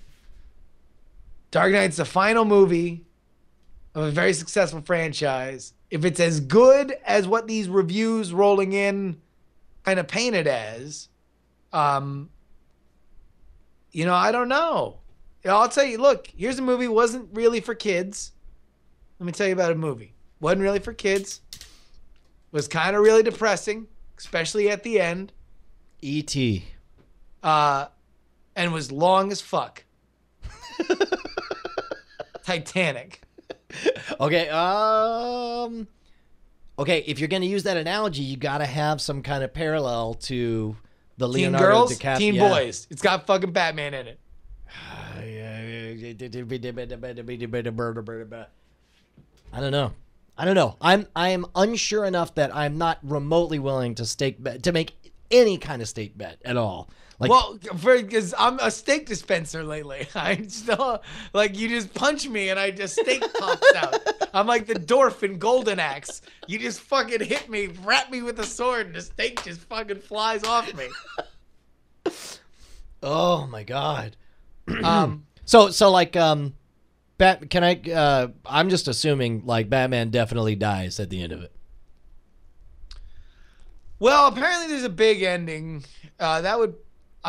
Speaker 5: Dark Knight's the final movie of a very successful franchise, if it's as good as what these reviews rolling in kind of paint it as, you know, I don't know. I'll tell you, look, here's a movie, wasn't really for kids. Let me tell you about a movie. Wasn't really for kids. Was kind of really depressing, especially at the end.
Speaker 1: E.T.
Speaker 5: And was long as fuck. Titanic.
Speaker 1: Okay, okay, if you're going to use that analogy, you got to have some kind of parallel to the
Speaker 5: Teen
Speaker 1: Leonardo
Speaker 5: girls,
Speaker 1: DiCaprio.
Speaker 5: teen boys. It's got fucking Batman in it.
Speaker 1: I don't know. I am unsure enough that I'm not remotely willing to make any kind of stake bet at all. Like,
Speaker 5: well, because I'm a steak dispenser lately. I still, like, you just punch me and I just steak pops out. I'm like the dwarf in Golden Axe. You just fucking hit me, wrap me with a sword, and the steak just fucking flies off me.
Speaker 1: oh my god. So like can I I'm just assuming like Batman definitely dies at the end of it.
Speaker 5: Well, apparently there's a big ending. I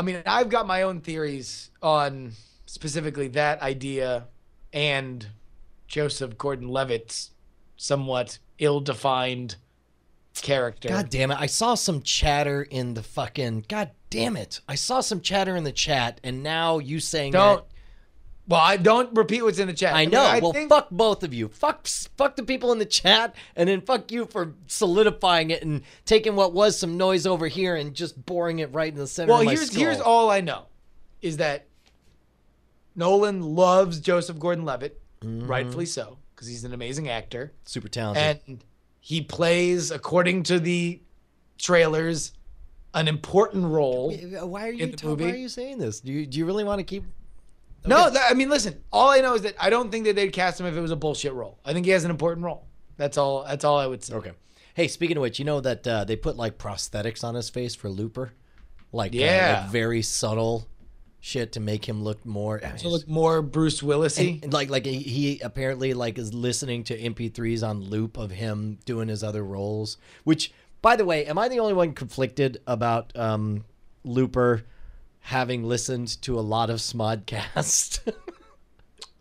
Speaker 5: mean, I've got my own theories on specifically that idea and Joseph Gordon-Levitt's somewhat ill-defined character.
Speaker 1: God damn it. I saw some chatter in the fucking... God damn it. I saw some chatter in the chat, and now you saying that...
Speaker 5: Well, I don't repeat what's in the chat.
Speaker 1: I know. Fuck both of you. Fuck the people in the chat, and then fuck you for solidifying it and taking what was some noise over here and just boring it right in the center of my skull.
Speaker 5: Here's all I know, is that Nolan loves Joseph Gordon-Levitt, rightfully so, because he's an amazing actor.
Speaker 1: Super talented.
Speaker 5: And he plays, according to the trailers, an important role
Speaker 1: Why are
Speaker 5: in the movie.
Speaker 1: Why are you saying this? Do you really want to keep... Okay.
Speaker 5: No, I mean, listen. All I know is that I don't think that they'd cast him if it was a bullshit role. I think he has an important role. That's all I would say.
Speaker 1: Okay. Hey, speaking of which, you know that they put like prosthetics on his face for Looper, like like very subtle shit to make him look more.
Speaker 5: To look more Bruce Willis-y.
Speaker 1: And like he apparently like is listening to MP3s on loop of him doing his other roles. Which, by the way, am I the only one conflicted about Looper? Having listened to a lot of Smodcast.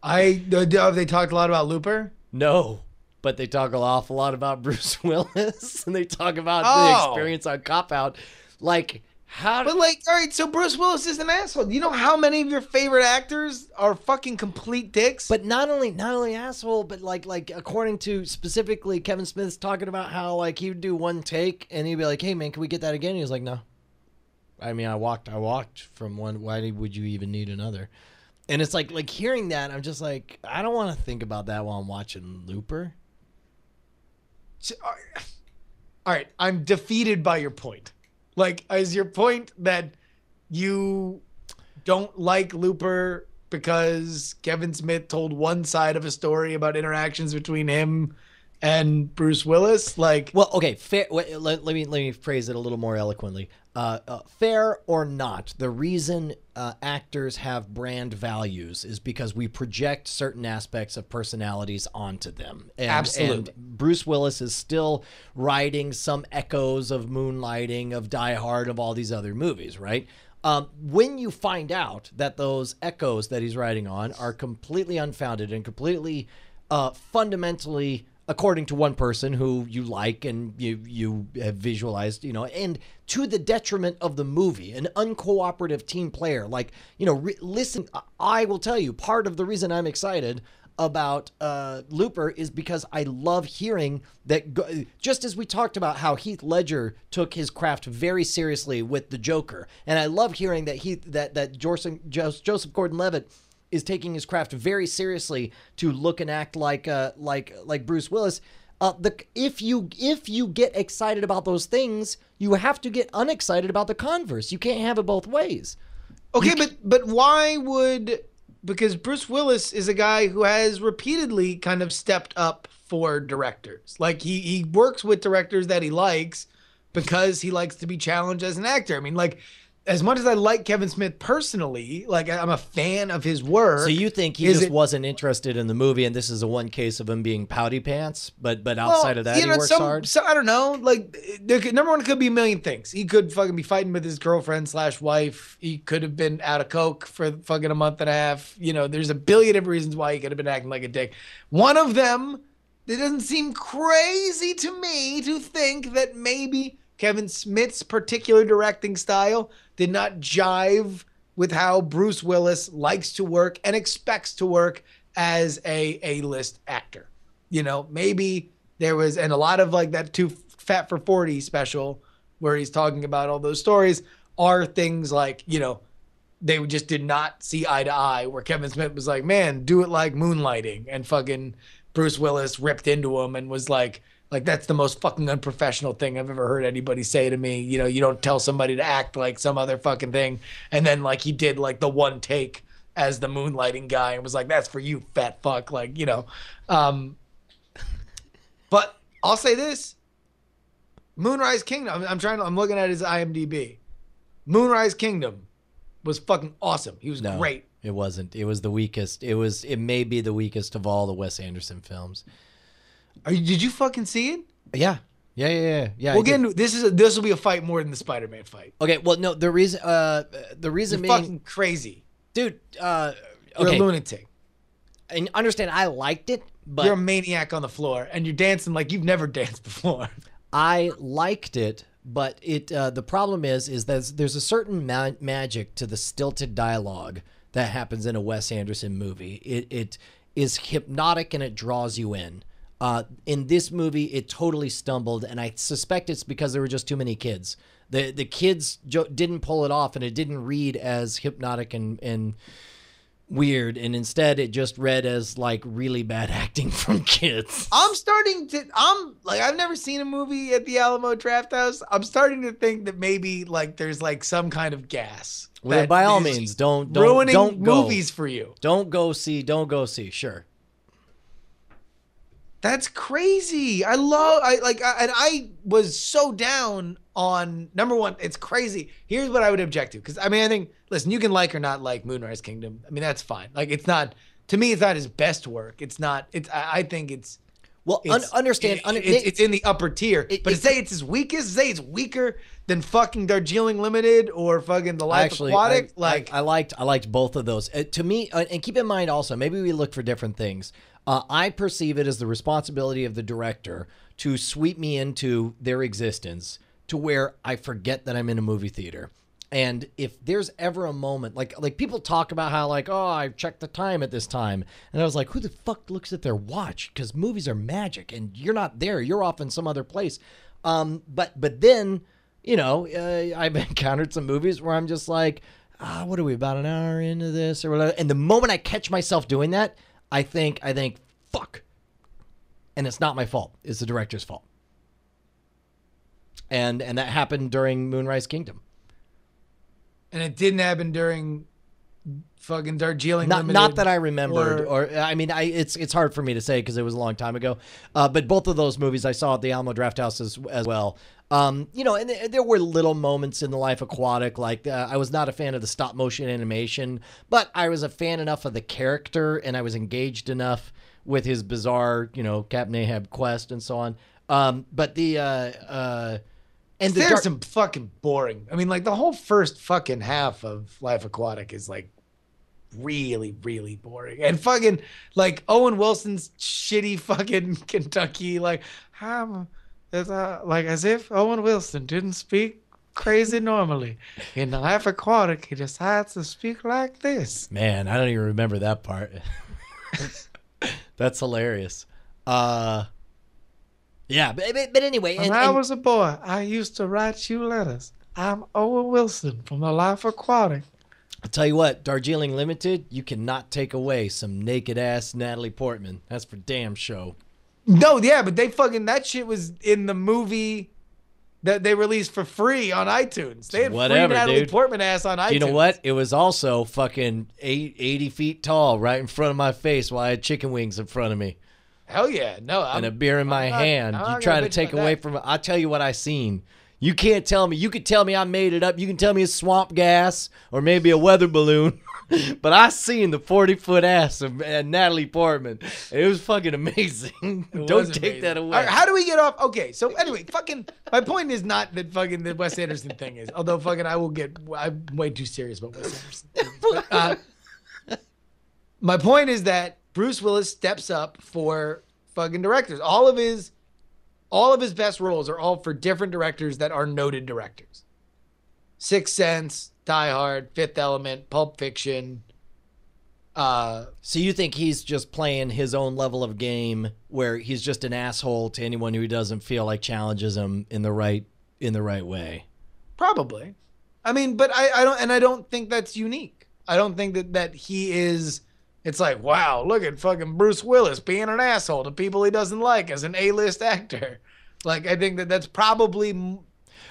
Speaker 5: Have they talked a lot about Looper?
Speaker 1: No, but they talk an awful lot about Bruce Willis, and they talk about the experience on Cop Out. Like, how...
Speaker 5: But, like, all right, so Bruce Willis is an asshole. You know how many of your favorite actors are fucking complete dicks?
Speaker 1: But not only asshole, but, like according to specifically Kevin Smith's talking about how, like, he would do one take, and he'd be like, hey, man, can we get that again? And he was like, no. I mean, I walked from one. Why would you even need another? And it's like hearing that, I'm just like, I don't want to think about that while I'm watching Looper.
Speaker 5: All right, I'm defeated by your point. Like, is your point that you don't like Looper because Kevin Smith told one side of a story about interactions between him and Bruce Willis? Like,
Speaker 1: well, okay, fair. Let me phrase it a little more eloquently. Fair or not, the reason actors have brand values is because we project certain aspects of personalities onto them.
Speaker 5: Absolutely.
Speaker 1: And Bruce Willis is still riding some echoes of Moonlighting, of Die Hard, of all these other movies, right? When you find out that those echoes that he's riding on are completely unfounded and completely fundamentally according to one person who you like and you have visualized, and to the detriment of the movie, an uncooperative team player, like, listen, I will tell you, part of the reason I'm excited about Looper is because I love hearing that, just as we talked about how Heath Ledger took his craft very seriously with the Joker, and I love hearing that Joseph Gordon-Levitt is taking his craft very seriously to look and act like Bruce Willis. If you get excited about those things, you have to get unexcited about the converse. You can't have it both ways.
Speaker 5: Okay, but why would... Because Bruce Willis is a guy who has repeatedly kind of stepped up for directors. Like, he works with directors that he likes because he likes to be challenged as an actor. I mean, like, as much as I like Kevin Smith personally, like I'm a fan of his work.
Speaker 1: So you think he just wasn't interested in the movie, and this is a one case of him being pouty pants? But outside of that, he works hard.
Speaker 5: So I don't know. Like, number one, it could be a million things. He could fucking be fighting with his girlfriend / wife. He could have been out of coke for fucking a month and a half. You know, there's a billion different reasons why he could have been acting like a dick. One of them, it doesn't seem crazy to me to think that maybe Kevin Smith's particular directing style did not jive with how Bruce Willis likes to work and expects to work as a A-list actor. You know, maybe there was, and a lot of like that Too Fat for 40 special where he's talking about all those stories are things like, you know, they just did not see eye to eye, where Kevin Smith was like, man, do it like Moonlighting, and fucking Bruce Willis ripped into him and was like, that's the most fucking unprofessional thing I've ever heard anybody say to me. You know, you don't tell somebody to act like some other fucking thing. And then like he did like the one take as the Moonlighting guy and was like, that's for you, fat fuck. Like, you know, but I'll say this, Moonrise Kingdom. I'm looking at his IMDb. Moonrise Kingdom was fucking awesome. He was great.
Speaker 1: It wasn't. It was the weakest. It may be the weakest of all the Wes Anderson films.
Speaker 5: Did you fucking see it?
Speaker 1: Yeah.
Speaker 5: Well, again, this will be a fight more than the Spider-Man fight.
Speaker 1: Okay. Well, no. The reason
Speaker 5: You're
Speaker 1: being
Speaker 5: fucking crazy,
Speaker 1: dude.
Speaker 5: You're
Speaker 1: Okay.
Speaker 5: a lunatic.
Speaker 1: And understand, I liked it, but
Speaker 5: You're a maniac on the floor, and you're dancing like you've never danced before.
Speaker 1: I liked it, but the problem is that there's a certain magic to the stilted dialogue that happens in a Wes Anderson movie. It is hypnotic and it draws you in. In this movie, it totally stumbled, and I suspect it's because there were just too many kids. The kids didn't pull it off, and it didn't read as hypnotic and weird, and instead it just read as like really bad acting from kids.
Speaker 5: I've never seen a movie at the Alamo Drafthouse. I'm starting to think that maybe like there's like some kind of gas.
Speaker 1: Well, by all means, don't
Speaker 5: ruining
Speaker 1: go.
Speaker 5: movies for you.
Speaker 1: Don't go see. Sure.
Speaker 5: That's crazy. I was so down on number one. It's crazy. Here's what I would object to. Cause I mean, I think, listen, you can like or not like Moonrise Kingdom. I mean, that's fine. Like, it's not, to me, it's not his best work. It's not, I think it's,
Speaker 1: well,
Speaker 5: understand. It's in the upper tier, but to say it's his weakest, say it's weaker than fucking Darjeeling Limited or fucking The Life Aquatic.
Speaker 1: I liked both of those. To me, and keep in mind also, maybe we look for different things. I perceive it as the responsibility of the director to sweep me into their existence to where I forget that I'm in a movie theater. And if there's ever a moment, like people talk about how like, oh, I checked the time at this time. And I was like, who the fuck looks at their watch? Because movies are magic and you're not there. You're off in some other place. But then, you know, I've encountered some movies where I'm just like, what are we, about an hour into this or whatever? And the moment I catch myself doing that, I think, fuck. And it's not my fault. It's the director's fault. And that happened during Moonrise Kingdom.
Speaker 5: And it didn't happen during fucking Darjeeling Limited.
Speaker 1: Not that I remembered, or I mean, it's hard for me to say because it was a long time ago. But both of those movies I saw at the Alamo Drafthouse as well. You know, and there were little moments in The Life Aquatic, like I was not a fan of the stop motion animation, but I was a fan enough of the character, and I was engaged enough with his bizarre, you know, Captain Ahab quest and so on. But
Speaker 5: there's some fucking boring. I mean, like the whole first fucking half of Life Aquatic is like really, really boring. And fucking like Owen Wilson's shitty fucking Kentucky, like like as if Owen Wilson didn't speak crazy normally. In Life Aquatic, he decides to speak like this.
Speaker 1: Man, I don't even remember that part. That's hilarious. Yeah, but anyway.
Speaker 5: When I was a boy, I used to write you letters. I'm Owen Wilson from The Life Aquatic.
Speaker 1: I'll tell you what, Darjeeling Limited, you cannot take away some naked ass Natalie Portman. That's for damn show.
Speaker 5: No, yeah, but that shit was in the movie that they released for free on iTunes. They had free Natalie Portman ass on iTunes.
Speaker 1: You know what? It was also fucking 80 feet tall right in front of my face while I had chicken wings in front of me.
Speaker 5: Hell yeah. No,
Speaker 1: and a beer in my hand. You try to take away from it. I'll tell you what I seen. You can't tell me. You could tell me I made it up. You can tell me it's swamp gas or maybe a weather balloon. But I seen the 40-foot ass of Natalie Portman. It was fucking amazing. Don't take that away.
Speaker 5: All right, how do we get off? Okay, so anyway, fucking, my point is not that fucking the Wes Anderson thing is. Although fucking I'm way too serious about Wes Anderson. But, my point is that Bruce Willis steps up for fucking directors. All of his best roles are all for different directors that are noted directors. Sixth Sense, Die Hard, Fifth Element, Pulp Fiction.
Speaker 1: So you think he's just playing his own level of game where he's just an asshole to anyone who doesn't feel like challenges him in the right way?
Speaker 5: Probably. I mean, but I don't think that's unique. I don't think that he is. It's like, wow, look at fucking Bruce Willis being an asshole to people he doesn't like as an A-list actor. Like, I think that's probably.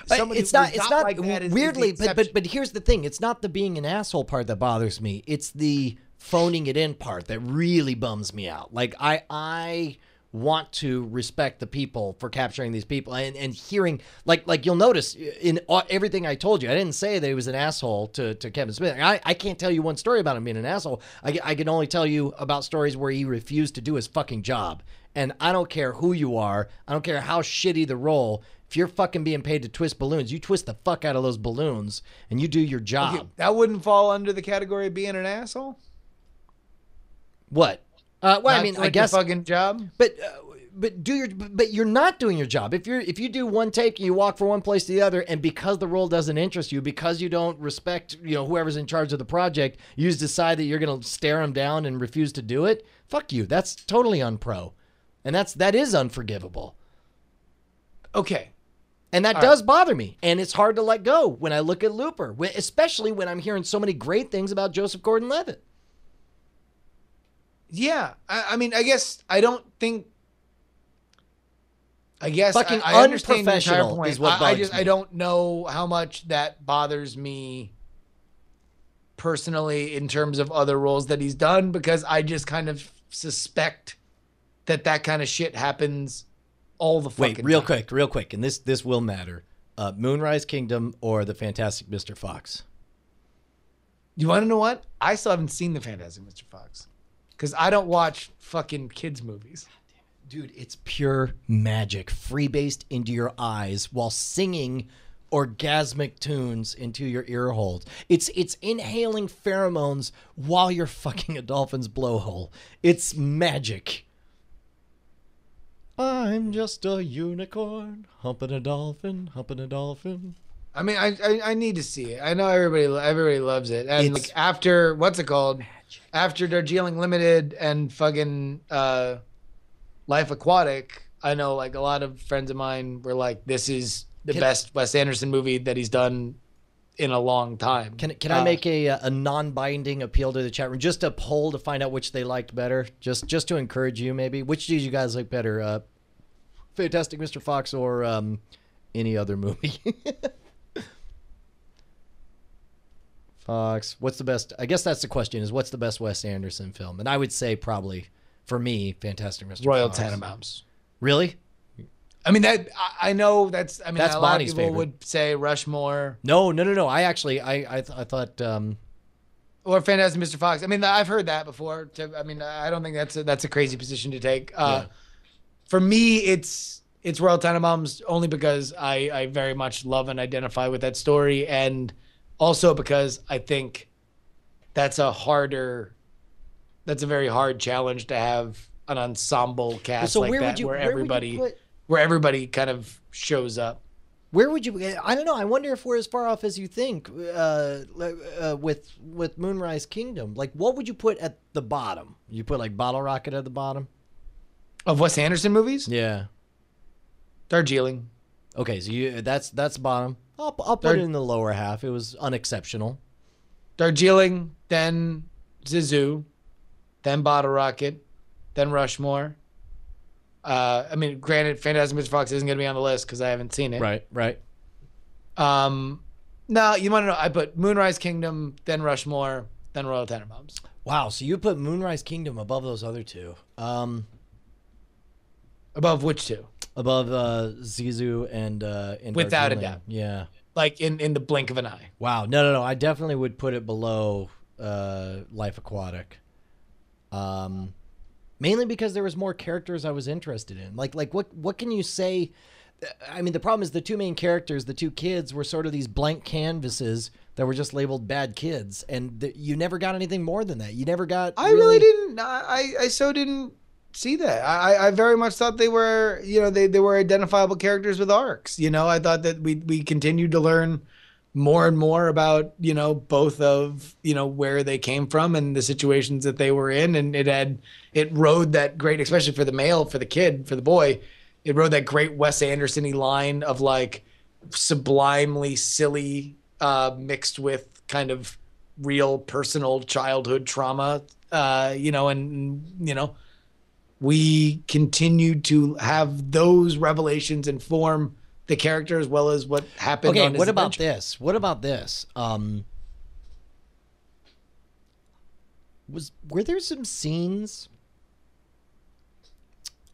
Speaker 1: It's not like that weirdly, but here's the thing. It's not the being an asshole part that bothers me. It's the phoning it in part that really bums me out. Like, I want to respect the people for capturing these people and hearing, like you'll notice in everything I told you, I didn't say that he was an asshole to Kevin Smith. I can't tell you one story about him being an asshole. I can only tell you about stories where he refused to do his fucking job. And I don't care who you are. I don't care how shitty the role. If you're fucking being paid to twist balloons, you twist the fuck out of those balloons and you do your job.
Speaker 5: Okay, that wouldn't fall under the category of being an asshole?
Speaker 1: What? Well,
Speaker 5: Not
Speaker 1: I mean,
Speaker 5: doing
Speaker 1: I guess
Speaker 5: your fucking job.
Speaker 1: But you're not doing your job. If you do one take and you walk from one place to the other, and because the role doesn't interest you, because you don't respect whoever's in charge of the project, you just decide that you're gonna stare them down and refuse to do it. Fuck you. That's totally unpro, and that is unforgivable.
Speaker 5: Okay.
Speaker 1: And that does bother me, and it's hard to let go when I look at Looper, especially when I'm hearing so many great things about Joseph Gordon-Levitt.
Speaker 5: Yeah, I mean, I guess I don't think. I guess
Speaker 1: fucking
Speaker 5: I understand your entire
Speaker 1: unprofessional
Speaker 5: point.
Speaker 1: is what bugs me.
Speaker 5: I don't know how much that bothers me personally in terms of other roles that he's done, because I just kind of suspect that kind of shit happens all the fucking
Speaker 1: Wait, real
Speaker 5: time.
Speaker 1: quick, and this will matter. Moonrise Kingdom or The Fantastic Mr. Fox?
Speaker 5: You want to know what? I still haven't seen The Fantastic Mr. Fox because I don't watch fucking kids movies.
Speaker 1: Dude, it's pure magic, freebased into your eyes while singing orgasmic tunes into your ear holes. It's inhaling pheromones while you're fucking a dolphin's blowhole. It's magic. I'm just a unicorn, humping a dolphin, humping a dolphin.
Speaker 5: I mean, I need to see it. I know everybody loves it. And like after what's it called? Magic. After Darjeeling Limited and fucking Life Aquatic, I know like a lot of friends of mine were like, "This is the best Wes Anderson movie that he's done in a long time."
Speaker 1: Can I make a non-binding appeal to the chat room? Just a poll to find out which they liked better. Just to encourage you, maybe. Which did you guys like better? Fantastic Mr. Fox or any other movie? Fox. What's the best? I guess that's the question. Is what's the best Wes Anderson film? And I would say probably for me, Fantastic Mr.
Speaker 5: Royal
Speaker 1: Fox.
Speaker 5: Tenenbaums.
Speaker 1: Really?
Speaker 5: I mean that I know that's. I mean
Speaker 1: that's
Speaker 5: a lot
Speaker 1: Bonnie's
Speaker 5: of people
Speaker 1: favorite.
Speaker 5: would say Rushmore.
Speaker 1: No. I actually I thought.
Speaker 5: Or Fantastic Mr. Fox. I mean, I've heard that before. I mean, I don't think that's a crazy position to take.
Speaker 1: Yeah.
Speaker 5: For me, it's Royal Tenenbaums only because I very much love and identify with that story, and also because I think that's a very hard challenge to have an ensemble cast
Speaker 1: So
Speaker 5: like
Speaker 1: where
Speaker 5: that
Speaker 1: would you-
Speaker 5: where
Speaker 1: where would you
Speaker 5: everybody kind of shows up.
Speaker 1: Where would you? I don't know. I wonder if we're as far off as you think with Moonrise Kingdom. Like, what would you put at the bottom? You put like Bottle Rocket at the bottom.
Speaker 5: Of Wes Anderson movies?
Speaker 1: Yeah.
Speaker 5: Darjeeling.
Speaker 1: Okay, so that's bottom. I'll put it in the lower half. It was unexceptional.
Speaker 5: Darjeeling, then Zizou, then Bottle Rocket, then Rushmore. I mean, granted, Fantastic Mr. Fox isn't going to be on the list because I haven't seen it.
Speaker 1: Right.
Speaker 5: No, you want to know? I put Moonrise Kingdom, then Rushmore, then Royal Tenenbaums.
Speaker 1: Wow, so you put Moonrise Kingdom above those other two.
Speaker 5: Above which two?
Speaker 1: Above Zizou and
Speaker 5: Without a
Speaker 1: Darjeeling.
Speaker 5: doubt.
Speaker 1: Yeah.
Speaker 5: Like in the blink of an eye.
Speaker 1: Wow. No. I definitely would put it below Life Aquatic. Mainly because there was more characters I was interested in. Like what can you say? I mean, the problem is the two main characters, the two kids, were sort of these blank canvases that were just labeled bad kids, and you never got anything more than that. You never got.
Speaker 5: I really didn't. I so didn't see that. I very much thought they were, they were identifiable characters with arcs. I thought that we continued to learn more and more about, both of, where they came from and the situations that they were in. And it rode that great, especially for the male, for the kid, for the boy, it rode that great Wes Anderson-y line of like sublimely silly, mixed with kind of real personal childhood trauma, we continued to have those revelations inform the character as well as what happened.
Speaker 1: Okay,
Speaker 5: on his
Speaker 1: what about
Speaker 5: adventure.
Speaker 1: this? What about this? Were there some scenes?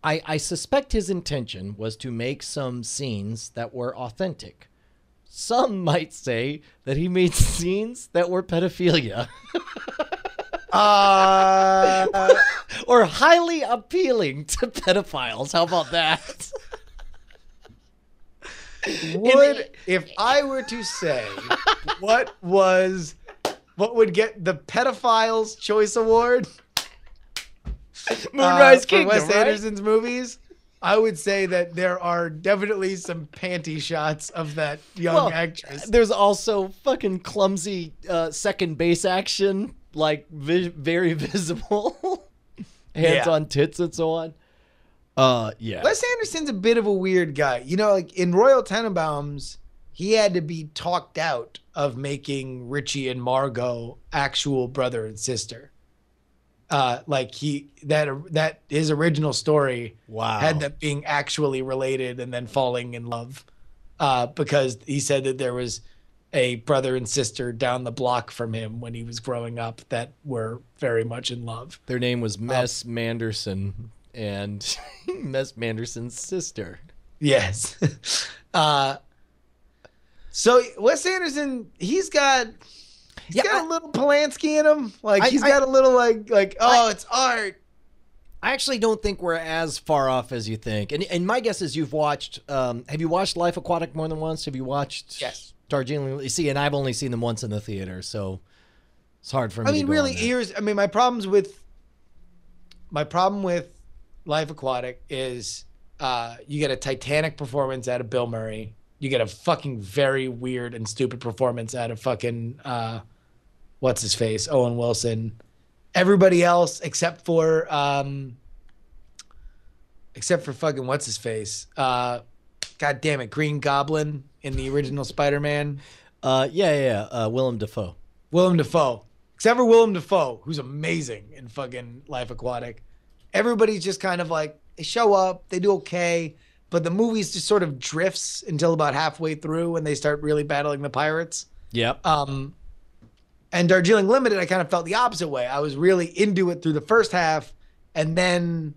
Speaker 1: I suspect his intention was to make some scenes that were authentic. Some might say that he made scenes that were pedophilia. Or highly appealing to pedophiles. How about that?
Speaker 5: If I were to say what would get the pedophiles choice award
Speaker 1: Moonrise
Speaker 5: for
Speaker 1: Kingdom,
Speaker 5: Wes
Speaker 1: right?
Speaker 5: Anderson's movies, I would say that there are definitely some panty shots of that young actress.
Speaker 1: There's also fucking clumsy second base action, like very visible. Hands on tits and so on. Yeah.
Speaker 5: Wes Anderson's a bit of a weird guy. Like in Royal Tenenbaums, he had to be talked out of making Richie and Margot actual brother and sister. Like that his original story had them being actually related and then falling in love. Because he said that there was a brother and sister down the block from him when he was growing up that were very much in love.
Speaker 1: Their name was Mess Manderson and Mess Manderson's sister.
Speaker 5: Yes. So Wes Anderson, he's got a little Polanski in him. Like he's got a little it's art.
Speaker 1: I actually don't think we're as far off as you think. And my guess is you've watched. Have you watched Life Aquatic more than once? Have you watched?
Speaker 5: Yes.
Speaker 1: Darjeeling. See, and I've only seen them once in the theater, so it's hard for me.
Speaker 5: I mean, really, my problem with Life Aquatic is you get a Titanic performance out of Bill Murray. You get a fucking very weird and stupid performance out of fucking what's his face, Owen Wilson. Everybody else except for fucking what's his face. God damn it, Green Goblin in the original Spider-Man.
Speaker 1: Willem Dafoe.
Speaker 5: Willem Dafoe. Except for Willem Dafoe, who's amazing in fucking Life Aquatic. Everybody's just kind of like, they show up, they do okay, but the movie just sort of drifts until about halfway through when they start really battling the pirates.
Speaker 1: Yep.
Speaker 5: And Darjeeling Limited, I kind of felt the opposite way. I was really into it through the first half, and then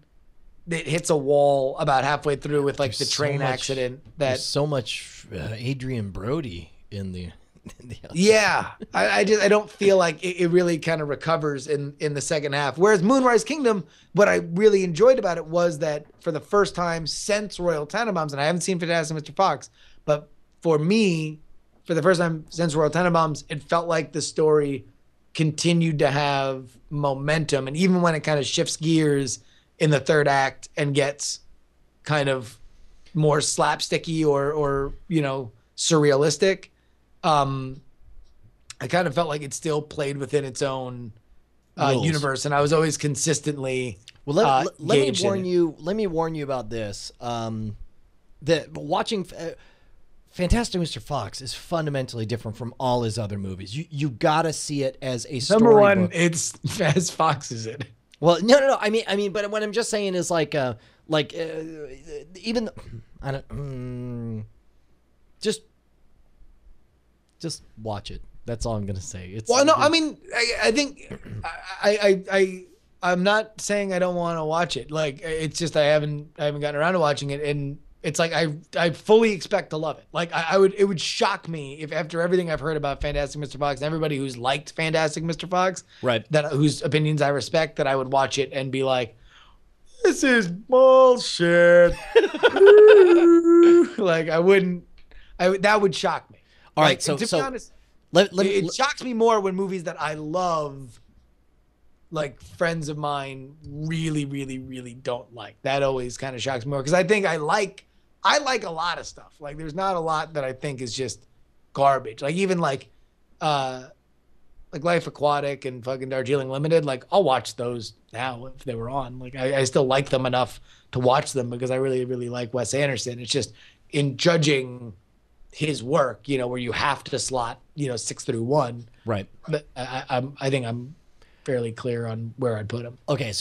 Speaker 5: it hits a wall about halfway through with like the train accident.
Speaker 1: There's so much Adrian Brody in the
Speaker 5: yeah, I don't feel like it really kind of recovers in the second half. Whereas Moonrise Kingdom, what I really enjoyed about it was that for the first time since Royal Tenenbaums, and I haven't seen Fantastic Mr. Fox, but for me, for the first time since Royal Tenenbaums, it felt like the story continued to have momentum. And even when it kind of shifts gears in the third act and gets kind of more slapsticky or surrealistic, I kind of felt like it still played within its own universe, and I was always consistently
Speaker 1: let me
Speaker 5: engaged
Speaker 1: warn
Speaker 5: in it.
Speaker 1: you. Let me warn you about this. That watching Fantastic Mr. Fox is fundamentally different from all his other movies. You gotta see it as a storybook.
Speaker 5: Number one, it's as Fox is it.
Speaker 1: Well, no. I mean, but what I'm just saying is even I don't just watch it. That's all I'm gonna say. It's
Speaker 5: I mean, I think I'm not saying I don't want to watch it. Like, it's just I haven't gotten around to watching it, and It's like I fully expect to love it. Like it would shock me if after everything I've heard about Fantastic Mr. Fox and everybody who's liked Fantastic Mr. Fox,
Speaker 1: Right.
Speaker 5: that whose opinions I respect, that I would watch it and be like, this is bullshit. Like I wouldn't. That would shock me.
Speaker 1: All right,
Speaker 5: Like,
Speaker 1: so
Speaker 5: to
Speaker 1: so
Speaker 5: be honest, it shocks me more when movies that I love, like friends of mine, really, really, really don't like. That always kind of shocks me more because I think I like a lot of stuff. Like there's not a lot that I think is just garbage. Like even like Life Aquatic and fucking Darjeeling Limited. Like I'll watch those now if they were on. Like I still like them enough to watch them because I really, really like Wes Anderson. It's just in judging his work, you know, where you have to slot, you know, 6 through 1.
Speaker 1: Right.
Speaker 5: But I think I'm fairly clear on where I'd put him.
Speaker 1: Okay, so